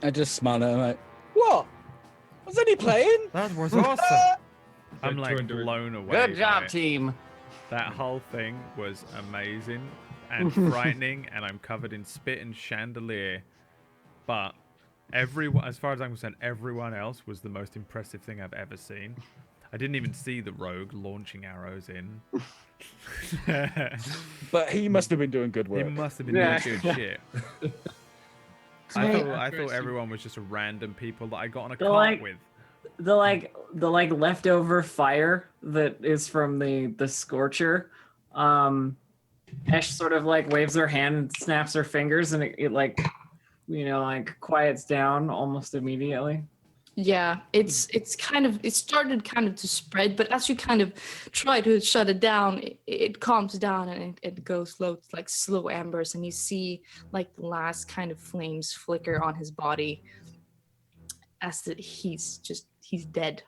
I just smile at her like, what? Was any playing? That was awesome. I'm like blown away. Good by job, it. team. That whole thing was amazing and frightening, and I'm covered in spit and chandelier. But everyone, as far as I'm concerned, everyone else was the most impressive thing I've ever seen. I didn't even see the rogue launching arrows in. But he must have been doing good He work. must have been doing good shit. I thought everyone was just random people that I got on a cart with. The leftover fire that is from the scorcher. Esh sort of like waves her hand and snaps her fingers, and it like, you know, like quiets down almost immediately. Yeah, it started kind of to spread, but as you kind of try to shut it down, it calms down and it goes slow. It's like slow embers, and you see like the last kind of flames flicker on his body as he's dead.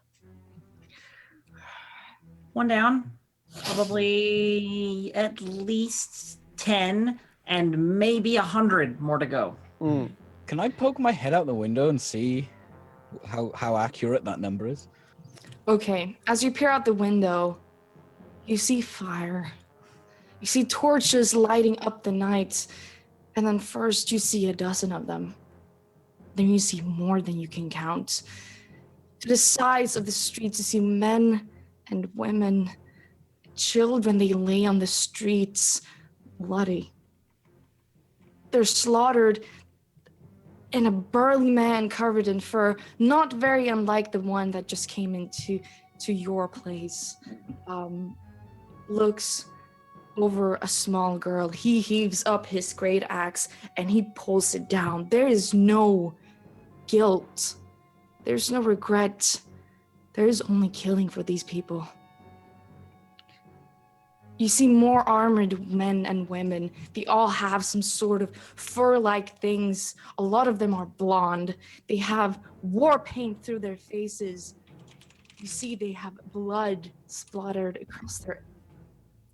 One down, probably at least 10 and maybe 100 more to go. Can I poke my head out the window and see how accurate that number is? Okay, as you peer out the window, you see fire. You see torches lighting up the night, and then first you see a dozen of them. Then you see more than you can count. To the sides of the streets, you see men and women, children. They lay on the streets, bloody. They're slaughtered, and a burly man covered in fur, not very unlike the one that just came into your place, looks over a small girl. He heaves up his great axe and he pulls it down. There is no guilt. There's no regret. There is only killing for these people. You see more armored men and women. They all have some sort of fur-like things. A lot of them are blonde. They have war paint through their faces. You see they have blood splattered across their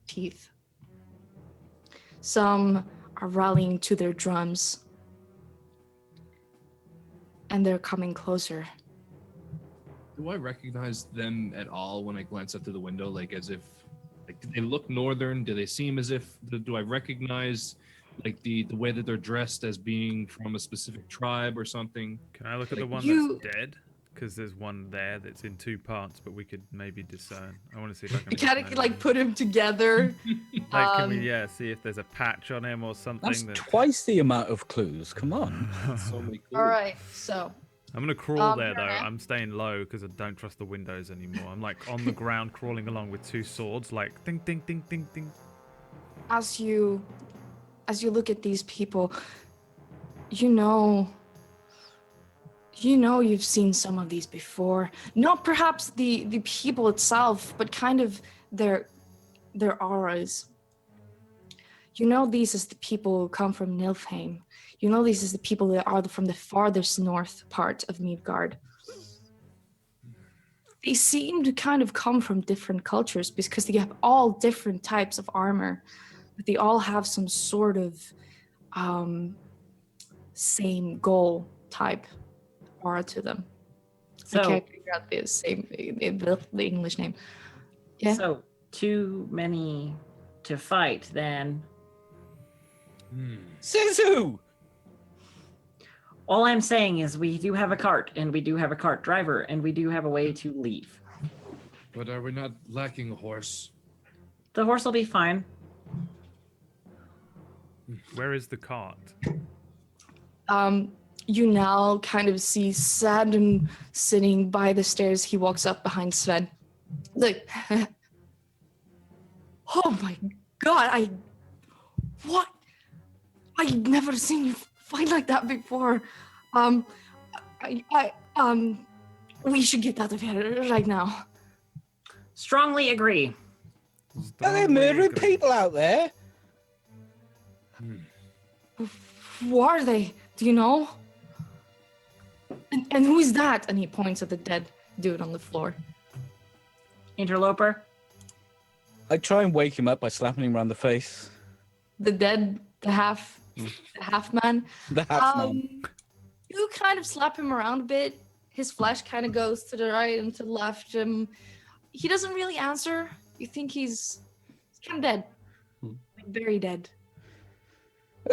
teeth. Some are rallying to their drums. And they're coming closer. Do I recognize them at all when I glance out through the window, like as if, like, do they look northern? Do they seem as if, do I recognize like the way that they're dressed as being from a specific tribe or something? Can I look at the one You- that's dead? because there's one there that's in two parts, but we could maybe discern. I want to see if I can. We kind of like put him together. Like, can we see if there's a patch on him or something? That's twice the amount of clues. Come on. So many clues. All right, so I'm gonna crawl there though. Alright. I'm staying low because I don't trust the windows anymore. I'm like on the ground crawling along with two swords, like ding ding ding ding ding. as you look at these people, you know you've seen some of these before. Not perhaps the people itself, but kind of their auras. You know these as the people who come from Nilfheim. You know these as the people that are from the farthest north part of Midgard. They seem to kind of come from different cultures because they have all different types of armor, but they all have some sort of same goal type aura to them. I So, can't figure out the English name. Yeah. so too many to fight then. Sisu! All I'm saying is we do have a cart, and we do have a cart driver, and we do have a way to leave. But are we not lacking a horse? The horse will be fine. Where is the cart? You now kind of see Sadden sitting by the stairs. He walks up behind Sven. Like, oh my god, what? I've never seen you fight like that before. We should get out of here right now. Strongly agree. Are there murdering people out there? Who are they? Do you know? And who is that? And he points at the dead dude on the floor. Interloper. I try and wake him up by slapping him around the face. The half man. The half man. You kind of slap him around a bit. His flesh kind of goes to the right and to the left. He doesn't really answer. You think he's kind of dead. Like very dead.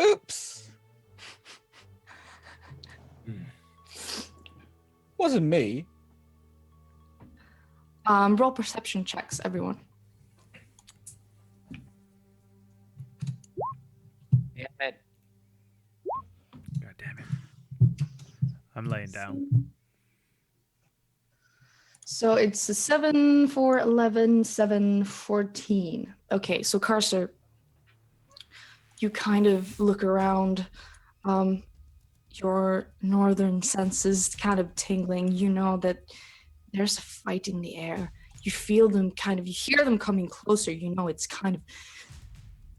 Oops. Wasn't me. Roll perception checks, everyone. Damn it. God damn it. I'm laying down. So it's a 7, 4, 11, 7, 14. Okay, so Carcer, you kind of look around, your northern senses kind of tingling. You know that there's a fight in the air. You feel them you hear them coming closer. You know it's kind of,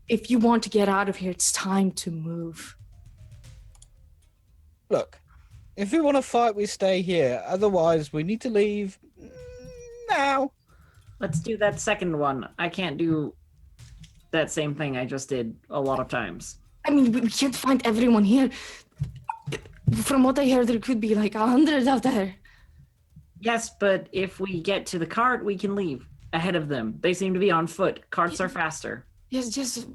if you want to get out of here, it's time to move. Look, if we want to fight, we stay here. Otherwise, we need to leave now. Let's do that second one. I can't do that same thing I just did a lot of times. I mean, we can't find everyone here. From what I hear, there could be like 100 out there. Yes, but if we get to the cart, we can leave ahead of them. They seem to be on foot. Carts are faster. Yes,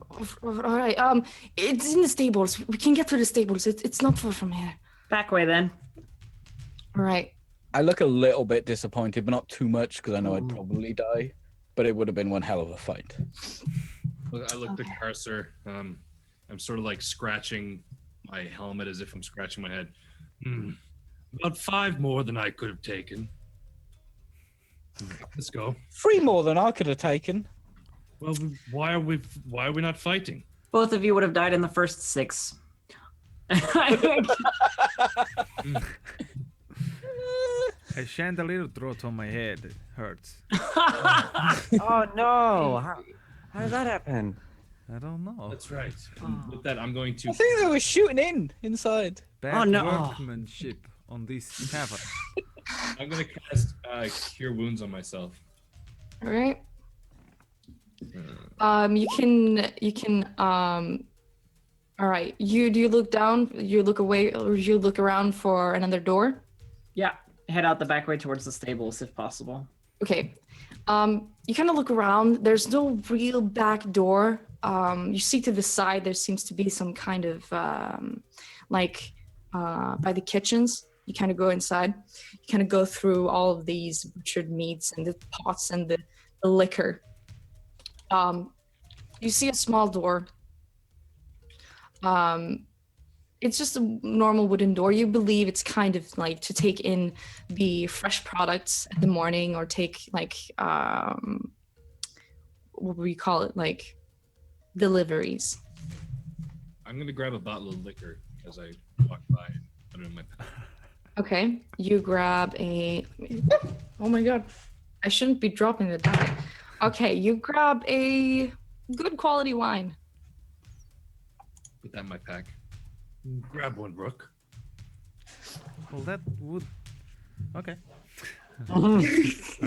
all right. It's in the stables. We can get to the stables. It's not far from here. Back way then. All right. I look a little bit disappointed, but not too much because I know I'd probably die. But it would have been one hell of a fight. I looked at Carcer. I'm sort of like scratching my helmet as if I'm scratching my head. About 5 more than I could have taken. Let's go. 3 more than I could have taken. Well, why are we not fighting? Both of you would have died in the first 6. A chandelier dropped on my head. It hurts. Oh no! How did that happen? I don't know. That's right. And with that, I'm going to. I think they were shooting inside. Bad no. workmanship on this tavern. I'm going to cast Cure Wounds on myself. All right. You can all right. Do you look down, you look away, or you look around for another door? Yeah, head out the back way towards the stables if possible. Okay. You kind of look around. There's no real back door. You see to the side there seems to be some kind of by the kitchens. You kind of go inside. You kind of go through all of these butchered meats and the pots and the liquor. You see a small door. It's just a normal wooden door. You believe it's kind of like to take in the fresh products in the morning, or take like what do we call it, like deliveries. I'm gonna grab a bottle of liquor as I walk by and put it in my pack. Okay, you grab a. Oh my god, I shouldn't be dropping the die. Okay, you grab a good quality wine. Put that in my pack. Grab one, Rook. Well, that would. Okay. I'll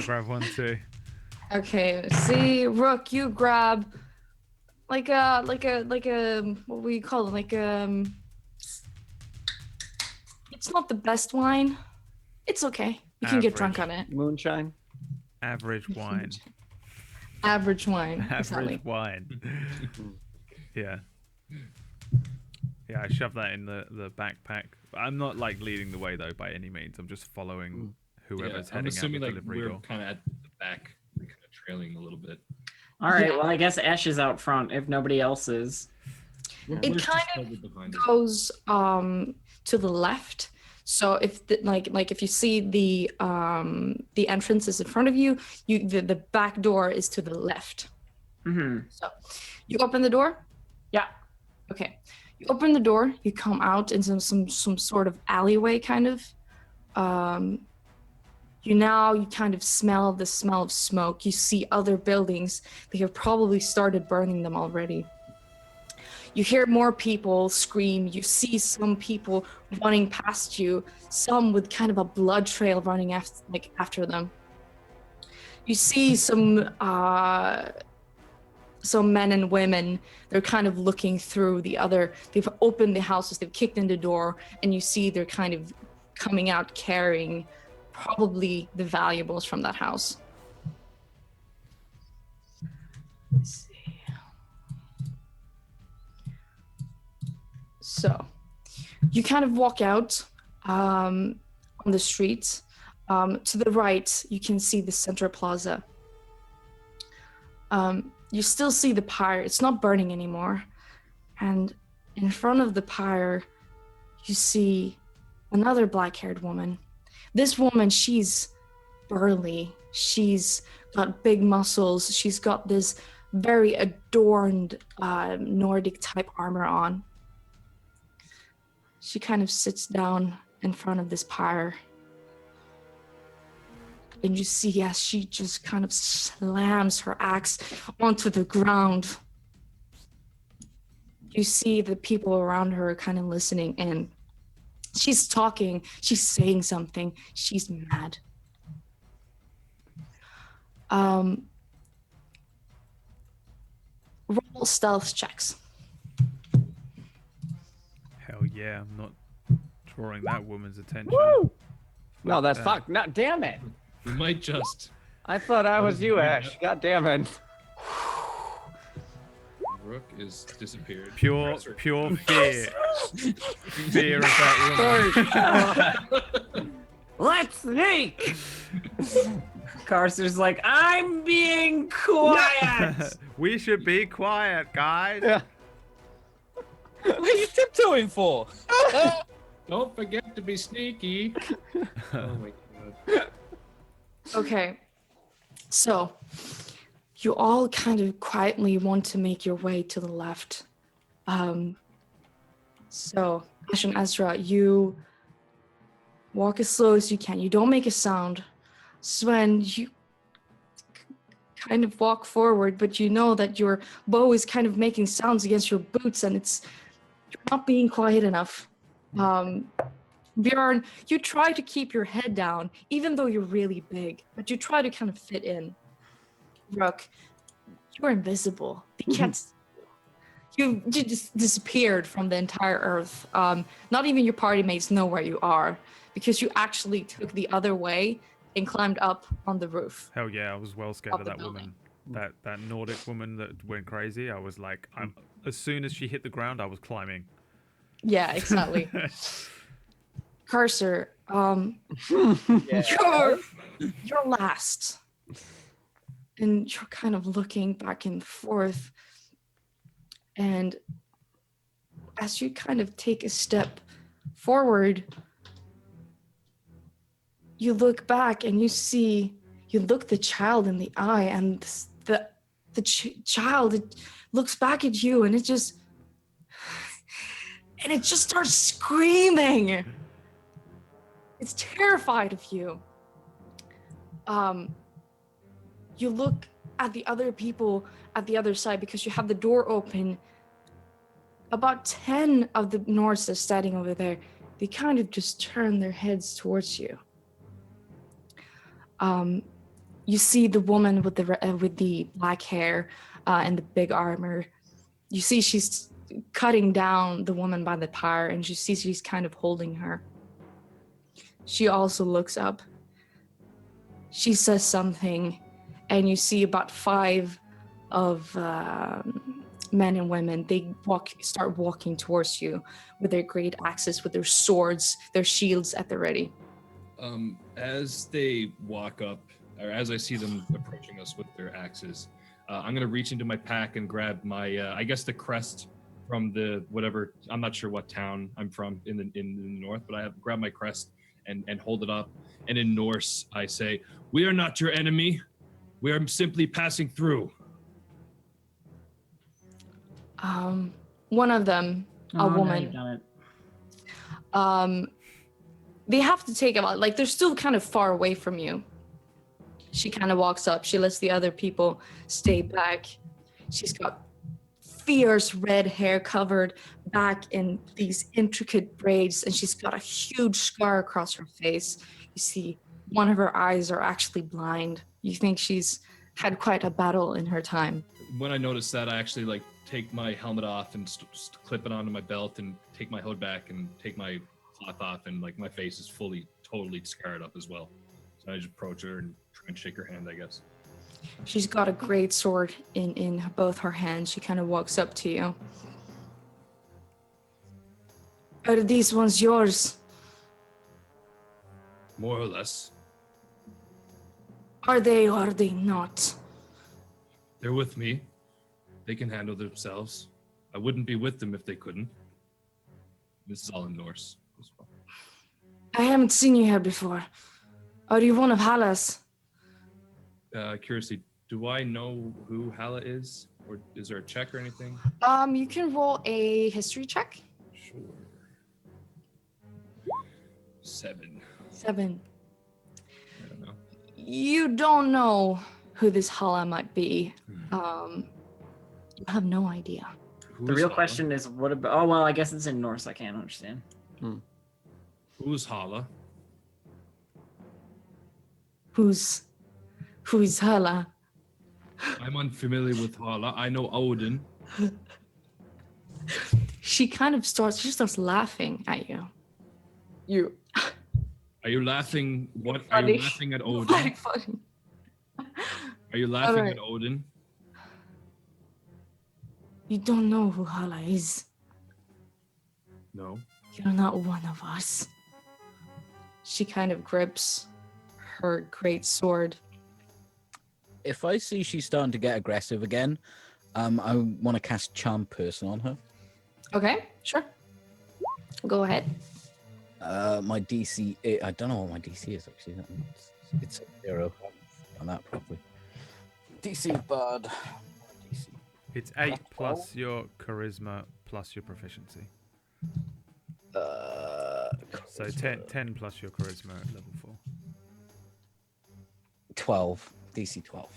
grab one too. Okay, see, Rook, you grab like a what we call it, like it's not the best wine. It's okay. You can get drunk on Average. it. Moonshine. Average wine. Average wine. Average Exactly. wine. Yeah. Yeah, I shoved that in the backpack. I'm not like leading the way though by any means. I'm just following whoever's I'm heading out assuming the like delivery we're door. kind of at the back, kind of trailing a little bit. All right. Yeah. Well, I guess Ash is out front if nobody else is. It We're just kind of covered behind us. goes to the left. So if like if you see the entrance is in front of you, the back door is to the left. Mm-hmm. So you open the door. Yeah. Okay. You open the door. You come out into some sort of alleyway, kind of. You kind of smell the smell of smoke. You see other buildings. They have probably started burning them already. You hear more people scream. You see some people running past you, some with kind of a blood trail running after them. You see some men and women. They're kind of looking through they've opened the houses, they've kicked in the door, and you see they're kind of coming out carrying probably the valuables from that house. Let's see. So you kind of walk out on the street. To the right, you can see the Center Plaza. You still see the pyre. It's not burning anymore. And in front of the pyre, you see another black-haired woman. This woman, she's burly. She's got big muscles. She's got this very adorned Nordic type armor on. She kind of sits down in front of this pyre. And you see as she just kind of slams her axe onto the ground. You see the people around her kind of listening in. She's talking, she's saying something, she's mad. Roll stealth checks. Hell yeah, I'm not drawing that woman's attention. Woo! No, that's that. fuck. No, damn it. We might just. I thought I was you, Ash. God damn it. Rook is disappeared. Pure Razor- fear. Fear of that woman. Let's sneak. Carcer's like, I'm being quiet. We should be quiet, guys. Yeah. What are you tiptoeing for? Don't forget to be sneaky. Oh my god. Okay, so you all kind of quietly want to make your way to the left. So Ash and Ezra, you walk as slow as you can. You don't make a sound. Sven, you kind of walk forward, but you know that your bow is kind of making sounds against your boots, and you're not being quiet enough. Bjorn, you try to keep your head down, even though you're really big, but you try to kind of fit in. Rook, you're invisible. They can't see you. You just disappeared from the entire Earth. Not even your party mates know where you are, because you actually took the other way and climbed up on the roof. Hell yeah, I was well scared Of of the that building. woman. That Nordic woman that went crazy. I was like, as soon as she hit the ground, I was climbing. Yeah, exactly. Carcer, You're last. And you're kind of looking back and forth. And as you kind of take a step forward, you look back and you look the child in the eye, and the child, it looks back at you, and it just starts screaming. It's terrified of you. You look at the other people at the other side because you have the door open. About 10 of the Nords that's standing over there, they kind of just turn their heads towards you. You see the woman with the black hair and the big armor. You see she's cutting down the woman by the tire, and you see she's kind of holding her. She also looks up. She says something, and you see about 5 of men and women. They start walking towards you with their great axes, with their swords, their shields at the ready. As they walk up, or as I see them approaching us with their axes, I'm gonna reach into my pack and grab my, I guess the crest from the whatever. I'm not sure what town I'm from in the north, but I have grabbed my crest and hold it up. And in Norse, I say, "We are not your enemy. We are simply passing through." One of them, a woman. Now you've done it. They have to take about, like, they're still kind of far away from you. She kind of walks up. She lets the other people stay back. She's got fierce red hair covered back in these intricate braids, and she's got a huge scar across her face. You see one of her eyes are actually blind. You think she's had quite a battle in her time. When I notice that, I actually take my helmet off and clip it onto my belt and take my hood back and take my cloth off, and my face is totally scarred up as well. So I just approach her and try and shake her hand, I guess. She's got a great sword in both her hands. She kind of walks up to you. Are these ones yours? More or less. Are they or are they not? They're with me. They can handle themselves. I wouldn't be with them if they couldn't. This is all in Norse as well. I haven't seen you here before. Are you one of Halla's? Curiously, do I know who Halla is? Or is there a check or anything? You can roll a history check. Sure. 7. 7. I don't know. You don't know who this Halla might be. You have no idea. The real question is, what about? Oh well, I guess it's in Norse. I can't understand. Who's Halla? Who's Halla? I'm unfamiliar with Halla. I know Odin. She starts laughing at you. Are you laughing? What? Are Funny. you laughing at Odin? Very funny. Are you laughing Alright. at Odin? You don't know who Halla is. No. You're not one of us. She kind of grips her great sword. If I see she's starting to get aggressive again, I want to cast Charm Person on her. Okay, sure. Go ahead. My DC, I don't know what my DC is actually. It's a 0. I haven't done that properly. DC Bard. DC. It's 8 plus your charisma plus your proficiency. So 10 plus your charisma at level 4. 12. DC 12.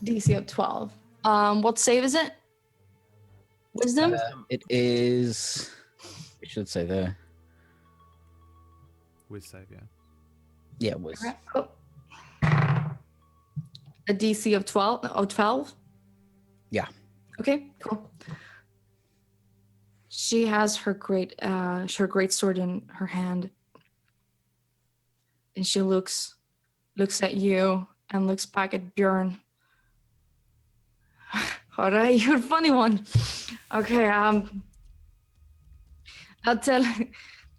DC of 12. What save is it? Wisdom? It is. It should say there. With save, yeah. Yeah, it was. Alright, cool. A DC of 12? Oh, 12? Yeah. Okay, cool. She has her great sword in her hand. And she looks at you and looks back at Bjorn. All right, you're a funny one. Okay,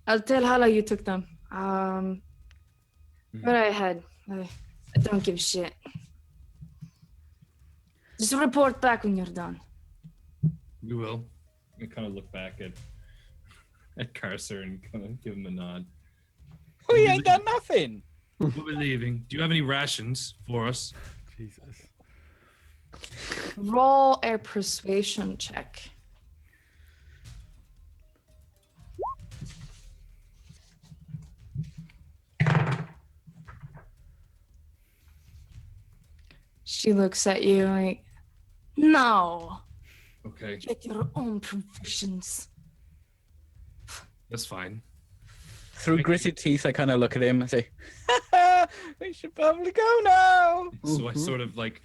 I'll tell Hala you took them. Go right ahead. I don't give a shit. Just report back when you're done. We will. I kind of look back at Carcer and kind of give him a nod. We ain't done nothing. We'll be leaving. Do you have any rations for us? Jesus. Roll a persuasion check. She looks at you like, no, Okay, get your own provisions. that's fine. Through gritted teeth, I kind of look at him and say, we should probably go now. So I sort of like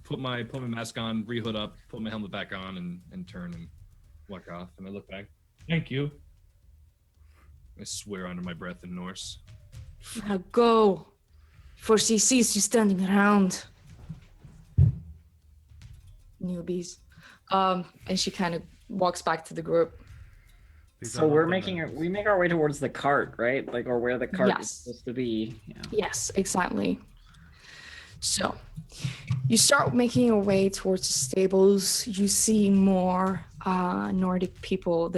put my mask on, re-hood up, put my helmet back on, and turn and walk off. And I look back. Thank you. I swear under my breath in Norse. Now go, for she sees you standing around. Newbies. And she kind of walks back to the group. These So are we're not the making men. we make our way towards the cart, right? Like, or where the cart is Yes. supposed to be. Yeah. Yes, exactly. So you start making your way towards the stables. You see more Nordic people.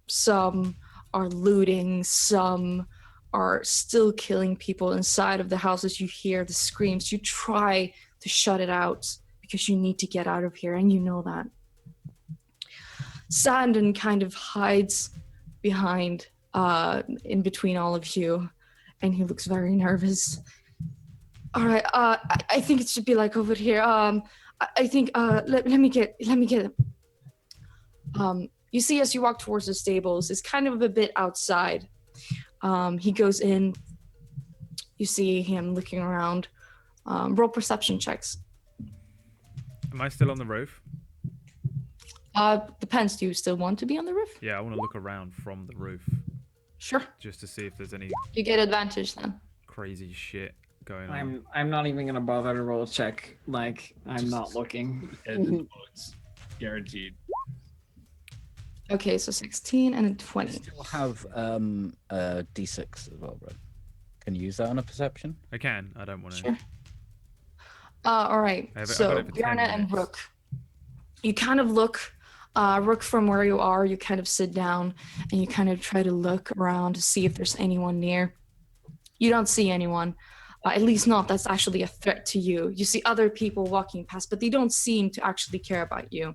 Some are looting, some are still killing people inside of the houses. You hear the screams. You try to shut it out because you need to get out of here, and you know that. Sandon kind of hides behind, in between all of you, and he looks very nervous. All right, I think it should be like over here. I think let me get him. You see, as you walk towards the stables, it's kind of a bit outside. He goes in. You see him looking around. Roll perception checks. Am I still on the roof? Depends. Do you still want to be on the roof? Yeah, I want to look around from the roof Sure. just to see if there's any You get advantage then. crazy shit going on. I'm not even gonna bother to roll a check. Like, I'm not looking. Head and bullets. Guaranteed. Okay, so 16 and a 20. Still have a D6 as well, bro. Can you use that on a perception? I can. I don't want to. Sure. All right. I got So it for 10 Bjarne and minutes. Rook, you kind of look. Rook, from where you are, you kind of sit down and you kind of try to look around to see if there's anyone near. You don't see anyone. At least not that's actually a threat to you. You see other people walking past, but they don't seem to actually care about you.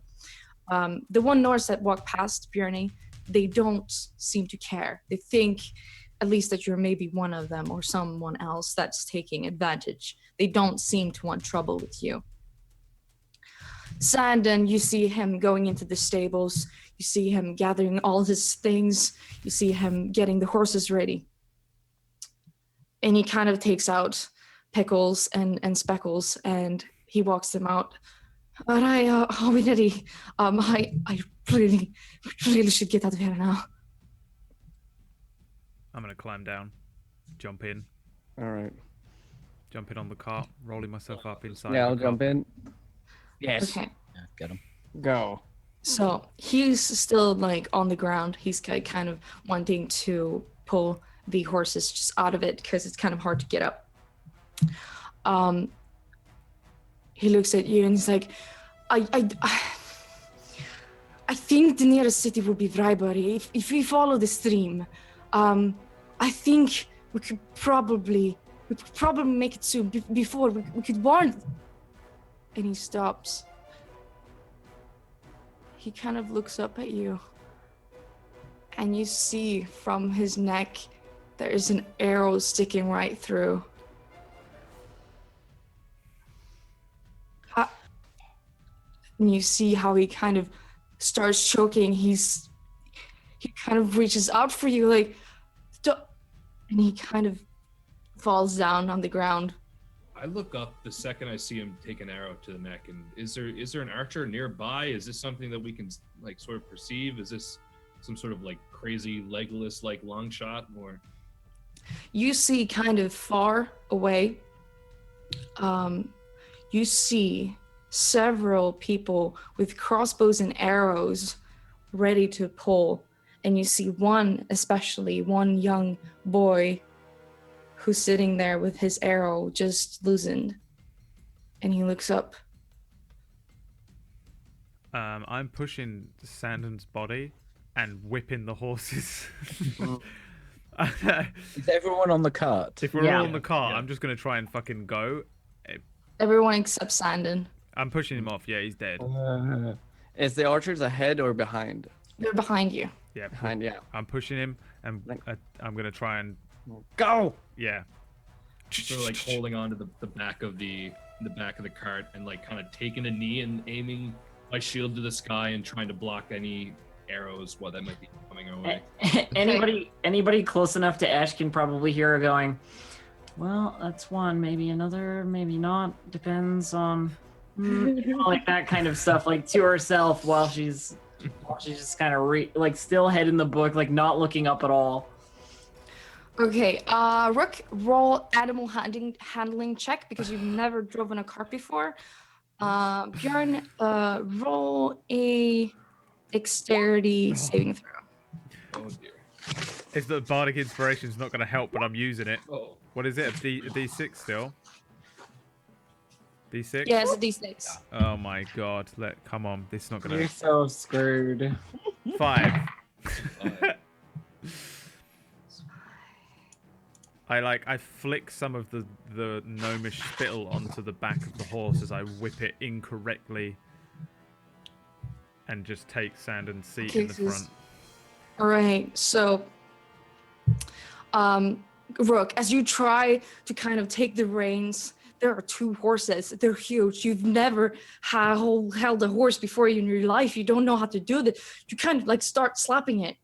The one Norse that walked past Bjarne, they don't seem to care. They think at least that you're maybe one of them or someone else that's taking advantage. They don't seem to want trouble with you. Sandon, you see him going into the stables. You see him gathering all his things. You see him getting the horses ready. And he kind of takes out Pickles and Speckles and he walks them out. All right, are we ready? I really should get out of here now. I'm going to climb down, jump in on the cart, rolling myself up inside. Yeah, the I'll cart. jump in. Yes. Okay. Yeah, get him. Go. So he's still like on the ground. He's kind of wanting to pull the horses just out of it because it's kind of hard to get up. He looks at you and he's like, I think the nearest city will be Vrybury. If we follow the stream, I think we could probably make it soon before we could warn. And he stops. He kind of looks up at you. And you see from his neck, there is an arrow sticking right through. And you see how he kind of starts choking. He kind of reaches out for you like, and he kind of falls down on the ground. I look up the second I see him take an arrow to the neck, and is there an archer nearby? Is this something that we can like sort of perceive? Is this some sort of like crazy Legolas like long shot, or? You see kind of far away, you see several people with crossbows and arrows ready to pull. and you see especially one young boy who's sitting there with his arrow just loosened. And he looks up. I'm pushing Sandon's body and whipping the horses. Is everyone on the cart? If we're Yeah. all in the car, Yeah. I'm just gonna try and fucking go. Everyone except Sandon. I'm pushing him off. Yeah, he's dead. Is the archers ahead or behind? They're behind you. Yeah, Behind, yeah. I'm pushing him, and I'm gonna try and Go! yeah. So like holding on to the back of the back of the cart and like kind of taking a knee and aiming my shield to the sky and trying to block any arrows that might be coming our way. Anybody close enough to Ash can probably hear her going, well, that's one, maybe another, maybe not, depends on like that kind of stuff, like to herself while she's just kind of like still head in the book, like not looking up at all. Okay, Rook, roll animal handling check because you've never driven a cart before. Bjorn, roll a dexterity saving throw. Oh dear. It's the bardic inspiration's not gonna help, but I'm using it. Oh. What is it? A D6 still? D6? Yeah, it's a d6. Oh my god! Come on, this is not You're gonna. so screwed. 5. Uh, I flick some of the gnomish spittle onto the back of the horse as I whip it incorrectly, and just take Sandon's seat in the front. All right, so, Rook, as you try to kind of take the reins, there are 2 horses. They're huge. You've never held a horse before in your life. You don't know how to do that. You kind of like start slapping it,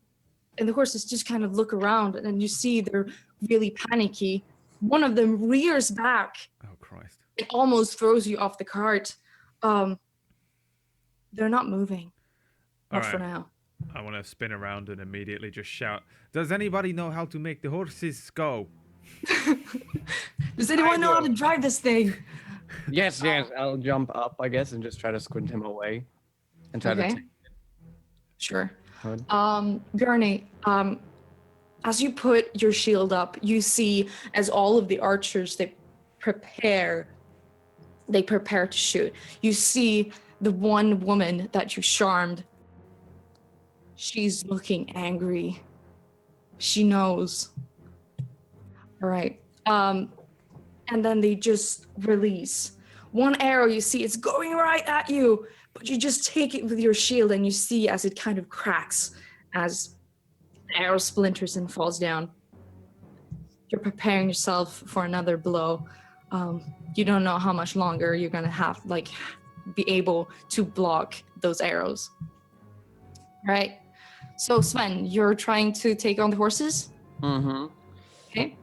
and the horses just kind of look around, and then you see they're really panicky. One of them rears back. Oh Christ! It almost throws you off the cart. They're not moving. Not for now. I want to spin around and immediately just shout, "Does anybody know how to make the horses go?" Does anyone know how to drive this thing? Yes, I'll jump up, I guess, and just try to squint him away. And try to Okay. take Sure. Good. Bjarne, as you put your shield up, you see as all of the archers they prepare to shoot. You see the one woman that you charmed. She's looking angry. She knows. All right. And then they just release one arrow. You see it's going right at you, but you just take it with your shield and you see as it kind of cracks as the arrow splinters and falls down. You're preparing yourself for another blow. You don't know how much longer you're gonna have be able to block those arrows. Right? So Sven, you're trying to take on the horses? Mm-hmm. Okay.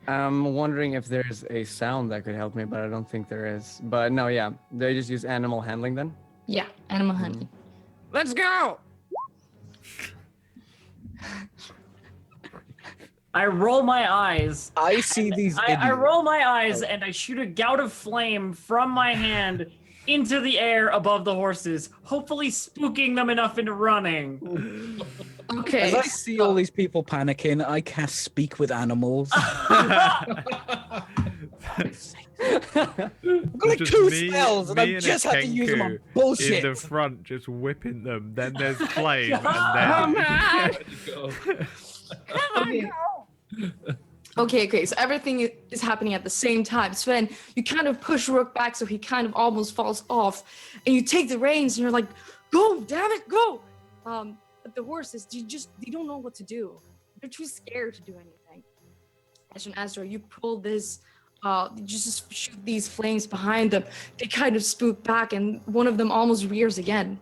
I'm wondering if there's a sound that could help me, but I don't think there is. But no, yeah. They just use animal handling then? Yeah, animal handling. Let's go! I roll my eyes. I see these I idiots. roll my eyes and I shoot a gout of flame from my hand into the air above the horses, hopefully spooking them enough into running. Okay. As I see all these people panicking, I cast Speak with Animals. I've got like Just 2 me- spells, and me I've and just had to use them on Kenku bullshit. in the front, just whipping them. Then there's flame, Come and then Go. Okay, so everything is happening at the same time. Sven, you kind of push Rook back so he kind of almost falls off, and you take the reins and you're like, go, damn it, go! But the horses, they don't know what to do. They're too scared to do anything. Ash and Azra, you pull this, you just shoot these flames behind them. They kind of spook back, and one of them almost rears again.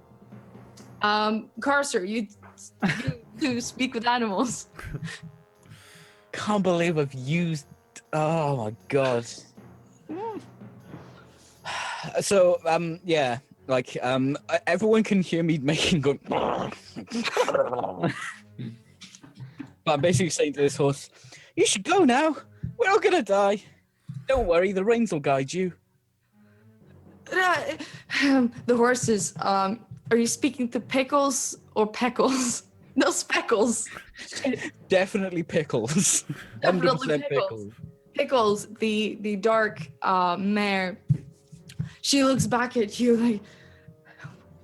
Carcer, you do speak with animals. Can't believe I've used. Oh my god. So yeah, like everyone can hear me making good. But I'm basically saying to this horse, "You should go now. We're all gonna die. Don't worry, the reins will guide you." The horses, are you speaking to Pickles or Peckles? No speckles. Definitely pickles. Definitely 100% pickles. Pickles, the dark mare. She looks back at you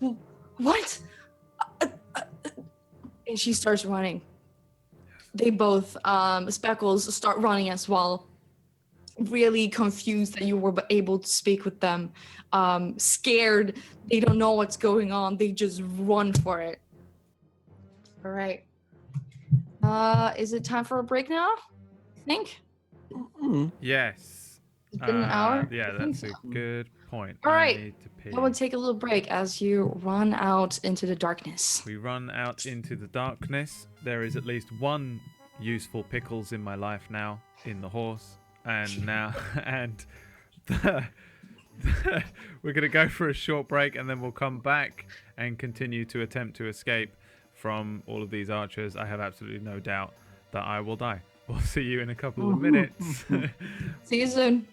like, what? And she starts running. They both, Speckles, start running as well. Really confused that you were able to speak with them. Scared. They don't know what's going on. They just run for it. All right. Is it time for a break now? I think. Yes. It's been an hour? Yeah, I think that's a so. good point. All I right. need to pee. I will take a little break as you run out into the darkness. We run out into the darkness. There is at least one useful pickles in my life now in the horse, and now we're gonna go for a short break, and then we'll come back and continue to attempt to escape from all of these archers. I have absolutely no doubt that I will die. We'll see you in a couple of minutes. See you soon.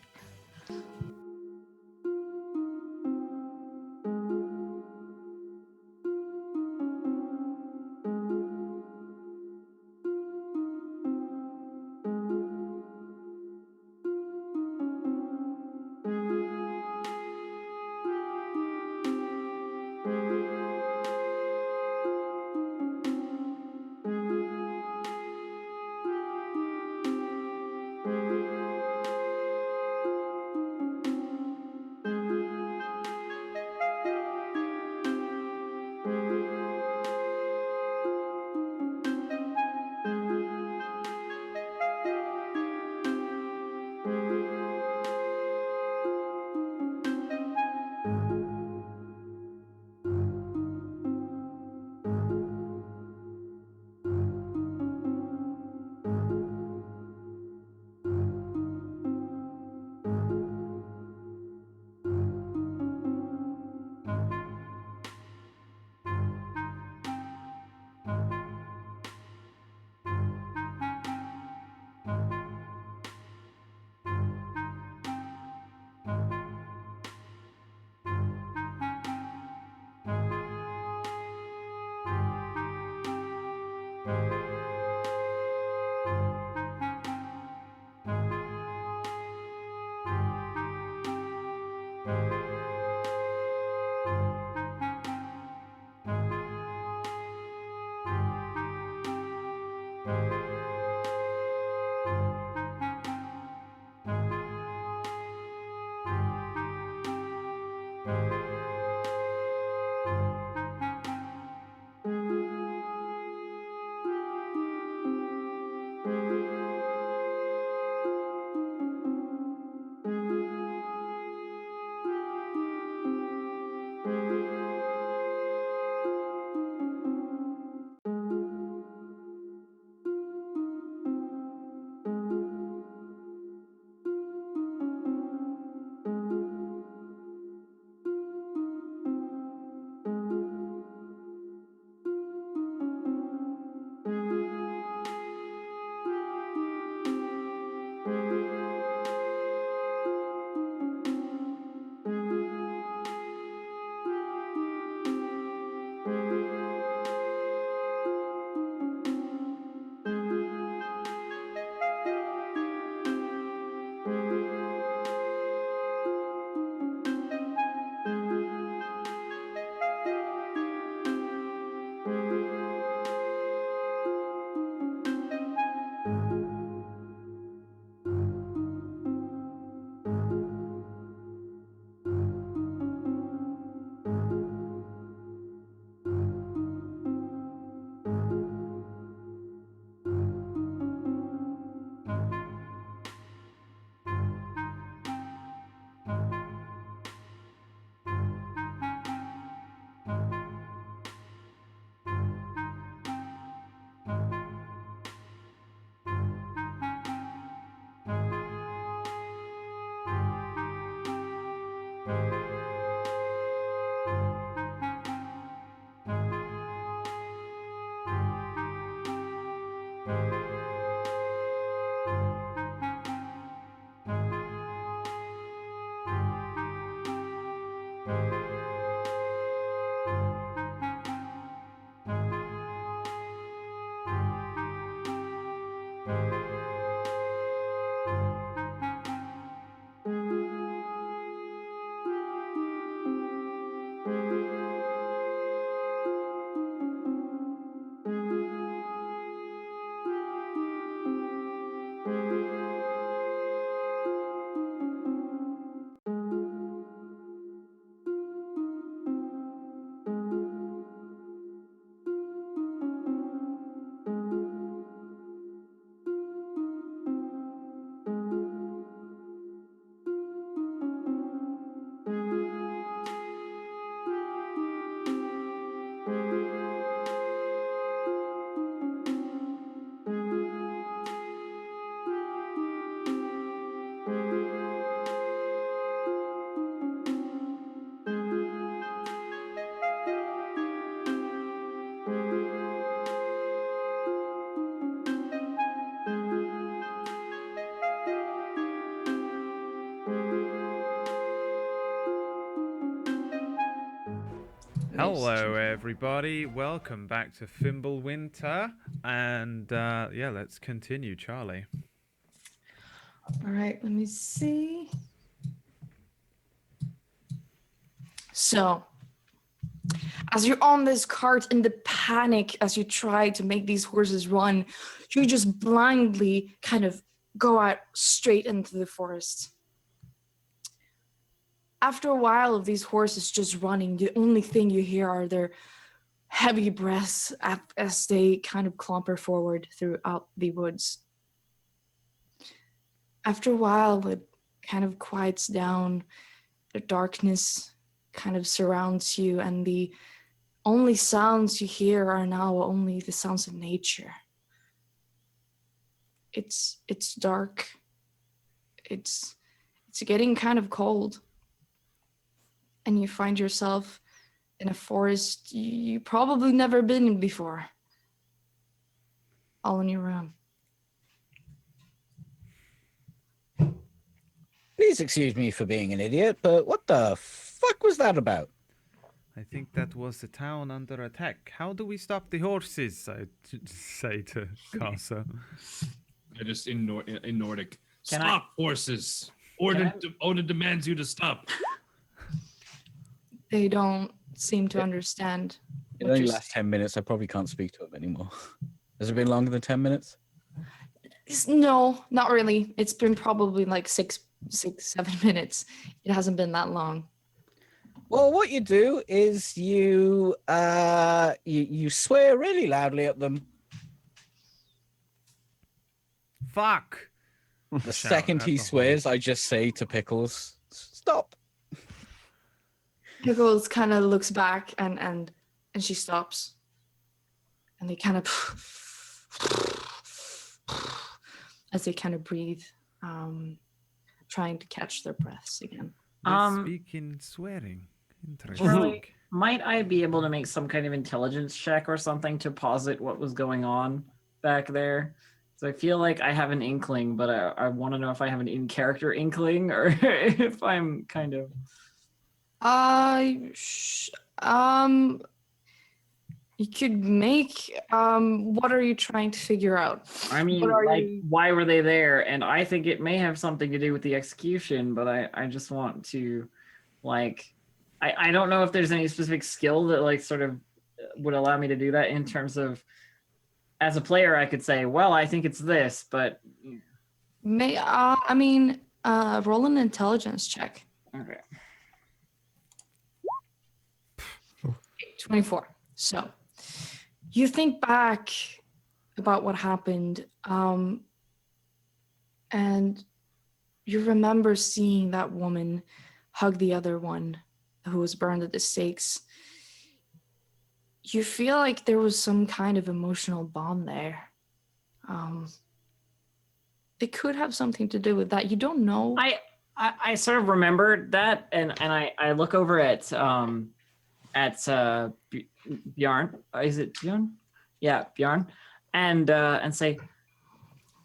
Hello, everybody. Welcome back to Fimbulwinter. And yeah, let's continue, Charlie. All right, let me see. So, as you're on this cart in the panic as you try to make these horses run, you just blindly kind of go out straight into the forest. After a while of these horses just running, the only thing you hear are their heavy breaths as they kind of clomper forward throughout the woods. After a while, it kind of quiets down. The darkness kind of surrounds you, and the only sounds you hear are now only the sounds of nature. It's dark. It's getting kind of cold. And you find yourself in a forest you probably never been in before. All on your own. Please excuse me for being an idiot, but what the fuck was that about? I think that was the town under attack. How do we stop the horses? I say to Casa. I just in Nordic. Can Stop, horses! Odin demands you to stop. They don't seem to understand. In what the you're last 10 minutes, I probably can't speak to him anymore. Has it been longer than 10 minutes? No, not really. It's been probably like 7 minutes. It hasn't been that long. Well, what you do is you swear really loudly at them. Fuck! The Shout second at he the swears, I just say to Pickles, stop. Pickles kind of looks back and she stops. And they kind of as they kind of breathe, trying to catch their breaths again. They speak in swearing. Interesting. Charlie, might I be able to make some kind of intelligence check or something to posit what was going on back there? So I feel like I have an inkling, but I want to know if I have an in-character inkling or if I'm kind of... You could make, what are you trying to figure out? I mean, why were they there? And I think it may have something to do with the execution, but I just want to, like, I don't know if there's any specific skill that, like, sort of would allow me to do that in terms of, as a player, I could say, well, I think it's this, but... Roll an intelligence check. Okay. 24. So, you think back about what happened, and you remember seeing that woman hug the other one who was burned at the stakes. You feel like there was some kind of emotional bond there. It could have something to do with that. You don't know. I sort of remembered that, and I look over at Bjarn. Is it Bjarn? Yeah, Bjarn, and say,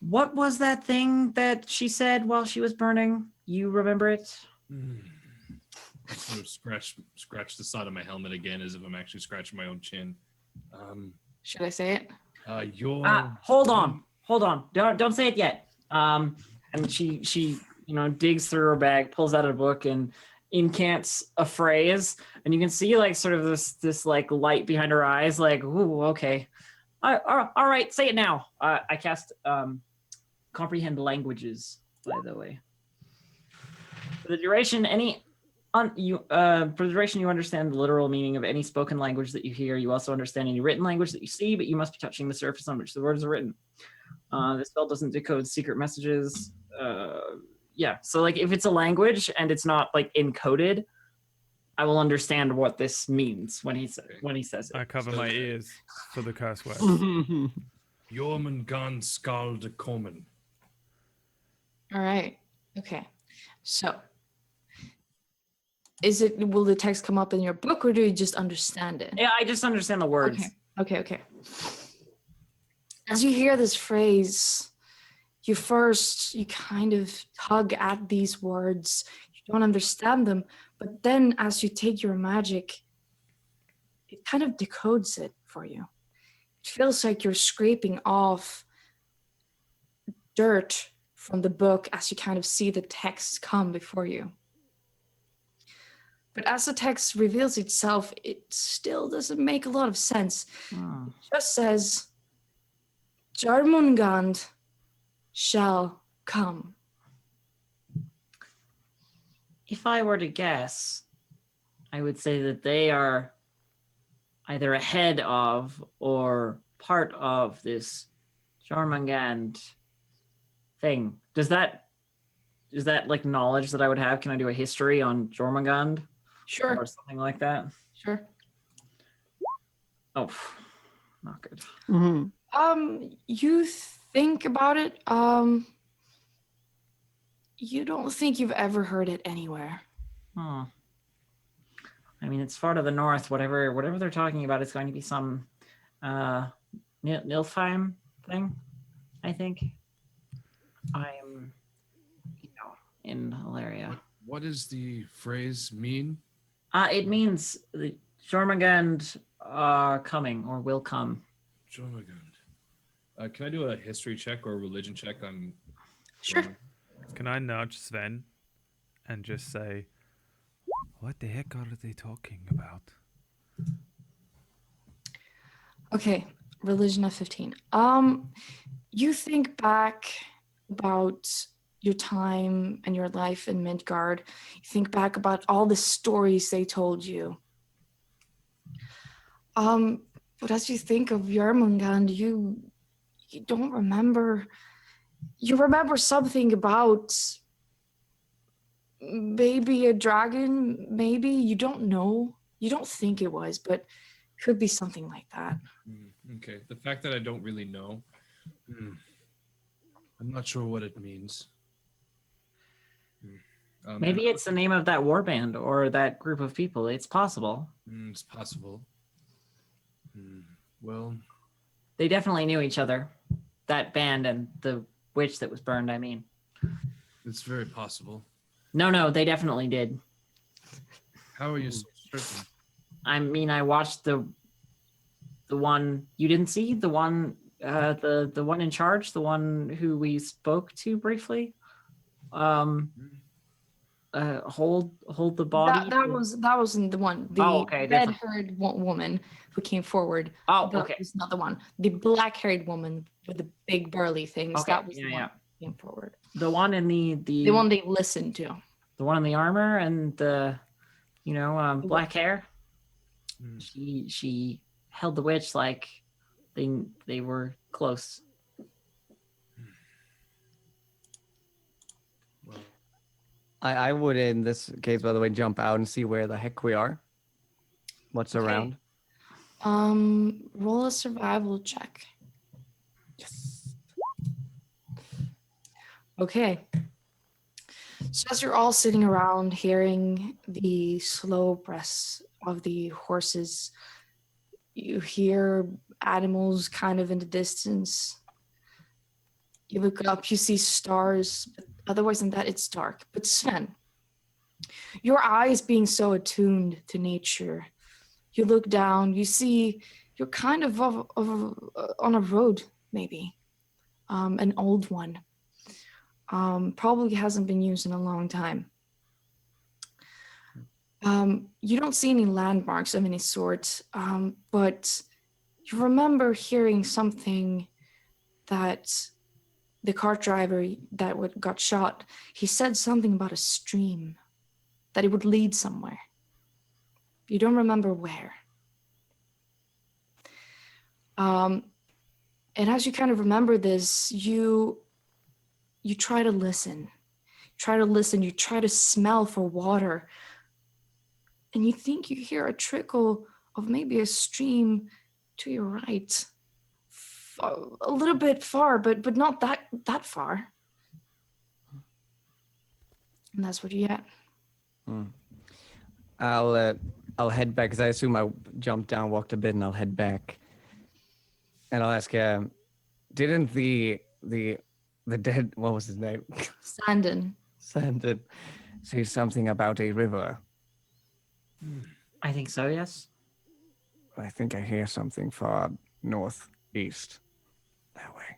what was that thing that she said while she was burning? You remember it? I sort of scratch the side of my helmet again, as if I'm actually scratching my own chin. Should I say it? Hold on. Don't say it yet. And she digs through her bag, pulls out a book, and incants a phrase, and you can see like sort of this like light behind her eyes, like, ooh, okay, all right, say it now. I cast comprehend languages, by the way. For the duration, you understand the literal meaning of any spoken language that you hear. You also understand any written language that you see, but you must be touching the surface on which the words are written. The spell doesn't decode secret messages. Yeah, so like if it's a language and it's not like encoded, I will understand what this means when he says it. I cover my ears for the curse word. Jormungand skal de komen. All right. Okay. So, will the text come up in your book, or do you just understand it? Yeah, I just understand the words. Okay. As you hear this phrase, you kind of tug at these words. You don't understand them, but then as you take your magic, it kind of decodes it for you. It feels like you're scraping off dirt from the book as you kind of see the text come before you. But as the text reveals itself, it still doesn't make a lot of sense. Hmm. It just says, Jarmungand shall come. If I were to guess, I would say that they are either ahead of or part of this Jormungand thing. Is that like knowledge that I would have? Can I do a history on Jormungand Sure, or something like that? sure. Oh, not good. You think about it. You don't think you've ever heard it anywhere. Hmm. I mean, it's far to the north. Whatever they're talking about, it's going to be some Nilfheim thing. I think. I'm, in Hilaria. What does the phrase mean? It means the Jormungand are coming or will come. Jormungand. Can I do a history check or a religion check on? Sure. Can I nudge Sven and just say, what the heck are they talking about? Okay, religion of 15. You think back about your time and your life in Midgard. You think back about all the stories they told you. But as you think of Jormungand, you don't remember. You remember something about maybe a dragon, maybe. You don't know. You don't think it was, but could be something like that. Okay. The fact that I don't really know, I'm not sure what it means. Maybe it's the name of that warband or that group of people. It's possible. It's possible. Well, They definitely knew each other. That band and the witch that was burned, I mean. it's very possible. No, they definitely did. How are you so certain? I mean, I watched the one you didn't see, the one the one in charge, the one who we spoke to briefly. Hold the body. That wasn't the one. The okay, different. red-haired woman who came forward. Oh, that okay. was not the one. The black-haired woman with the big burly things. Okay, That was the one who came forward. The one in The one they listened to. the one in the armor and the black hair. She held the witch like they were close. I would, in this case, by the way, jump out and see where the heck we are. What's around? Roll a survival check. Yes. Okay. So as you're all sitting around hearing the slow breaths of the horses, you hear animals kind of in the distance. You look up, you see stars, but otherwise than that, it's dark. But Sven, your eyes being so attuned to nature, you look down, you see you're kind of on a road, maybe, an old one. Probably hasn't been used in a long time. You don't see any landmarks of any sort, but you remember hearing something that the cart driver that got shot, he said something about a stream, that it would lead somewhere. You don't remember where. And as you kind of remember this, you try to listen. You try to smell for water. And you think you hear a trickle of maybe a stream to your right. A little bit far, but not that far. And that's what you get. I'll head back because I assume I jumped down, walked a bit, and I'll head back. And I'll ask, didn't the dead, what was his name? Sandon say something about a river? I think so, yes. I think I hear something far northeast. That way.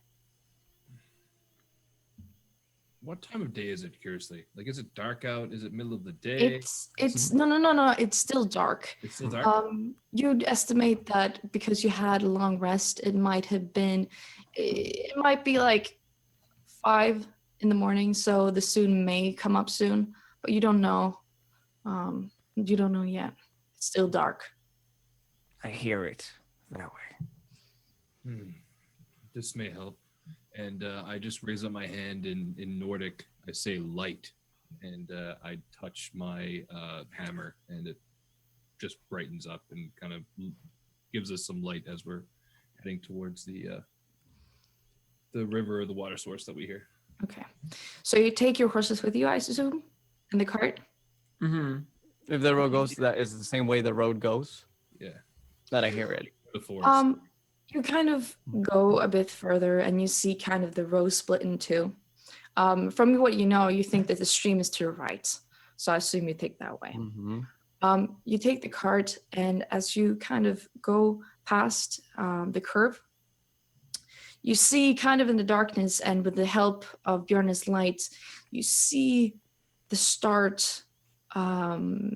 What time of day is it, curiously? Like, is it dark out? Is it middle of the day? It's no. It's still dark. It's still dark? You'd estimate that because you had a long rest, it might be like 5 in the morning, so the sun may come up soon, but you don't know. You don't know yet. It's still dark. I hear it that way. This may help. And I just raise up my hand in Nordic. I say light, and I touch my hammer, and it just brightens up and kind of gives us some light as we're heading towards the river or the water source that we hear. Okay. So you take your horses with you, I assume, in the cart? Mm-hmm. If the road goes, that is the same way the road goes. Yeah. That I hear it. The forest. You kind of go a bit further and you see kind of the road split in two. From what you know, you think that the stream is to your right. So I assume you take that way. Mm-hmm. You take the cart, and as you kind of go past the curve, you see kind of in the darkness, and with the help of Björn's light, you see the start of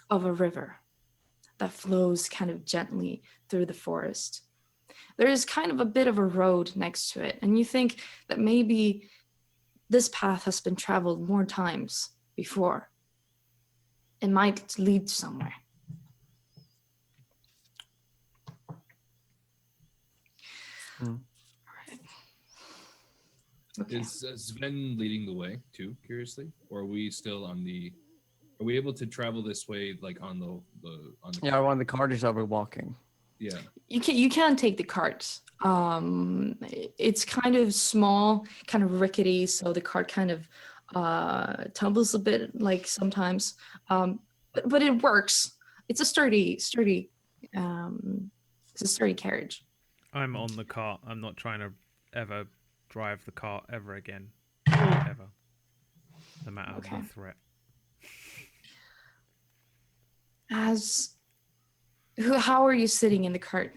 a river that flows kind of gently through the forest. There is kind of a bit of a road next to it, and you think that maybe this path has been traveled more times before. It might lead somewhere. Okay. Is Sven leading the way too, curiously? Or are we still on the... Are we able to travel this way, like on the Yeah, I want the carters over walking. Yeah. You can take the cart. It's kind of small, kind of rickety, so the cart kind of tumbles a bit, like sometimes. But it works. It's a sturdy carriage. I'm on the cart. I'm not trying to ever drive the cart ever again. Ever. No matter the threat. How are you sitting in the cart?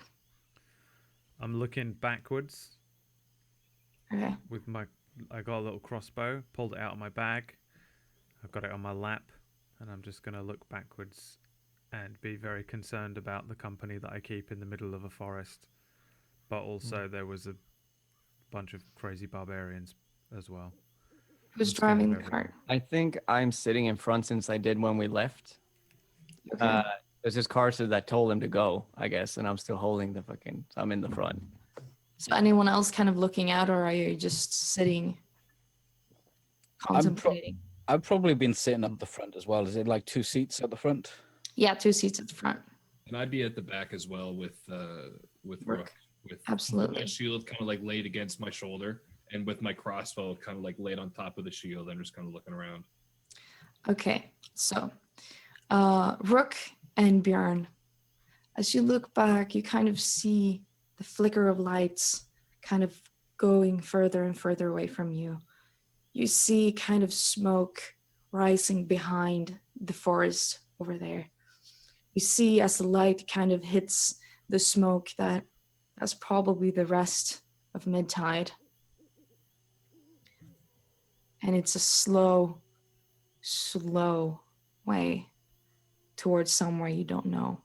I'm looking backwards. Okay. I got a little crossbow, pulled it out of my bag. I've got it on my lap, and I'm just going to look backwards and be very concerned about the company that I keep in the middle of a forest. But also there was a bunch of crazy barbarians as well. Who's driving the cart? I think I'm sitting in front since I did when we left. Okay. There's this Carson that told him to go, I guess, and I'm still holding so I'm in the front. So anyone else kind of looking out, or are you just sitting contemplating? I've probably been sitting up the front as well. Is it like 2 seats at the front? Yeah, 2 seats at the front. And I'd be at the back as well with Rook. With Absolutely. my shield kind of like laid against my shoulder, and with my crossbow kind of like laid on top of the shield. I'm just kind of looking around. Okay, so Rook and Björn, as you look back, you kind of see the flicker of lights kind of going further and further away from you. You see kind of smoke rising behind the forest over there. You see as the light kind of hits the smoke that's probably the rest of mid-tide. And it's a slow way towards somewhere you don't know.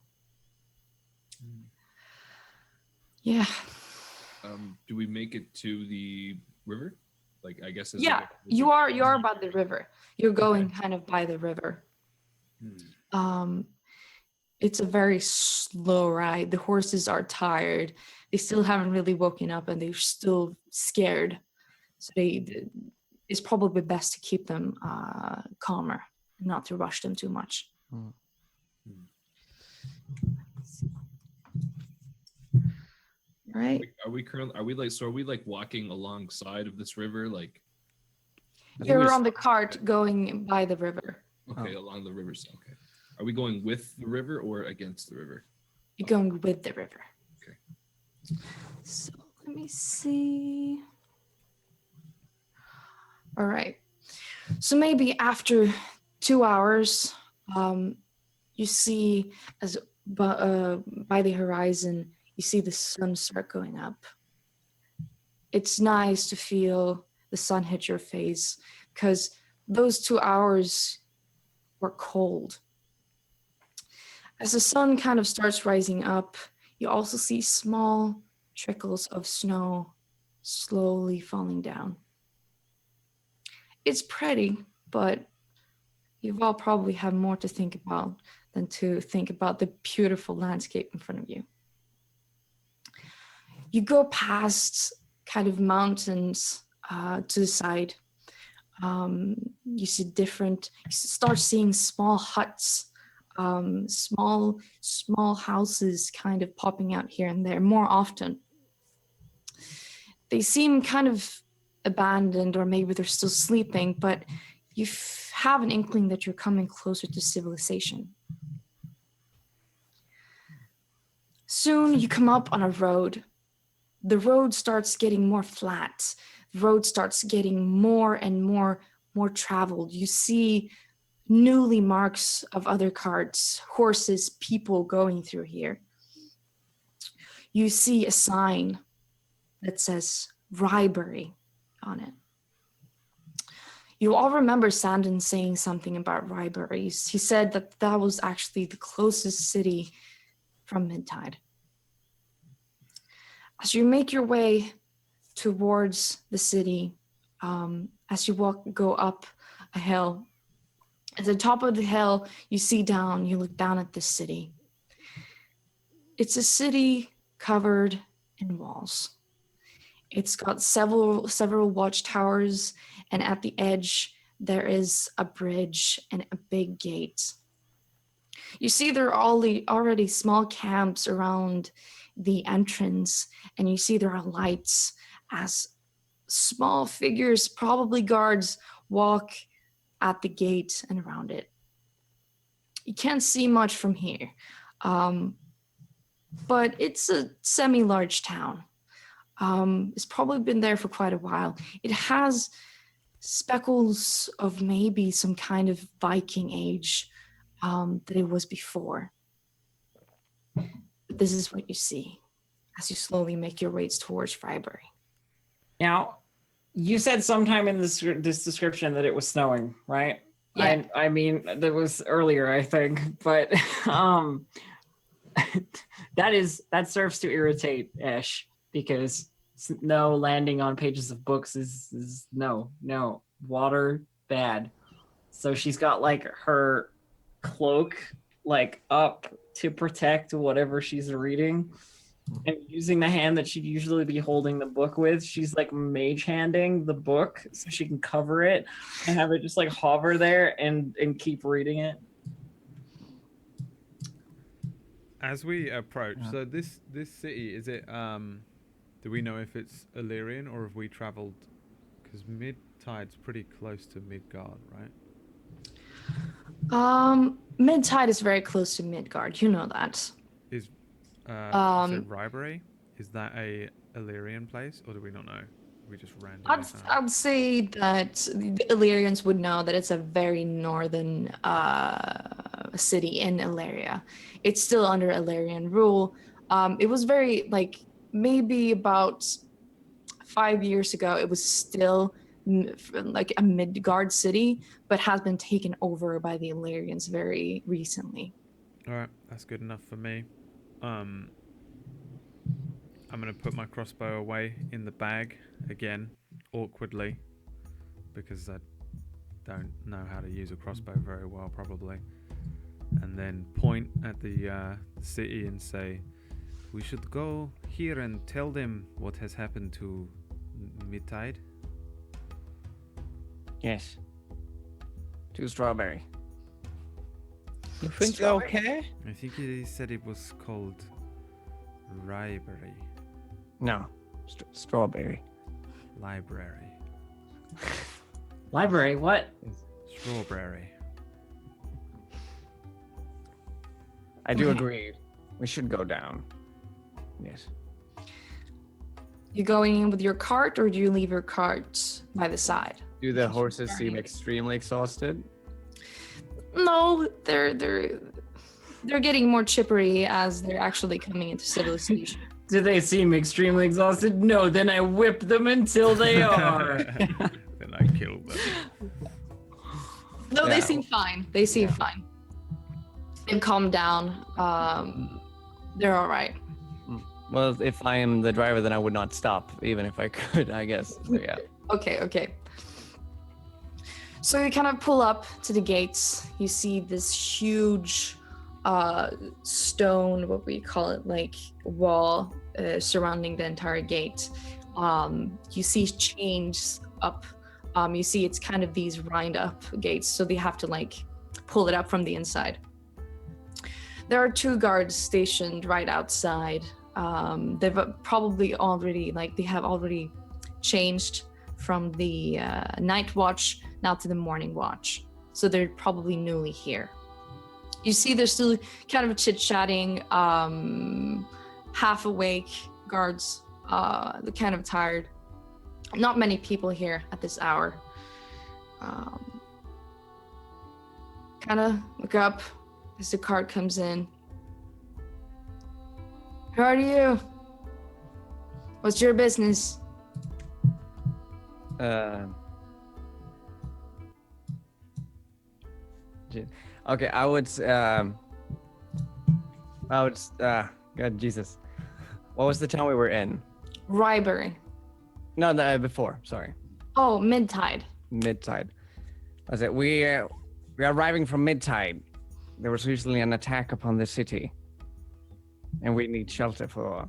Yeah. Do we make it to the river? Like, I guess. Yeah, you are by the river. You're going kind of by the river. It's a very slow ride. The horses are tired. They still haven't really woken up, and they're still scared. So it's probably best to keep them calmer, not to rush them too much. Right. Are we like walking alongside of this river? Like, You're on the cart going by the river. okay, along the river. Okay. Are we going with the river or against the river? You're going with the river. Okay. So let me see. All right. So maybe after 2 hours, you see as by the horizon, you see the sun start going up. It's nice to feel the sun hit your face because those 2 hours were cold. As the sun kind of starts rising up, you also see small trickles of snow slowly falling down. It's pretty, but you've all probably have more to think about than to think about the beautiful landscape in front of you. You go past kind of mountains to the side. You start seeing small huts, small houses kind of popping out here and there more often. They seem kind of abandoned, or maybe they're still sleeping, but you have an inkling that you're coming closer to civilization. Soon you come up on a road. The road starts getting more flat. The road starts getting more and more traveled. You see newly marks of other carts, horses, people going through here. You see a sign that says Rybury on it. You all remember Sandon saying something about Rybury. He said that that was actually the closest city from Midtide. As you make your way towards the city, as you go up a hill, at the top of the hill, you look down at this city. It's a city covered in walls. It's got several watchtowers, and at the edge, there is a bridge and a big gate. You see there are already small camps around the entrance, and you see there are lights as small figures, probably guards, walk at the gate and around it. You can't see much from here, but it's a semi-large town. It's probably been there for quite a while. It has speckles of maybe some kind of Viking age that it was before. But this is what you see as you slowly make your way towards Freiburg. Now, you said sometime in this description that it was snowing, right? Yeah. I mean, that was earlier, I think, but that serves to irritate Esh, because snow landing on pages of books is no water bad. So she's got like her cloak like up to protect whatever she's reading, and using the hand that she'd usually be holding the book with, she's like mage handing the book so she can cover it and have it just like hover there and keep reading it. As we approach, so this city, is it do we know if it's Illyrian or have we traveled, because Mid-Tide's pretty close to Midgard, right? Midtide is very close to Midgard, you know that. Is it Rybury? Is that a Illyrian place, or do we not know? We just randomly found? I'd say that the Illyrians would know that it's a very northern city in Illyria. It's still under Illyrian rule. It was very, like, maybe about 5 years ago, it was still like a Midgard city, but has been taken over by the Illyrians very recently. All right, that's good enough for me. I'm gonna put my crossbow away in the bag again, awkwardly, because I don't know how to use a crossbow very well, probably. And then point at the city and say, "We should go here and tell them what has happened to Midtide." Yes. To Strawberry. You think they're okay? I think he said it was called Rybury. No. Strawberry. Library. Library, what? Strawberry. I do agree. We should go down. Yes. You going in with your cart, or do you leave your cart by the side? Do the horses seem extremely exhausted? No, they're they're getting more chippery as they're actually coming into civilization. Do they seem extremely exhausted? No, then I whip them until they are. Then I kill them. No, they Yeah. seem fine. They seem fine. They've calmed down. They're all right. Well, if I am the driver, then I would not stop, even if I could, I guess. So, yeah. Okay. So you kind of pull up to the gates. You see this huge stone, what we call it, like wall surrounding the entire gate. You see chains up. You see it's kind of these rind up gates, so they have to like pull it up from the inside. There are 2 guards stationed right outside. They've probably already, they have already changed from the night watch now to the morning watch. So they're probably newly here. You see they're still kind of chit-chatting, half awake guards, they're kind of tired. Not many people here at this hour. Kind of look up as the cart comes in. Who are you? What's your business? Okay, God, Jesus. What was the town we were in? Ryberry. No, before, sorry. Oh, Midtide. Midtide. Was it? We are arriving from Midtide. There was recently an attack upon the city. And we need shelter for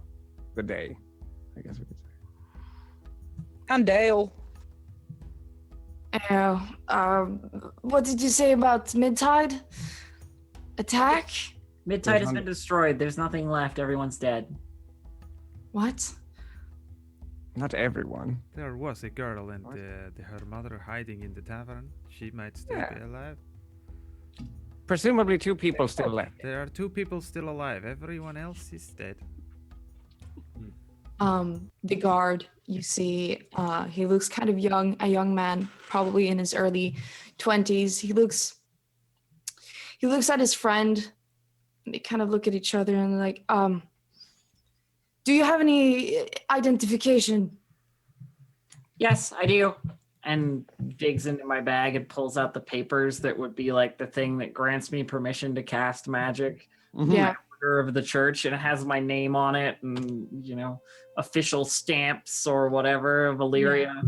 the day, I guess we could say. And Dale. What did you say about Midtide? Attack? Midtide has been destroyed. There's nothing left. Everyone's dead. What? Not everyone. There was a girl and her mother hiding in the tavern. She might still be alive. Presumably 2 people still left. There are 2 people still alive. Everyone else is dead. The guard, you see, he looks kind of young, a young man, probably in his early 20s. He looks at his friend, and they kind of look at each other and they're like, do you have any identification? Yes, I do. And digs into my bag and pulls out the papers that would be like the thing that grants me permission to cast magic. Yeah. Order of the church, and it has my name on it and, official stamps or whatever of Illyria.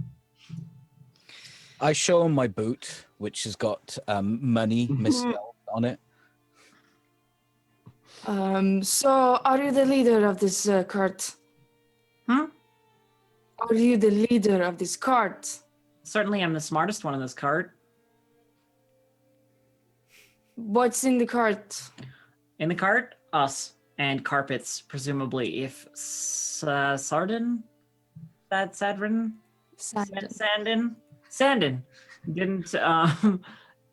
I show him my boot, which has got money misspelled on it. So are you the leader of this cart? Huh? Are you the leader of this cart? Certainly I'm the smartest one in this cart. What's in the cart? In the cart, us and carpets, presumably. If Sandin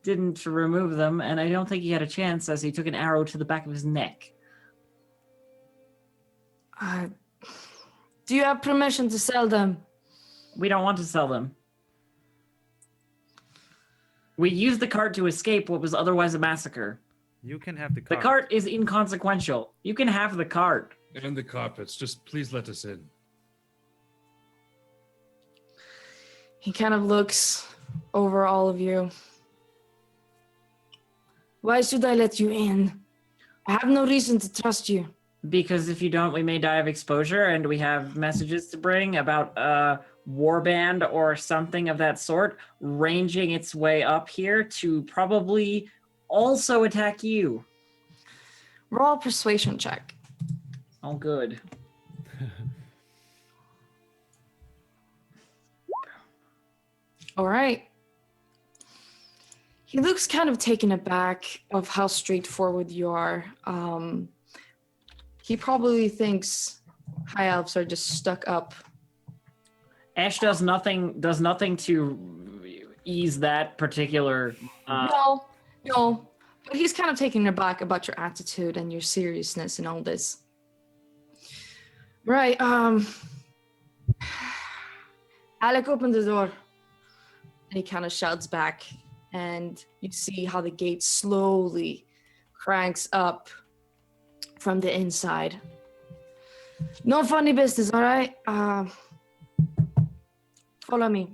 didn't remove them, and I don't think he had a chance as he took an arrow to the back of his neck. Do you have permission to sell them? We don't want to sell them. We used the cart to escape what was otherwise a massacre. You can have the The cart. cart is inconsequential. You can have the cart. And the carpets. Just please let us in. He kind of looks over all of you. Why should I let you in? I have no reason to trust you. Because if you don't, we may die of exposure, and we have messages to bring about a warband or something of that sort ranging its way up here to probably also attack you. Roll a persuasion check. Oh, good. All right. He looks kind of taken aback of how straightforward you are. He probably thinks high elves are just stuck up. Ash does nothing to ease that particular. No. But he's kind of taken aback about your attitude and your seriousness and all this. Right. Alec, open the door. And he kind of shouts back, and you see how the gate slowly cranks up from the inside. No funny business, all right? Follow me.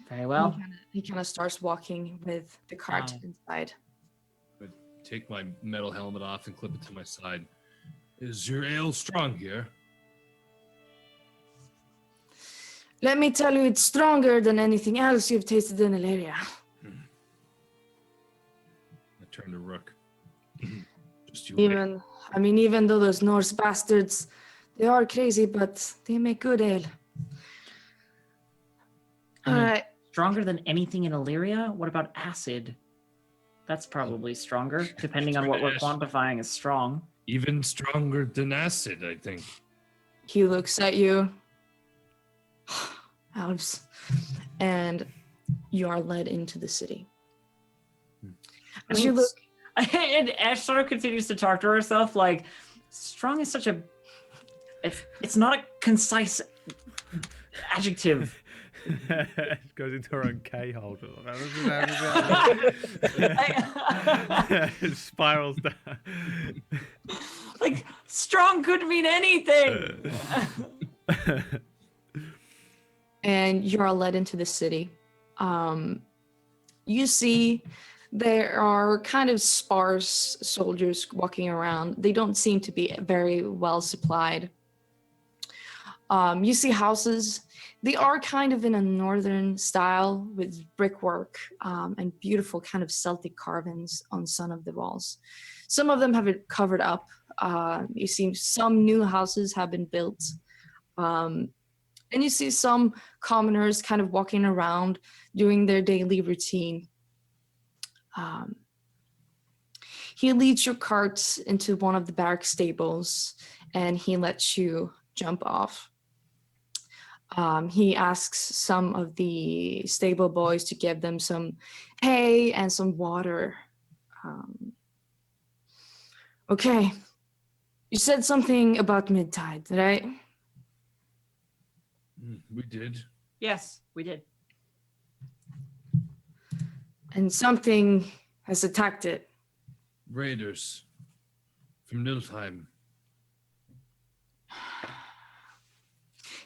Very well. He kind of starts walking with the cart inside. I take my metal helmet off and clip it to my side. Is your ale strong here? Let me tell you, it's stronger than anything else you've tasted in Illyria. I turn to Rook. Just you wait. Even though those Norse bastards, they are crazy, but they make good ale. All right. Stronger than anything in Illyria? What about acid? That's probably stronger, depending on what we're quantifying as strong. Even stronger than acid, I think. He looks at you. Elves. And you are led into the city. As you look, and Ash sort of continues to talk to herself like, strong is such a... It's not a concise adjective. Goes into her own K-hole. It spirals down. Like, strong could mean anything. and you are led into the city. You see there are kind of sparse soldiers walking around. They don't seem to be very well supplied. You see houses. They are kind of in a northern style with brickwork and beautiful kind of Celtic carvings on some of the walls. Some of them have it covered up. You see some new houses have been built. And you see some commoners kind of walking around doing their daily routine. He leads your cart into one of the barrack stables and he lets you jump off. He asks some of the stable boys to give them some hay and some water. Okay. You said something about mid-tide, right? We did. Yes, we did. And something has attacked it. Raiders from Nilfheim.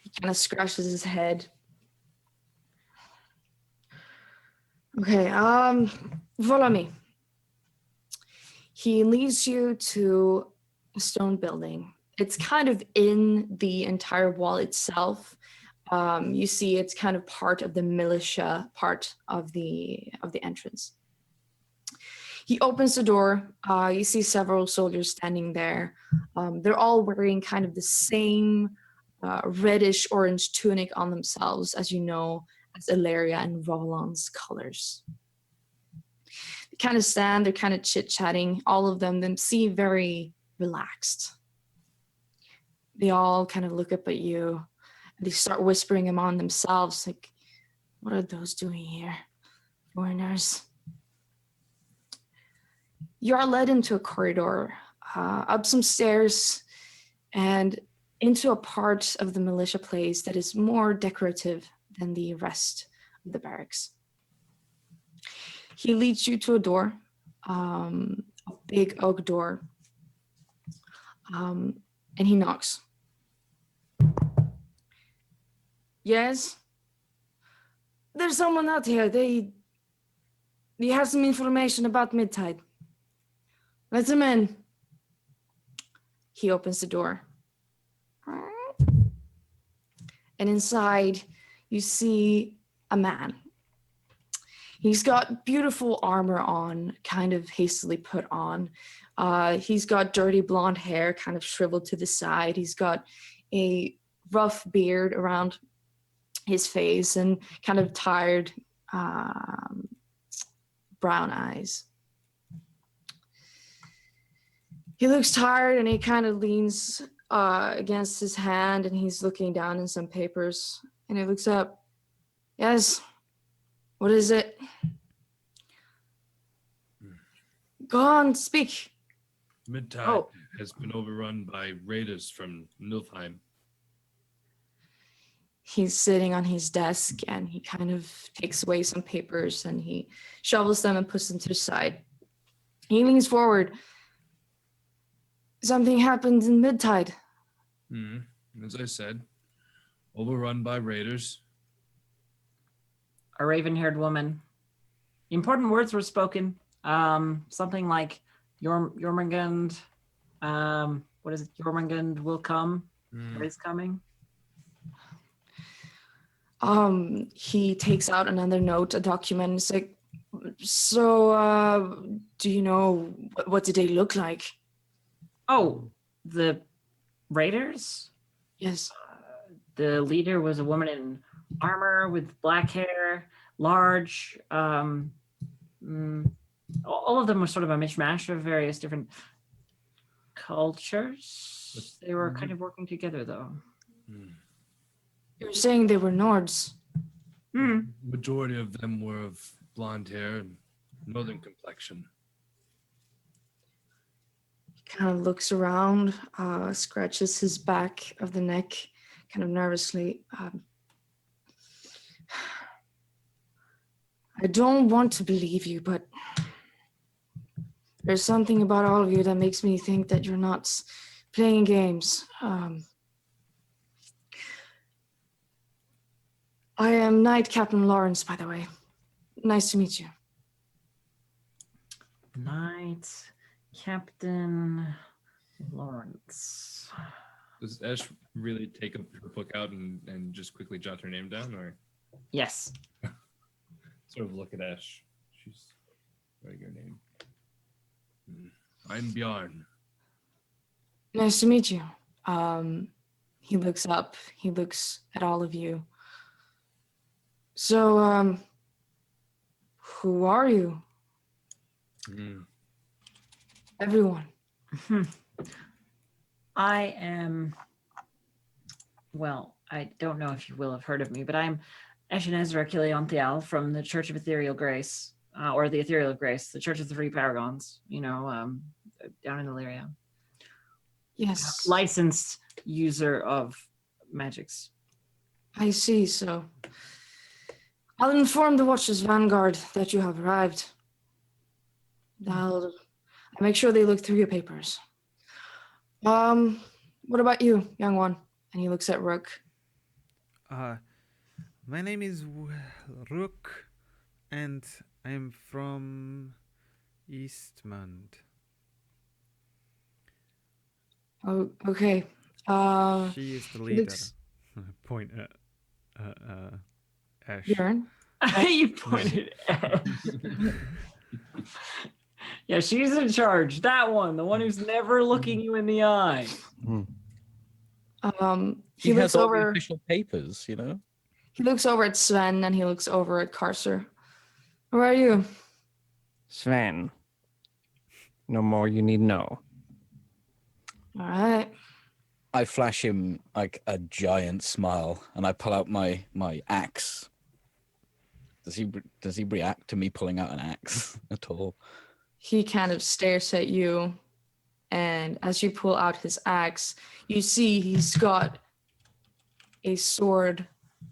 He kind of scratches his head. Okay, follow me. He leads you to a stone building. It's kind of in the entire wall itself. You see it's kind of part of the militia part of the entrance. He opens the door. You see several soldiers standing there. They're all wearing kind of the same reddish orange tunic on themselves, as you know, as Ilaria and Roland's colors. They kind of stand, they're kind of chit-chatting. All of them seem very relaxed. They all kind of look up at you. And they start whispering among themselves, like, what are those doing here? Foreigners. You are led into a corridor, up some stairs, and into a part of the militia place that is more decorative than the rest of the barracks. He leads you to a door, a big oak door, and he knocks. Yes? There's someone out here. They have some information about mid-tide. Let him in. He opens the door. And inside, you see a man. He's got beautiful armor on, kind of hastily put on. He's got dirty blonde hair, kind of shriveled to the side. He's got a rough beard around his face and kind of tired brown eyes. He looks tired and he kind of leans against his hand and he's looking down in some papers and he looks up. Yes, what is it? Go on, speak. Mid-tide has been overrun by raiders from Nilfheim. He's sitting on his desk and he kind of takes away some papers and he shovels them and puts them to the side. He leans forward. Something happened in mid-tide. As I said, overrun by raiders. A raven-haired woman. Important words were spoken. Something like Jormungand. What is it? Jormungand will come. Or is coming. He takes out another note, a document. It's like, so, do you know what did they look like? Oh, the raiders? Yes. The leader was a woman in armor with black hair, large. All of them were sort of a mishmash of various different cultures. They were kind of working together, though. You're saying they were Nords. Majority of them were of blonde hair and northern complexion. He kind of looks around, scratches his back of the neck, kind of nervously. I don't want to believe you, but there's something about all of you that makes me think that you're not playing games. I am Knight Captain Lawrence, by the way. Nice to meet you. Knight Captain Lawrence. Does Ash really take her book out and just quickly jot her name down, or Yes. sort of look at Ash? She's writing her name. I'm Bjarn. Nice to meet you. He looks up. He looks at all of you. So, who are you? Everyone. I am, well, I don't know if you will have heard of me, but I'm Eshenezra Kilianthial from the Church of Ethereal Grace, or the Ethereal Grace, the Church of the Three Paragons, down in Illyria. Yes. Licensed user of magics. I see, so I'll inform the Watchers Vanguard that you have arrived. I'll make sure they look through your papers. What about you, young one? And he looks at Rook. My name is Rook, and I'm from Eastmond. Oh, okay. She is the he leader. looks- Point at Ash. Bjorn? You pointed at. Yeah, she's in charge. That one, the one who's never looking you in the eye. He looks has all the over. official papers, you know. He looks over at Sven, and he looks over at Carcer. Who are you? Sven. No more you need know. All right. I flash him like a giant smile, and I pull out my axe. Does he react to me pulling out an axe at all? He kind of stares at you, and as you pull out his axe, you see he's got a sword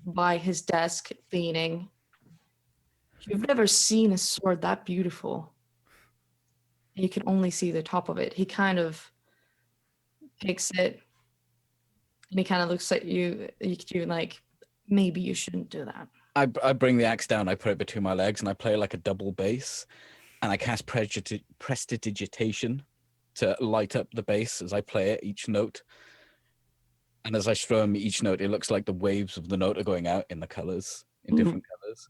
by his desk leaning. You've never seen a sword that beautiful. You can only see the top of it. He kind of picks it, and he kind of looks at you like, maybe you shouldn't do that. I bring the axe down, I put it between my legs, and I play like a double bass, and I cast prestidigitation to light up the bass as I play it, each note. And as I strum each note, it looks like the waves of the note are going out in the colors, in different colors.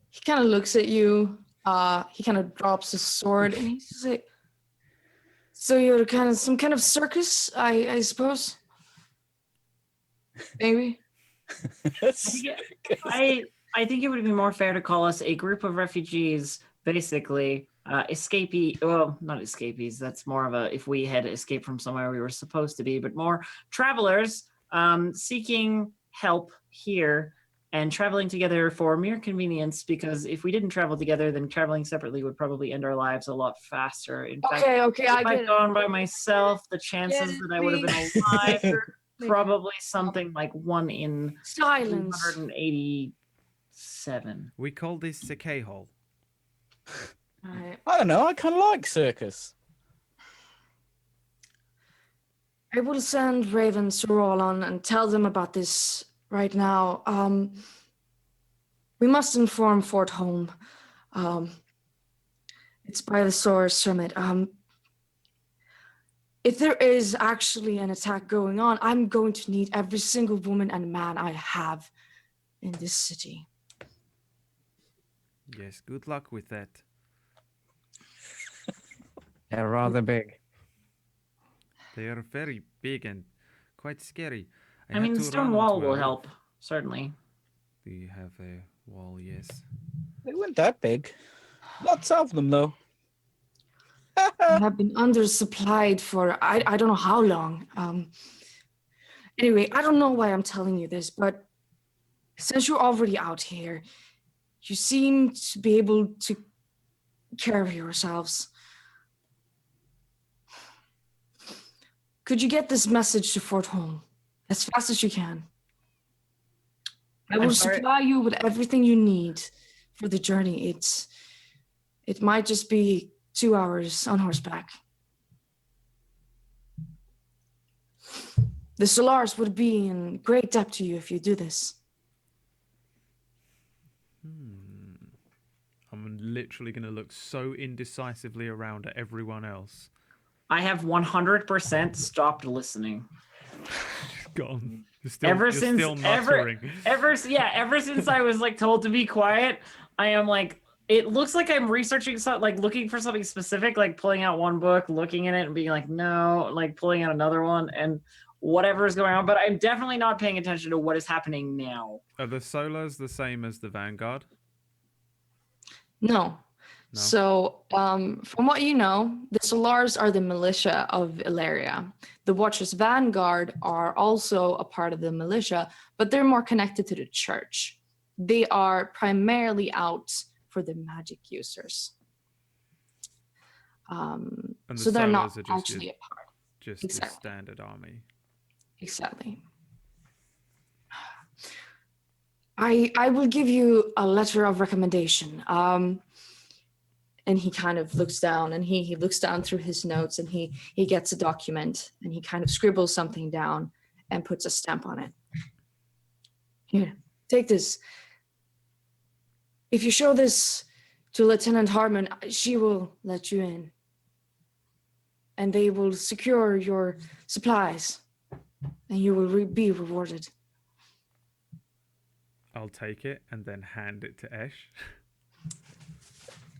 He kind of looks at you. He kind of drops his sword, and he's just like, "So you're kind of some kind of circus, I suppose, maybe." I think it would be more fair to call us a group of refugees, basically. Well, not escapees. That's more of a, if we had escaped from somewhere we were supposed to be, but more travelers seeking help here and traveling together for mere convenience, because if we didn't travel together, then traveling separately would probably end our lives a lot faster. In fact, Okay, I if get I'd it. gone by myself, the chances that I would have been alive are probably something like 1 in Silence. 287. We call this the K-hole. All right. I don't know. I kind of like circus. I will send ravens to Roland and tell them about this right now. We must inform Fort Home. It's by the Solar Summit. If there is actually an attack going on, I'm going to need every single woman and man I have in this city. Yes, good luck with that. They're rather big. They are very big and quite scary. I mean, the stone wall will help, certainly. Do you have a wall? Yes. They weren't that big. Lots of them, though. I have been undersupplied for I don't know how long. Anyway, I don't know why I'm telling you this, but since you're already out here, you seem to be able to carry yourselves. Could you get this message to Fort Home as fast as you can? I will supply you with everything you need for the journey. It might just be 2 hours on horseback. The Solars would be in great debt to you if you do this. I'm literally going to look so indecisively around at everyone else. I have 100% stopped listening. Gone. Ever You're still muttering. ever since I was like told to be quiet, I am like, it looks like I'm researching something, like looking for something specific, like pulling out one book, looking at it and being like, no, like pulling out another one and whatever is going on. But I'm definitely not paying attention to what is happening now. Are the Solars the same as the Vanguard? No. So, from what you know, the Solars are the militia of Ilaria. The Watchers Vanguard are also a part of the militia, but they're more connected to the church. They are primarily out for the magic users. So they're not Solars are actually a part. Just Exactly. the standard army. Exactly. I will give you a letter of recommendation. And he kind of looks down and he looks down through his notes and he gets a document and he kind of scribbles something down and puts a stamp on it. Here, take this. If you show this to Lieutenant Harmon, she will let you in. And they will secure your supplies and you will be rewarded. I'll take it and then hand it to Esh.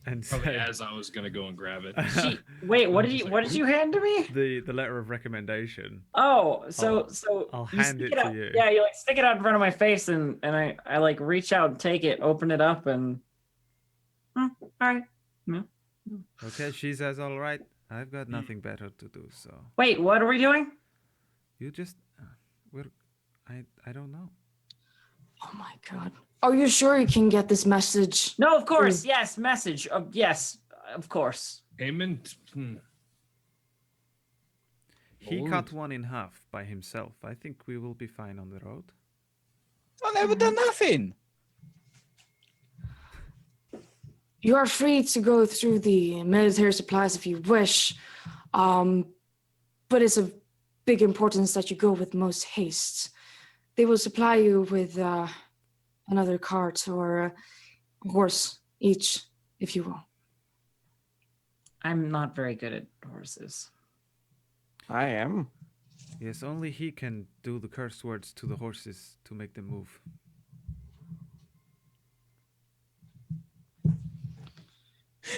And Probably say, as I was gonna go and grab it. Wait, what did you hand to me? the letter of recommendation. Oh, so I'll you hand stick it to out, you. Yeah, you like stick it out in front of my face and I like reach out and take it, open it up and all right. Yeah. Okay, she says all right. I've got nothing better to do, so Wait, what are we doing? you just I don't know. Oh my God. Are you sure you can get this message? No, of course. Yes, message. Yes, of course. Payment. He Lord. cut one in half by himself. I think we will be fine on the road. I never done nothing. You are free to go through the military supplies if you wish, but it's of big importance that you go with most haste. They will supply you with another cart or a horse each, if you will. I'm not very good at horses. I am. Yes, only he can do the curse words to the horses to make them move.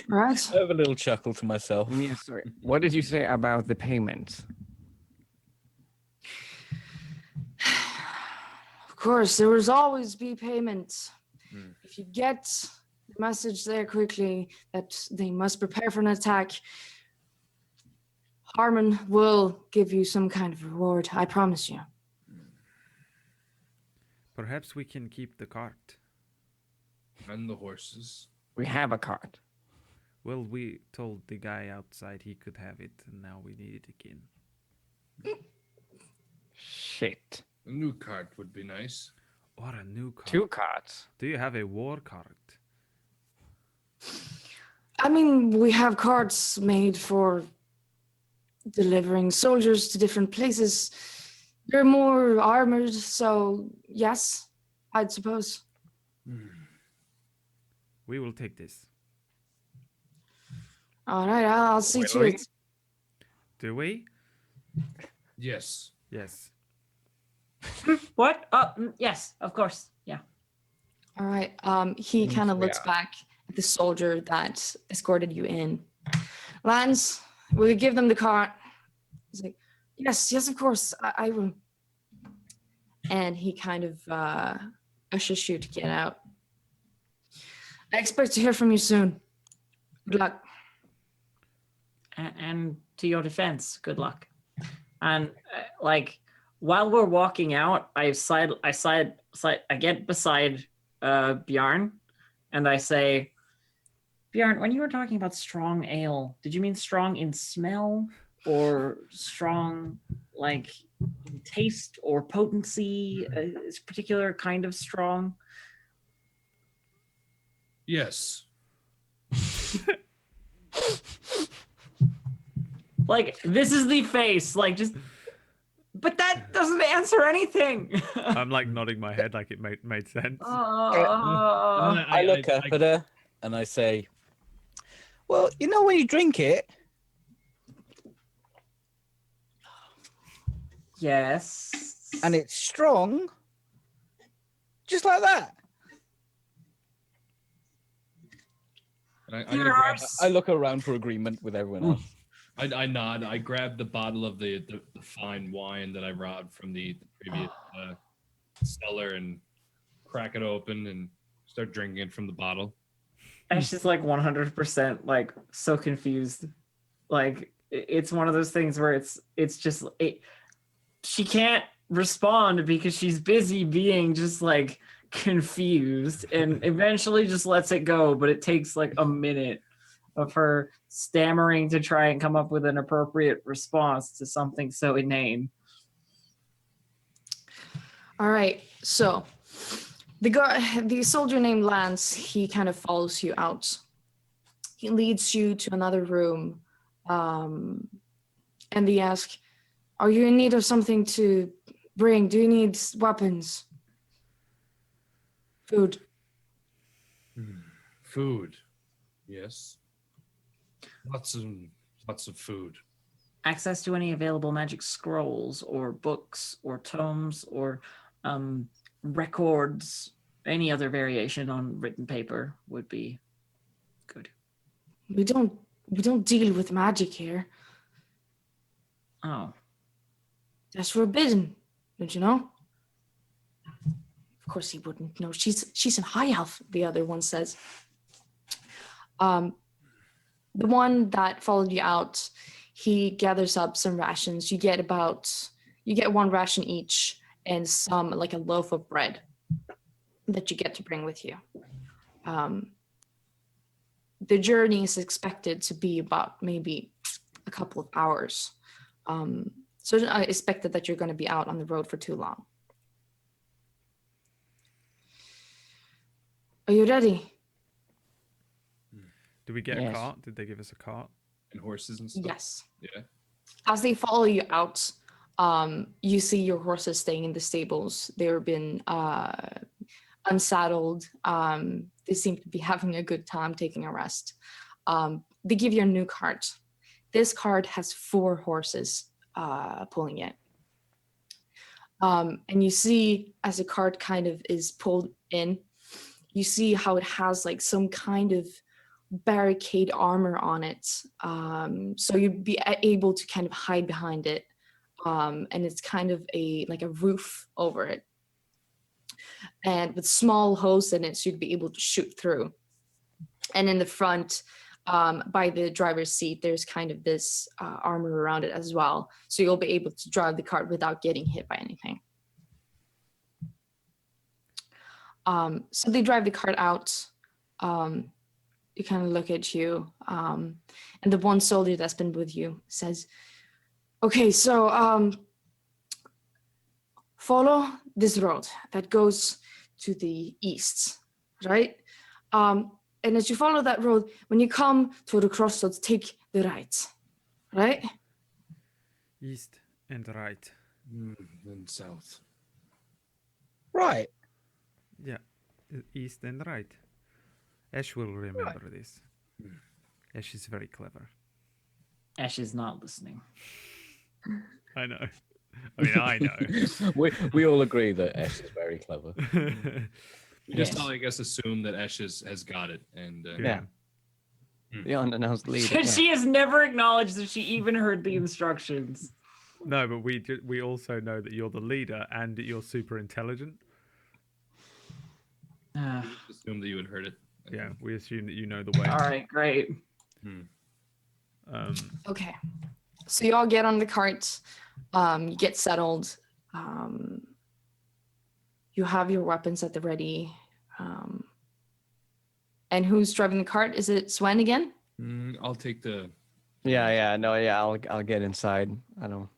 Right? I have a little chuckle to myself. Yeah, sorry. What did you say about the payment? Of course, there will always be payment. If you get the message there quickly that they must prepare for an attack, Harmon will give you some kind of reward, I promise you. Perhaps we can keep the cart. And the horses. We have a cart. Well, we told the guy outside he could have it, and now we need it again. Shit. A new cart would be nice. Or a new cart. 2 carts. Do you have a war cart? I mean, we have carts made for delivering soldiers to different places. They're more armored, so yes, I'd suppose. We will take this. All right, I'll see to Really? it. Do we? Yes. Yes. What? Oh, yes, of course. Yeah. All right. He Seems kind of we looks are. back at the soldier that escorted you in. Lance, will you give them the cart? He's like, yes, of course, I will. And he kind of ushers you to get out. I expect to hear from you soon. Good luck. And to your defense, good luck. And like while we're walking out, I get beside Bjarn, and I say, Bjarn, when you were talking about strong ale, did you mean strong in smell or strong like in taste or potency? Is a particular kind of strong? Yes. Like this is the face, like just. But that doesn't answer anything. I'm like nodding my head like it made sense. I look up at her and I say, well, you know when you drink it, Yes. and it's strong, just like that. I'm gonna grab. I look around for agreement with everyone else. I nod. I grab the bottle of the fine wine that I robbed from the previous cellar and crack it open and start drinking it from the bottle. And she's like 100% like so confused. Like it's one of those things where it's just she can't respond because she's busy being just like confused, and eventually just lets it go, but it takes like a minute of her stammering to try and come up with an appropriate response to something so inane. All right, so the soldier named Lance, he kind of follows you out. He leads you to another room, and they ask, are you in need of something to bring? Do you need weapons? Food? Food. Yes. Lots of food. Access to any available magic scrolls or books or tomes or records, any other variation on written paper would be good. We don't deal with magic here. Oh, That's forbidden, don't you know? Of course he wouldn't know. She's in high elf, the other one says. The one that followed you out, he gathers up some rations. You get one ration each and some, like a loaf of bread that you get to bring with you. The journey is expected to be about maybe a couple of hours. So I expected that you're going to be out on the road for too long. Are you ready? Did we get a Yes. cart? Did they give us a cart? And horses and stuff. Yes. Yeah. As they follow you out, you see your horses staying in the stables. They've been unsaddled. They seem to be having a good time taking a rest. They give you a new cart. This cart has 4 horses pulling it. And you see, as the cart kind of is pulled in, you see how it has like some kind of barricade armor on it. So you'd be able to kind of hide behind it. And it's kind of like a roof over it. And with small holes in it, so you'd be able to shoot through. And in the front, by the driver's seat, there's kind of this armor around it as well. So you'll be able to drive the cart without getting hit by anything. So they drive the cart out. They kind of look at you. And the one soldier that's been with you says, okay, so follow this road that goes to the east, right? And as you follow that road, when you come to the crossroads, take the right. Right? East and right. Then south. Right. Yeah, east and right. Ash will remember this. Ash is very clever. Ash is not listening. I know. I mean, I know. we all agree that Ash is very clever. We just Yes. all, I guess, assume that Esh has got it, and Yeah. The unannounced leader. Yeah. She has never acknowledged that she even heard the instructions. No, but we also know that you're the leader and that you're super intelligent. All assume that you had heard it. Yeah, we assume that you know the way. right, great. Okay. So you all get on the cart. You get settled. You have your weapons at the ready. And who's driving the cart? Is it Swen again? I'll take the. Yeah. No. Yeah. I'll get inside. I don't.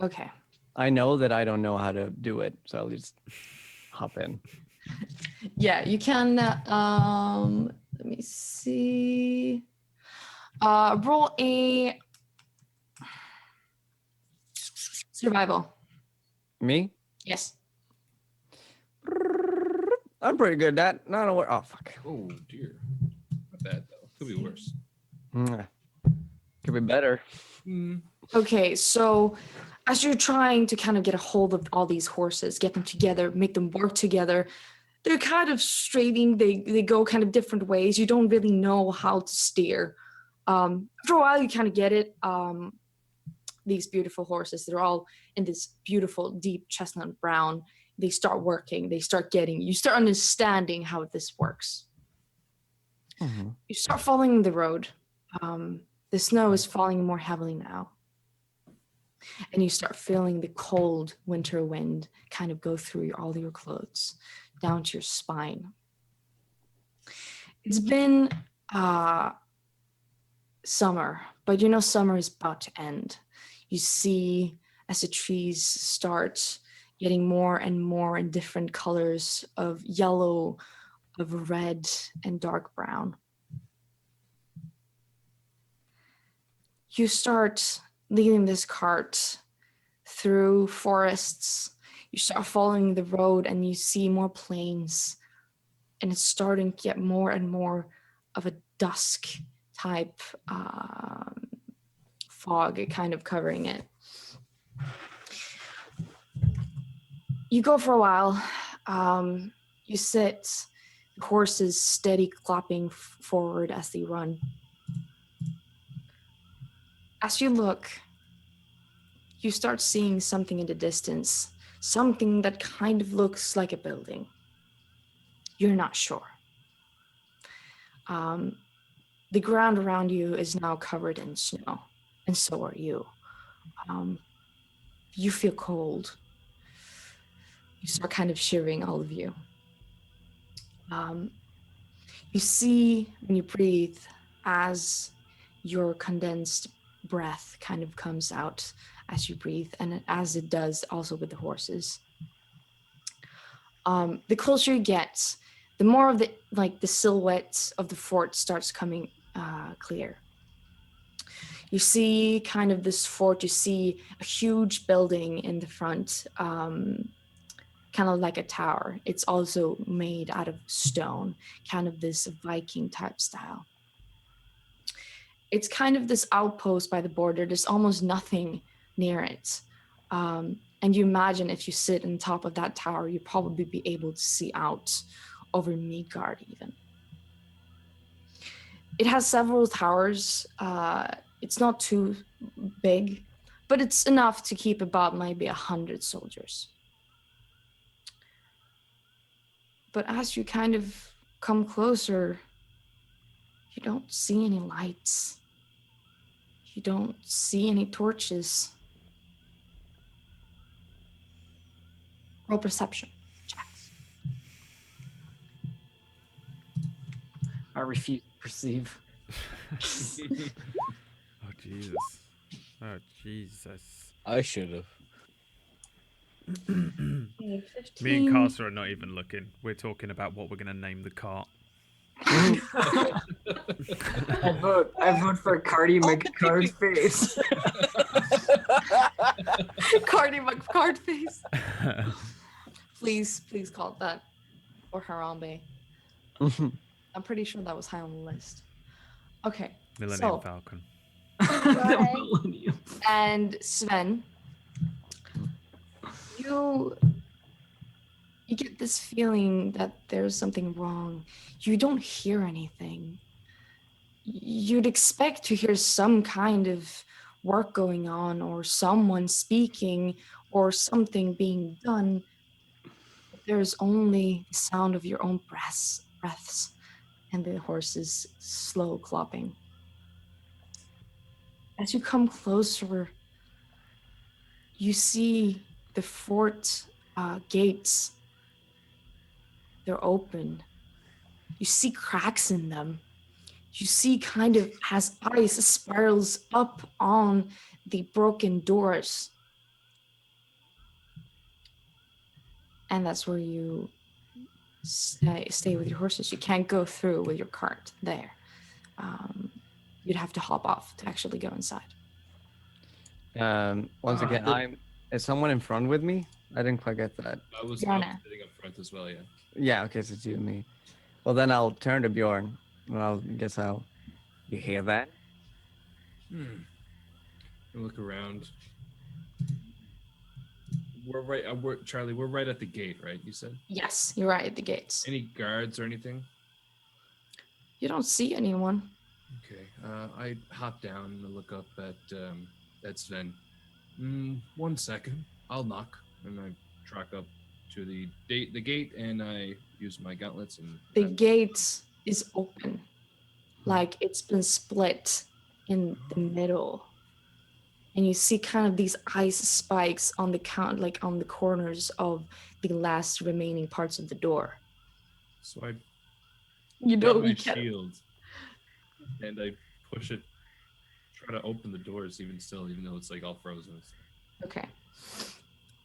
Okay. I know that I don't know how to do it, so I'll just hop in. Yeah, you can. Let me see. Roll a survival. Me? Yes. I'm pretty good at that. Not a Oh fuck. Oh dear. Not bad though. Could be worse. Could be better. Okay, so as you're trying to kind of get a hold of all these horses, get them together, make them work together, they're kind of straining. They go kind of different ways. You don't really know how to steer. After a while, you kind of get it. These beautiful horses, they're all in this beautiful, deep chestnut brown. They start working. You start understanding how this works. You start following the road. The snow is falling more heavily now. And you start feeling the cold winter wind kind of go through all your clothes, down to your spine. It's been summer, but summer is about to end. You see as the trees start getting more and more in different colors of yellow, of red, and dark brown. You start leading this cart through forests. You start following the road and you see more plains, and it's starting to get more and more of a dusk type fog kind of covering it. You go for a while. You sit, the horses steady clopping forward as they run. As you look, you start seeing something in the distance, something that kind of looks like a building. You're not sure. The ground around you is now covered in snow, and so are you. You feel cold. You start kind of shivering, all of you. You see when you breathe as your condensed breath kind of comes out as you breathe, and as it does also with the horses. The closer you get, the more of the silhouette of the fort starts coming clear. You see kind of this fort, you see a huge building in the front, kind of like a tower. It's also made out of stone, kind of this Viking type style. It's kind of this outpost by the border. There's almost nothing near it. And you imagine if you sit on top of that tower, you'd probably be able to see out over Midgard even. It has several towers. It's not too big, but it's enough to keep about maybe 100 soldiers. But as you kind of come closer, you don't see any lights. You don't see any torches. Roll perception checks. I refuse to perceive. Oh, Jesus. Oh, Jesus. I should have. Okay, 15. Me and Carter are not even looking. We're talking about what we're going to name the cart. I vote for Cardi McCardface. Cardi McCard face. Please call it that. Or Harambe. I'm pretty sure that was high on the list. Okay. Millennium So, Falcon. The Right. Millennium. and Sven, you get this feeling that there's something wrong. You don't hear anything. You'd expect to hear some kind of work going on or someone speaking or something being done. But there's only the sound of your own breaths and the horse's slow clopping. As you come closer, you see the fort gates. They're open. You see cracks in them. You see kind of as ice spirals up on the broken doors. And that's where you stay with your horses. You can't go through with your cart there. You'd have to hop off to actually go inside. Once again, is someone in front with me? I didn't quite get that. I was Bjarne. sitting up front as well, yeah. Yeah, okay, so it's you and me. Well, then I'll turn to Bjorn. Well, you hear that? I look around. We're right, Charlie, we're right at the gate, right? You said? Yes, you're right at the gates. Any guards or anything? You don't see anyone. Okay, I hop down and look up at Sven. 1 second, I'll knock, and I track up to the gate, and I use my gauntlets and. The gate is open, like it's been split in the middle, and you see kind of these ice spikes on the corners of the last remaining parts of the door. So I You grab know, my you can't. shield, and I push it. Try to open the doors, even though it's like all frozen. Okay.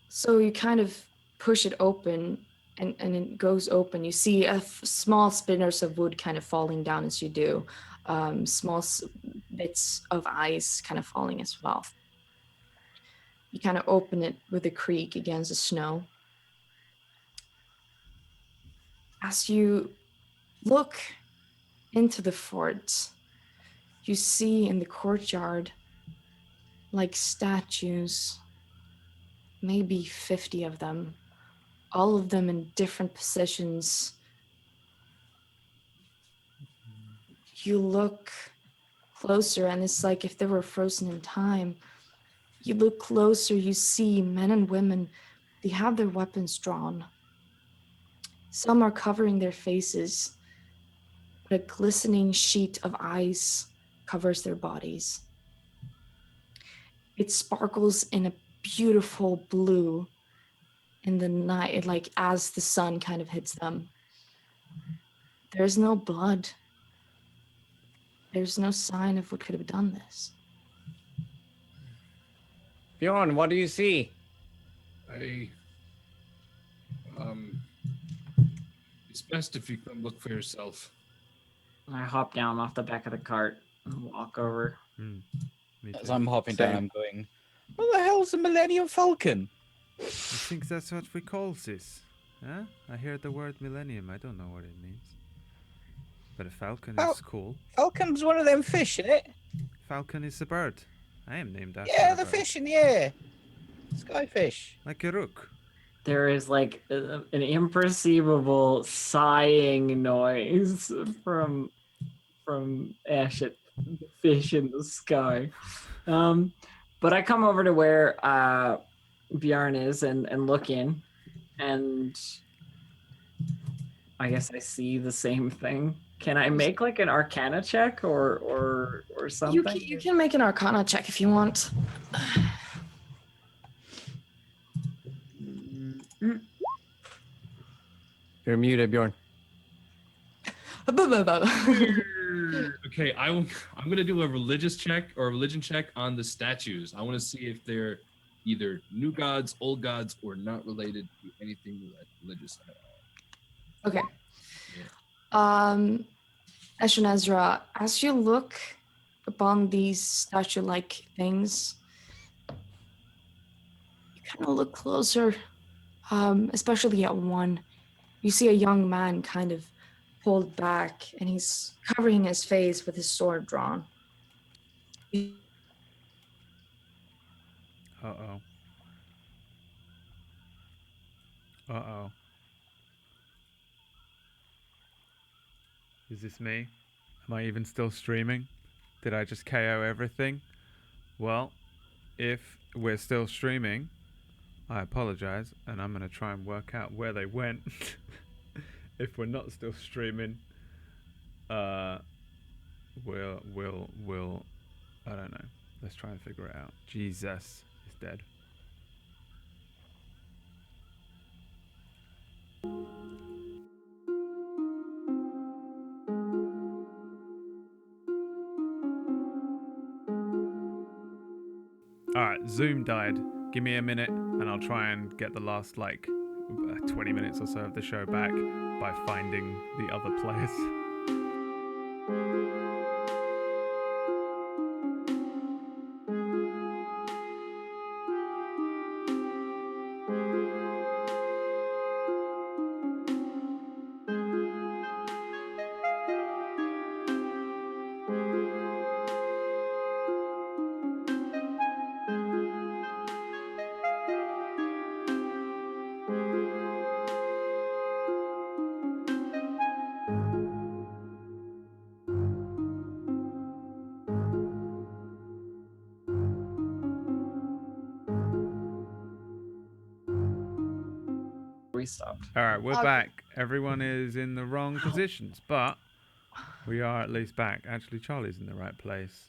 So you kind of push it open, and it goes open. You see small splinters of wood kind of falling down as you do, small bits of ice kind of falling as well. You kind of open it with a creak against the snow. As you look into the fort, you see in the courtyard like statues, maybe 50 of them, all of them in different positions. You look closer, and it's like if they were frozen in time. You look closer, you see men and women, they have their weapons drawn. Some are covering their faces, but a glistening sheet of ice covers their bodies. It sparkles in a beautiful blue in the night, like as the sun kind of hits them. There's no blood. There's no sign of what could have done this. Bjorn, what do you see? It's best if you come look for yourself. I hop down off the back of the cart and walk over. Me As too. I'm hopping Same. down, I'm going, what the hell's a Millennium Falcon? I think that's what we call this. Huh? I hear the word millennium. I don't know what it means. But a falcon is cool. Falcon's one of them fish, isn't it? Falcon is a bird. I am named after Yeah, a the bird. fish in the air. Skyfish. Like a rook. There is like an imperceivable sighing noise from Ash at the fish in the sky. But I come over to where Bjarne is and look in, and I guess I see the same thing. Can I make like an Arcana check or something? You can make an Arcana check if you want. You're muted, Bjorn. Okay, I'm gonna do a religion check on the statues. I want to see if they're either new gods, old gods, or not related to anything religious at all. Okay. Eshin Ezra, as you look upon these statue-like things, you kind of look closer, especially at one. You see a young man kind of pulled back, and he's covering his face with his sword drawn. Uh-oh. Uh-oh. Is this me? Am I even still streaming? Did I just KO everything? Well, if we're still streaming, I apologize, and I'm gonna try and work out where they went. If we're not still streaming, we'll I don't know. Let's try and figure it out. Jesus is dead. Alright, Zoom died. Give me a minute and I'll try and get the last 20 minutes or so of the show back by finding the other players. Restopped. Alright, we're Okay. back. Everyone is in the wrong positions, but we are at least back. Actually, Charlie's in the right place.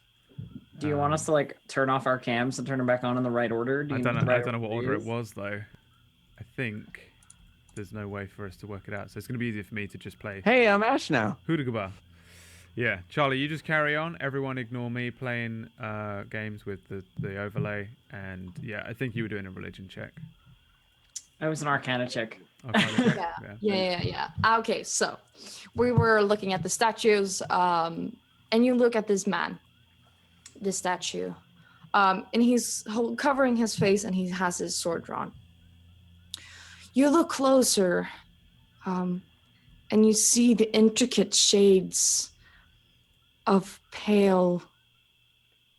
Do you want us to turn off our cams and turn them back on in the right order? I you don't know know. the I right don't know what order it is? was though. I think there's no way for us to work it out, so it's gonna be easier for me to just play. Hey, I'm Ash now. Hoodagaba. Yeah, Charlie, you just carry on. Everyone ignore me playing games with the overlay, and yeah, I think you were doing a religion check. That was an Arcana check. Arcana check? Yeah. Okay, so we were looking at the statues, and you look at this man, this statue, and he's covering his face and he has his sword drawn. You look closer, and you see the intricate shades of pale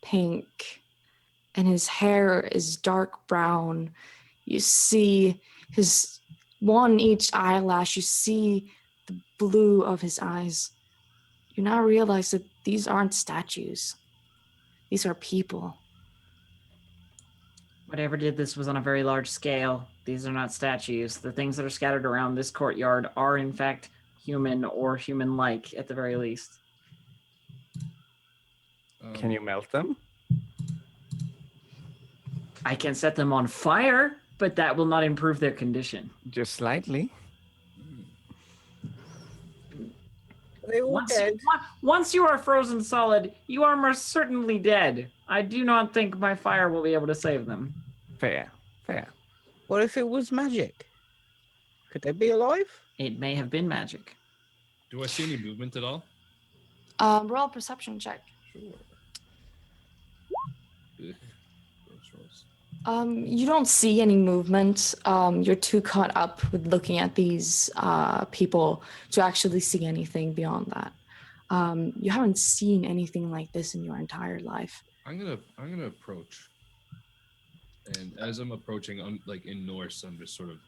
pink, and his hair is dark brown. You see his one each eyelash. You see the blue of his eyes. You now realize that these aren't statues. These are people. Whatever did this was on a very large scale. These are not statues. The things that are scattered around this courtyard are, in fact, human or human-like, at the very least. Can you melt them? I can set them on fire, but that will not improve their condition. Just slightly. They all dead. Once you are frozen solid, you are most certainly dead. I do not think my fire will be able to save them. Fair. What if it was magic? Could they be alive? It may have been magic. Do I see any movement at all? Roll a perception check. Sure. Ugh. Gross rolls. You don't see any movement. You're too caught up with looking at these people to actually see anything beyond that. You haven't seen anything like this in your entire life. I'm gonna approach, and as I'm approaching, I'm like in Norse. I'm just sort of,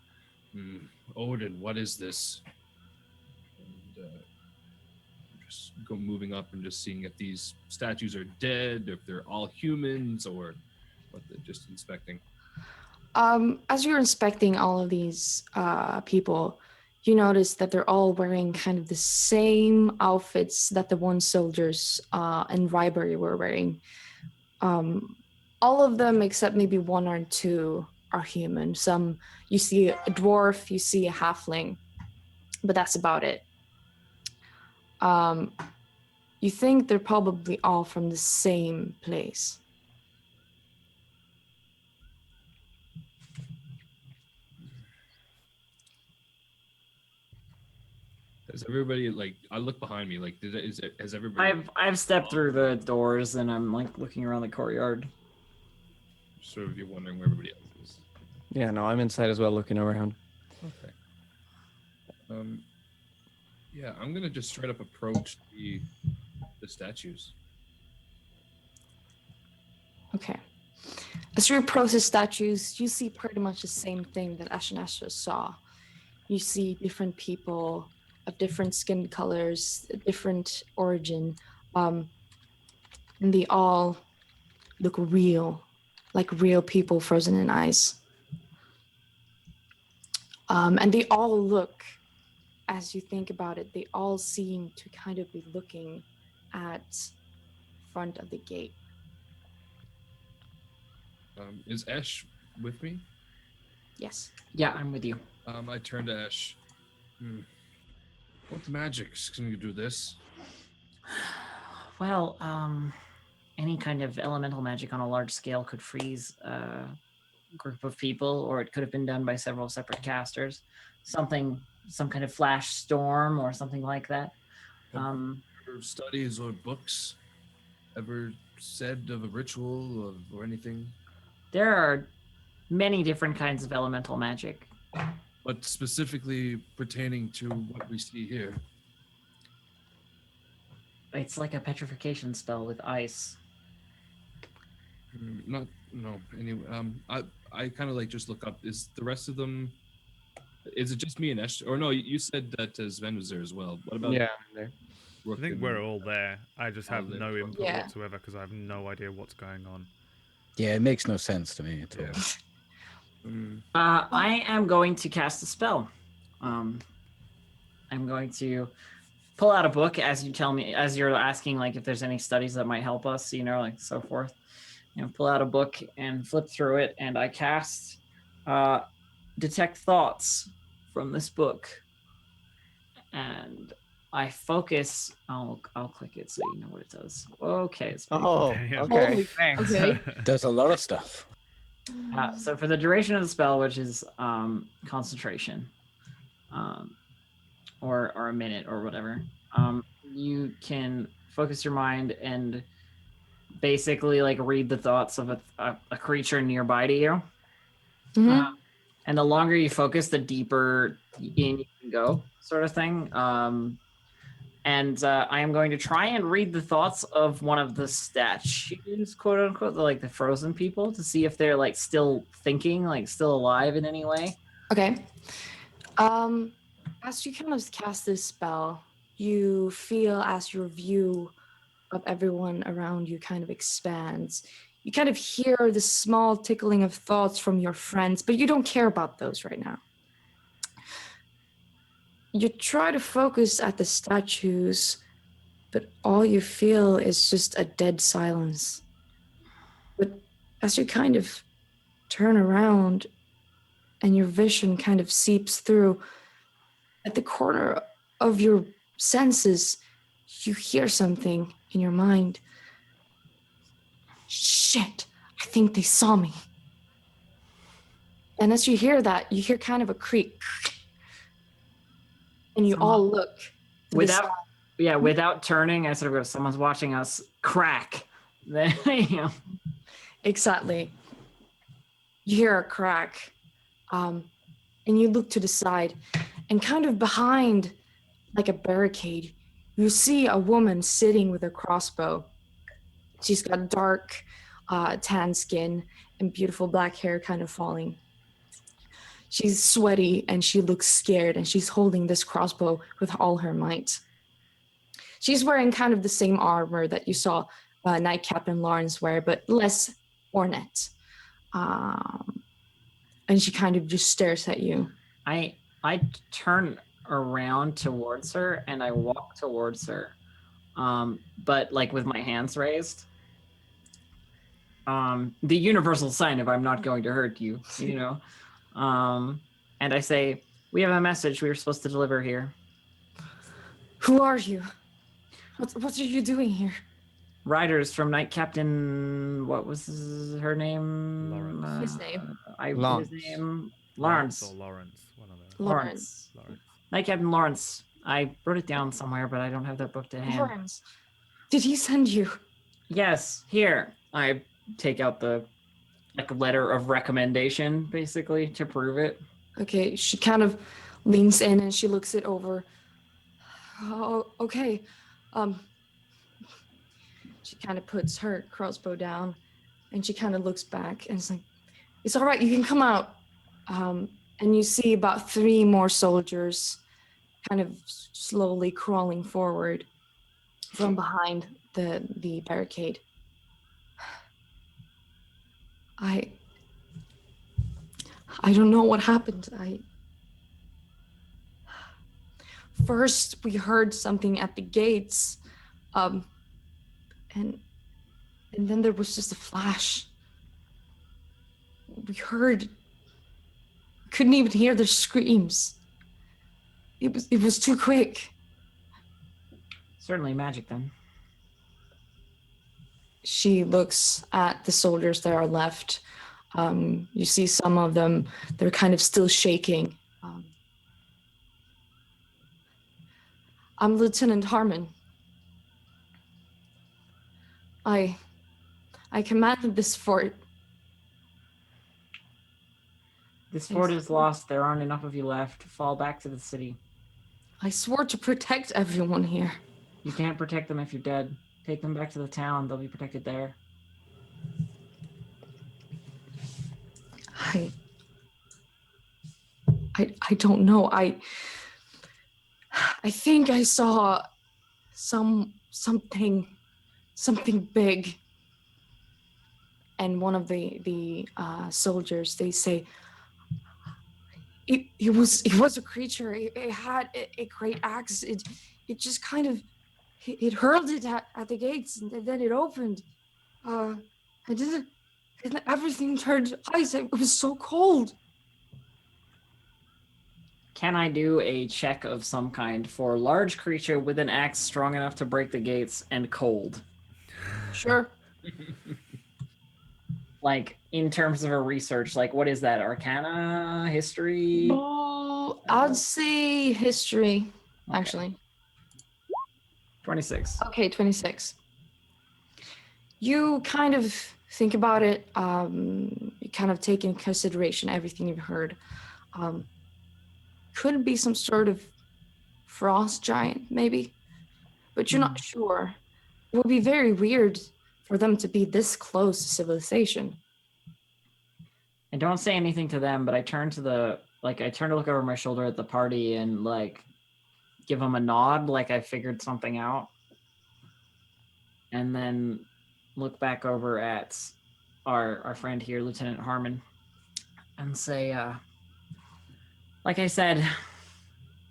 Odin, what is this? And just go moving up and just seeing if these statues are dead, if they're all humans, or what. They're just inspecting. As you're inspecting all of these people, you notice that they're all wearing kind of the same outfits that the one soldiers in Ryberry were wearing. All of them, except maybe one or two, are human. Some, you see a dwarf, you see a halfling, but that's about it. You think they're probably all from the same place. Has everybody like? I look behind me. Like, has everybody I've stepped through the doors and I'm like looking around the courtyard. sort of? You're wondering where everybody else is. Yeah, no, I'm inside as well, looking around. Okay. Yeah, I'm gonna just straight up approach the statues. Okay. As you approach the statues, you see pretty much the same thing that Ashnasha saw. You see different people of different skin colors, different origin, and they all look real, like real people frozen in ice. And they all look, as you think about it, they all seem to kind of be looking at front of the gate. Is Ash with me? Yes. Yeah, I'm with you. I turn to Ash. What magics can you do this? Well, any kind of elemental magic on a large scale could freeze a group of people, or it could have been done by several separate casters. Some kind of flash storm or something like that. Your studies or books ever said of a ritual or anything? There are many different kinds of elemental magic. But specifically pertaining to what we see here. It's like a petrification spell with ice. Anyway, I kind of like just look up. Is the rest of them? Is it just me and Ash? Or no, you said that Sven was there as well. What about? Yeah, I'm there. I think we're all there. I just have no input Yeah. whatsoever because I have no idea what's going on. Yeah, it makes no sense to me at all. I am going to cast a spell. I'm going to pull out a book as you tell me, as you're asking, like if there's any studies that might help us, like so forth. Pull out a book and flip through it, and I cast Detect Thoughts from this book, and I focus. I'll click it so you know what it does. Okay. It's pretty cool. Damn. Okay. Holy- Thanks. Okay. Does a lot of stuff. So for the duration of the spell, which is concentration, or a minute or whatever, you can focus your mind and basically like read the thoughts of a creature nearby to you. Mhm. And the longer you focus, the deeper in you can go, sort of thing. And I am going to try and read the thoughts of one of the statues, quote unquote, like the frozen people, to see if they're like still thinking, like still alive in any way. Okay. As you kind of cast this spell, you feel as your view of everyone around you kind of expands. You kind of hear the small tickling of thoughts from your friends, but you don't care about those right now. You try to focus at the statues, but all you feel is just a dead silence. But as you kind of turn around and your vision kind of seeps through, at the corner of your senses, you hear something in your mind. Shit, I think they saw me. And as you hear that, you hear kind of a creak. And you all look. to the side. Without turning, I sort of go, someone's watching us. Crack. Then, Exactly. You hear a crack. And you look to the side. And kind of behind, like a barricade, you see a woman sitting with a crossbow. She's got dark, tan skin and beautiful black hair kind of falling. She's sweaty and she looks scared, and she's holding this crossbow with all her might. She's wearing kind of the same armor that you saw Knight Captain Lawrence wear, but less ornate. And she kind of just stares at you. I turn around towards her and I walk towards her, but like with my hands raised. The universal sign of I'm not going to hurt you, and I say, we have a message we were supposed to deliver here. Who are you? What are you doing here? Riders from Knight Captain, what was her name? Lawrence. His name? Lawrence. His name? Lawrence. Or Lawrence. One of those. Lawrence. Lawrence. Knight Captain Lawrence I wrote it down somewhere, but I don't have that book to hand. Horns. Did he send you? Yes, here. I take out the letter of recommendation, basically, to prove it. Okay, she kind of leans in and she looks it over. Oh, okay. She kind of puts her crossbow down and she kind of looks back and it's like, it's all right, you can come out. And you see about 3 more soldiers kind of slowly crawling forward from behind the barricade. I don't know what happened. First we heard something at the gates, and then there was just a flash. We couldn't even hear their screams. It was too quick. Certainly magic, then. She looks at the soldiers that are left. You see some of them, they're kind of still shaking. I'm Lieutenant Harmon. I commanded this fort. This fort is lost. There aren't enough of you left. Fall back to the city. I swore to protect everyone here. You can't protect them if you're dead. Take them back to the town. They'll be protected there. I don't know. I think I saw something big. And one of the soldiers, they say, it was a creature. It had a great axe. It just kind of it hurled it at the gates, and then it opened. And everything turned ice. It was so cold. Can I do a check of some kind for large creature with an axe strong enough to break the gates and cold? Sure. Like, in terms of a research, like, what is that? Arcana? History? Oh, I'd say history, actually. 26. Okay, 26. You kind of think about it. You kind of take in consideration everything you've heard. Could be some sort of frost giant, maybe, but you're not sure. It would be very weird for them to be this close to civilization. I don't say anything to them, but I turn to look over my shoulder at the party and give them a nod, like I figured something out. And then look back over at our friend here, Lieutenant Harmon, and say, like I said,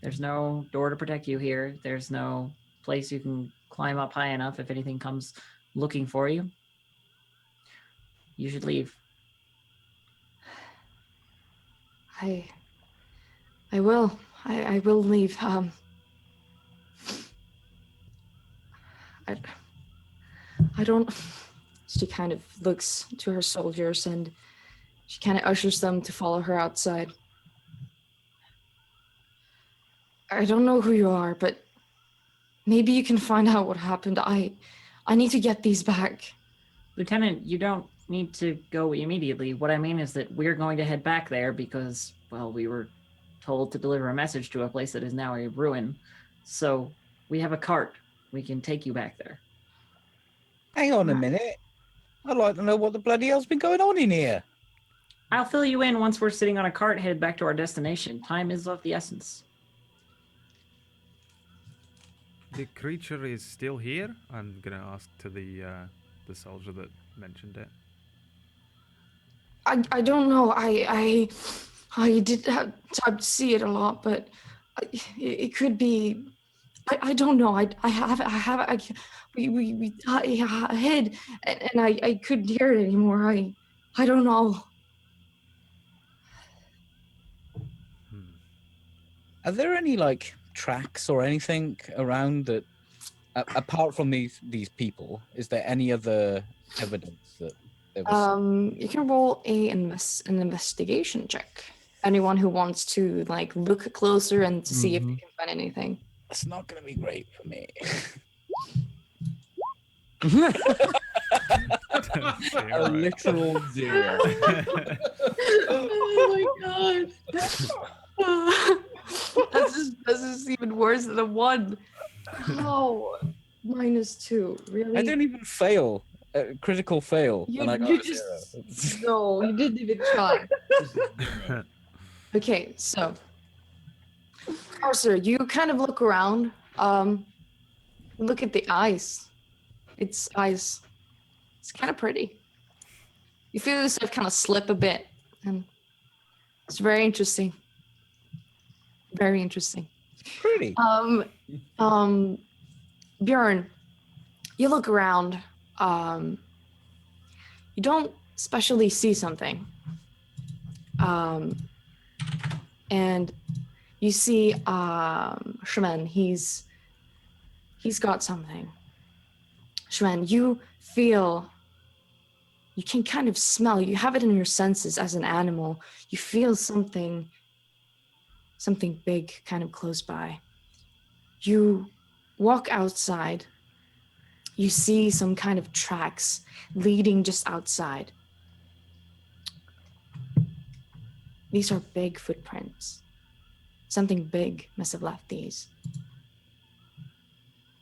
there's no door to protect you here. There's no place you can climb up high enough if anything comes looking for you. You should leave. I will. I will leave. I don't. She kind of looks to her soldiers and she kind of ushers them to follow her outside. I don't know who you are, but maybe you can find out what happened. I need to get these back. Lieutenant, you don't need to go immediately. What I mean is that we're going to head back there because, well, we were told to deliver a message to a place that is now a ruin. So we have a cart. We can take you back there. Hang on a minute. I'd like to know what the bloody hell's been going on in here. I'll fill you in once we're sitting on a cart headed back to our destination. Time is of the essence. The creature is still here? I'm gonna ask to the soldier that mentioned it. I don't know. I did have time to see it a lot, but it could be. I don't know. We hid, and I couldn't hear it anymore. I don't know. Are there any tracks or anything around that, apart from these people? Is there any other evidence that there was? You can roll an investigation check. Anyone who wants to look closer and to see if they can find anything. That's not going to be great for me. A literal 0. Oh my god. This is even worse than a 1. Oh, -2. Really? I didn't even fail. Critical fail. You, And I got you a just 0. no, you didn't even try. Zero. Okay, so Arthur, you kind of look around. Look at the eyes. Its eyes. It's kind of pretty. You feel yourself kind of slip a bit, and it's very interesting. Very interesting. Pretty. Bjorn, you look around. You don't especially see something. And you see Shremen, he's got something. Shremen, you feel, you can kind of smell, you have it in your senses as an animal. You feel something big kind of close by. You walk outside. You see some kind of tracks leading just outside. These are big footprints. Something big must have left these.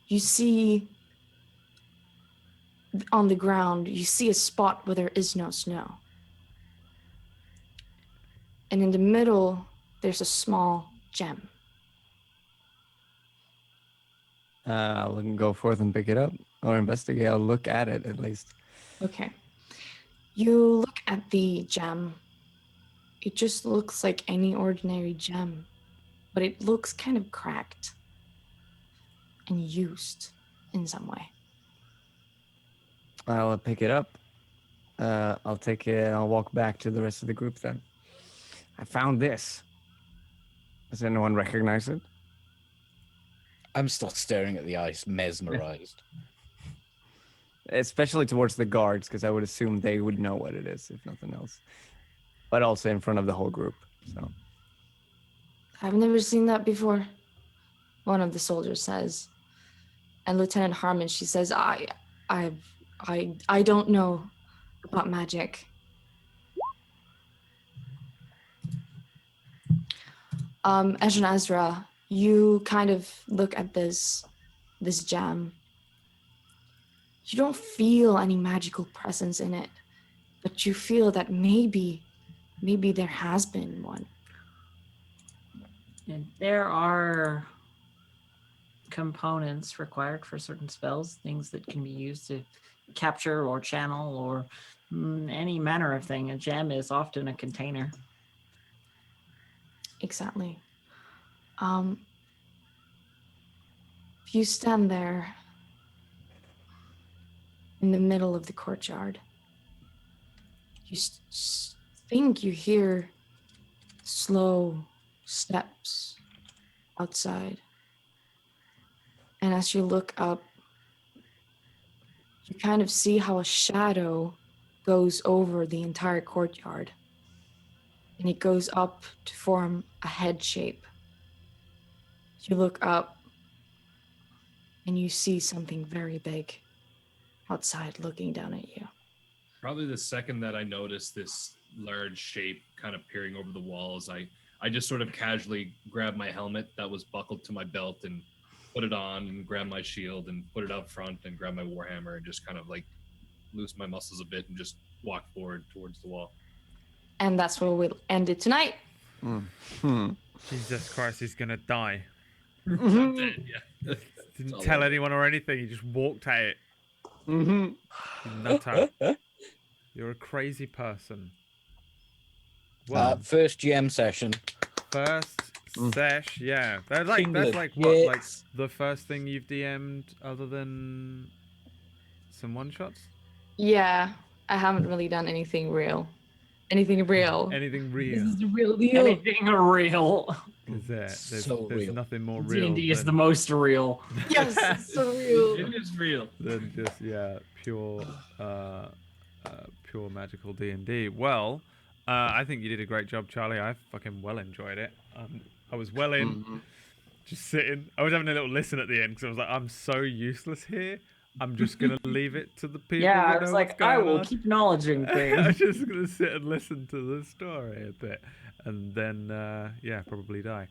You see on the ground, you see a spot where there is no snow. And in the middle, there's a small gem. I'll go forth and pick it up or investigate. I'll look at it at least. Okay. You look at the gem. It just looks like any ordinary gem, but it looks kind of cracked and used in some way. I'll pick it up. I'll take it and I'll walk back to the rest of the group then. I found this. Does anyone recognize it? I'm still staring at the ice, mesmerized. Especially towards the guards, because I would assume they would know what it is, if nothing else. But also in front of the whole group. So I've never seen that before, one of the soldiers says. And Lieutenant Harmon, she says, I don't know about magic. Ejin Ezra, you kind of look at this gem. You don't feel any magical presence in it, but you feel that maybe there has been one. And there are components required for certain spells, things that can be used to capture or channel or any manner of thing. A gem is often a container. Exactly. If you stand there in the middle of the courtyard, you think you hear slow steps outside. And as you look up, you kind of see how a shadow goes over the entire courtyard. And it goes up to form a head shape. You look up and you see something very big outside looking down at you. Probably the second that I noticed this large shape kind of peering over the walls, I just sort of casually grabbed my helmet that was buckled to my belt and put it on and grabbed my shield and put it up front and grabbed my warhammer and just kind of like loosen my muscles a bit and just walk forward towards the wall. And that's where we'll end it tonight. Jesus Christ, he's gonna die. I'm dead, yeah. Didn't tell anyone or anything. He just walked at it. You nutter. You're a crazy person. Well, First GM session. first sesh, yeah. That's like King what, like legit. the first thing you've DM'd other than some one shots? Yeah, I haven't really done anything real. Anything real. Anything real? This is the real deal. Anything real. There's So real. nothing more real D&D is than, the most real. Yes, it's so real. It is real. than just pure pure magical D&D. Well, I think you did a great job, Charlie. I fucking well enjoyed it. I was well in. just sitting. I was having a little listen at the end because I was like, I'm so useless here. I'm just gonna leave it to the people Yeah, I that was know like, what's going I will on. keep acknowledging I'm things. just gonna sit and listen to the story a bit, and then yeah, probably die.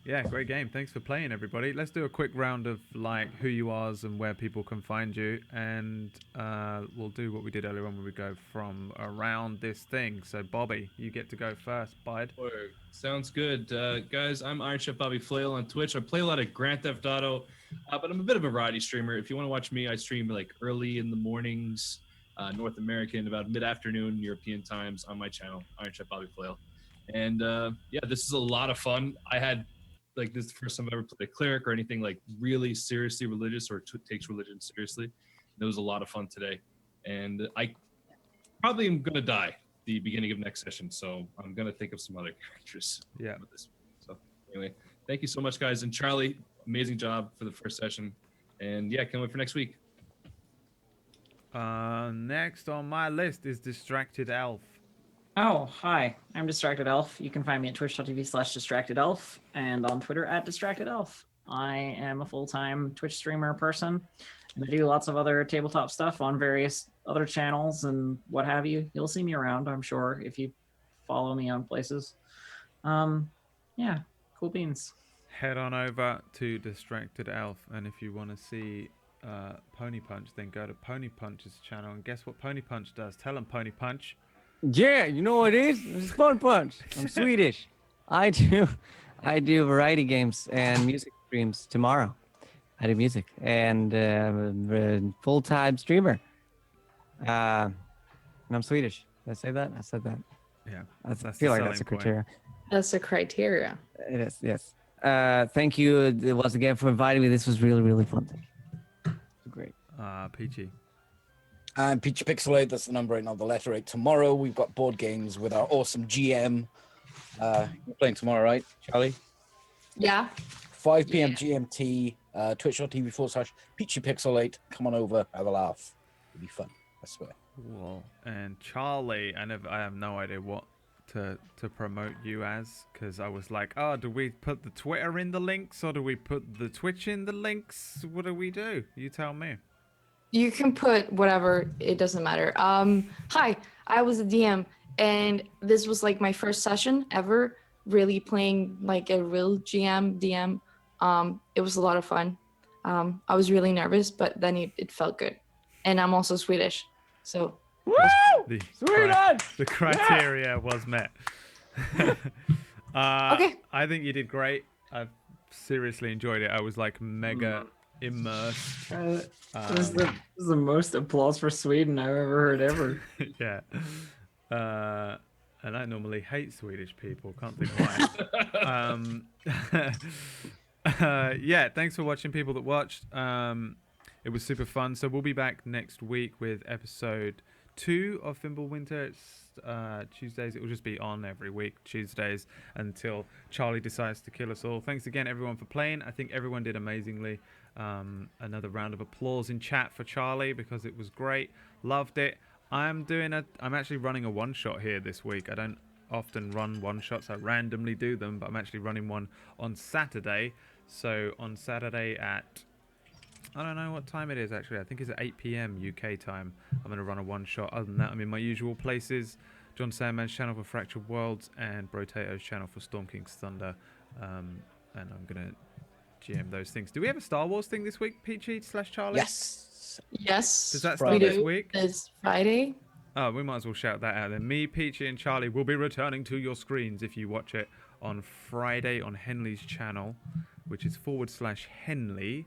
Yeah, great game. Thanks for playing, everybody. Let's do a quick round of like who you are and where people can find you, and we'll do what we did earlier on when we go from around this thing. So, Bobby, you get to go first, bud. Sounds good. Guys, I'm Iron Chef Bobby Flail on Twitch. I play a lot of Grand Theft Auto, but I'm a bit of a variety streamer. If you want to watch me, I stream like early in the mornings, North American, about mid-afternoon European times on my channel, Iron Chef Bobby Flail. And yeah, this is a lot of fun. I had like this is the first time I've ever played a cleric or anything like really seriously religious or takes religion seriously. And it was a lot of fun today. And I probably am going to die the beginning of next session, so I'm gonna think of some other characters. Yeah. So anyway, thank you so much, guys, and Charlie, amazing job for the first session, and yeah, can't wait for next week. Next on my list is Distracted Elf. Oh, hi. I'm Distracted Elf. You can find me at twitch.tv/DistractedElf and on Twitter at DistractedElf. I am a full-time Twitch streamer person, and I do lots of other tabletop stuff on various other channels and what have you. You'll see me around, I'm sure, if you follow me on places. Yeah, cool beans. Head on over to Distracted Elf, and if you want to see Pony Punch, then go to Pony Punch's channel. And guess what Pony Punch does? Tell them, Pony Punch. Yeah, you know what it is? It's Fun Punch. I'm Swedish. I do variety games and music streams tomorrow. I do music and a full-time streamer. And I'm Swedish. Did I say that? I said that. Yeah, I that's feel the like that's a selling point. criteria. That's the criteria. It is, yes. Thank you once again for inviting me. This was really, really fun. Great. Peachy. And Peachy Pixel 8, that's the number 8, not the letter 8. Tomorrow we've got board games with our awesome GM. You're playing tomorrow, right, Charlie? Yeah. 5 p.m. GMT, twitch.tv/Peachy Pixel 8. Come on over, have a laugh. It'll be fun, I swear. Cool. And Charlie, I have no idea what to promote you as, because I was like, oh, do we put the Twitter in the links or do we put the Twitch in the links? What do we do? You tell me. You can put whatever, it doesn't matter. Hi, I was a DM, and this was like my first session ever really playing like a real DM. It was a lot of fun. I was really nervous, but then it felt good. And I'm also Swedish, so. Woo! The criteria was met. Okay. I think you did great. I've seriously enjoyed it. I was like mega immersed. This is the most applause for Sweden I've ever heard ever. Yeah. And I normally hate Swedish people. Can't think why. Yeah, thanks for watching, people that watched. It was super fun. So we'll be back next week with episode 2 of Fimbulwinter. It's Tuesdays. It will just be on every week, Tuesdays, until Charlie decides to kill us all. Thanks again, everyone, for playing. I think everyone did amazingly. Another round of applause in chat for Charlie because it was great. Loved it. I'm actually running a one-shot here this week. I don't often run one-shots. I randomly do them, but I'm actually running one on Saturday. So on Saturday at, I don't know what time it is actually. I think it's at 8 p.m. UK time. I'm going to run a one-shot. Other than that, I'm in my usual places. John Sandman's channel for Fractured Worlds and Brotato's channel for Storm King's Thunder. And I'm going to GM those things. Do we have a Star Wars thing this week, Peachy/Charlie? Yes. Yes. Does that Friday. start this week? It's Friday. Oh, we might as well shout that out then. Me, Peachy, and Charlie will be returning to your screens if you watch it on Friday on Henley's channel, which is /Henley.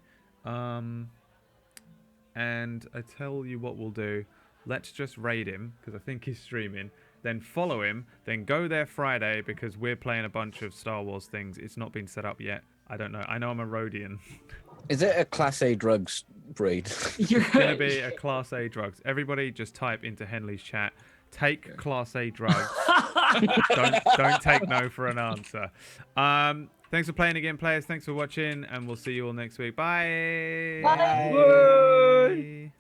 And I tell you what we'll do. Let's just raid him, because I think he's streaming. Then follow him. Then go there Friday, because we're playing a bunch of Star Wars things. It's not been set up yet. I don't know. I know I'm a Rhodian. Is it a Class A drugs breed? It's going to be a Class A drugs. Everybody just type into Henley's chat, take Class A drugs. don't take no for an answer. Thanks for playing again, players. Thanks for watching, and we'll see you all next week. Bye. Bye. Bye.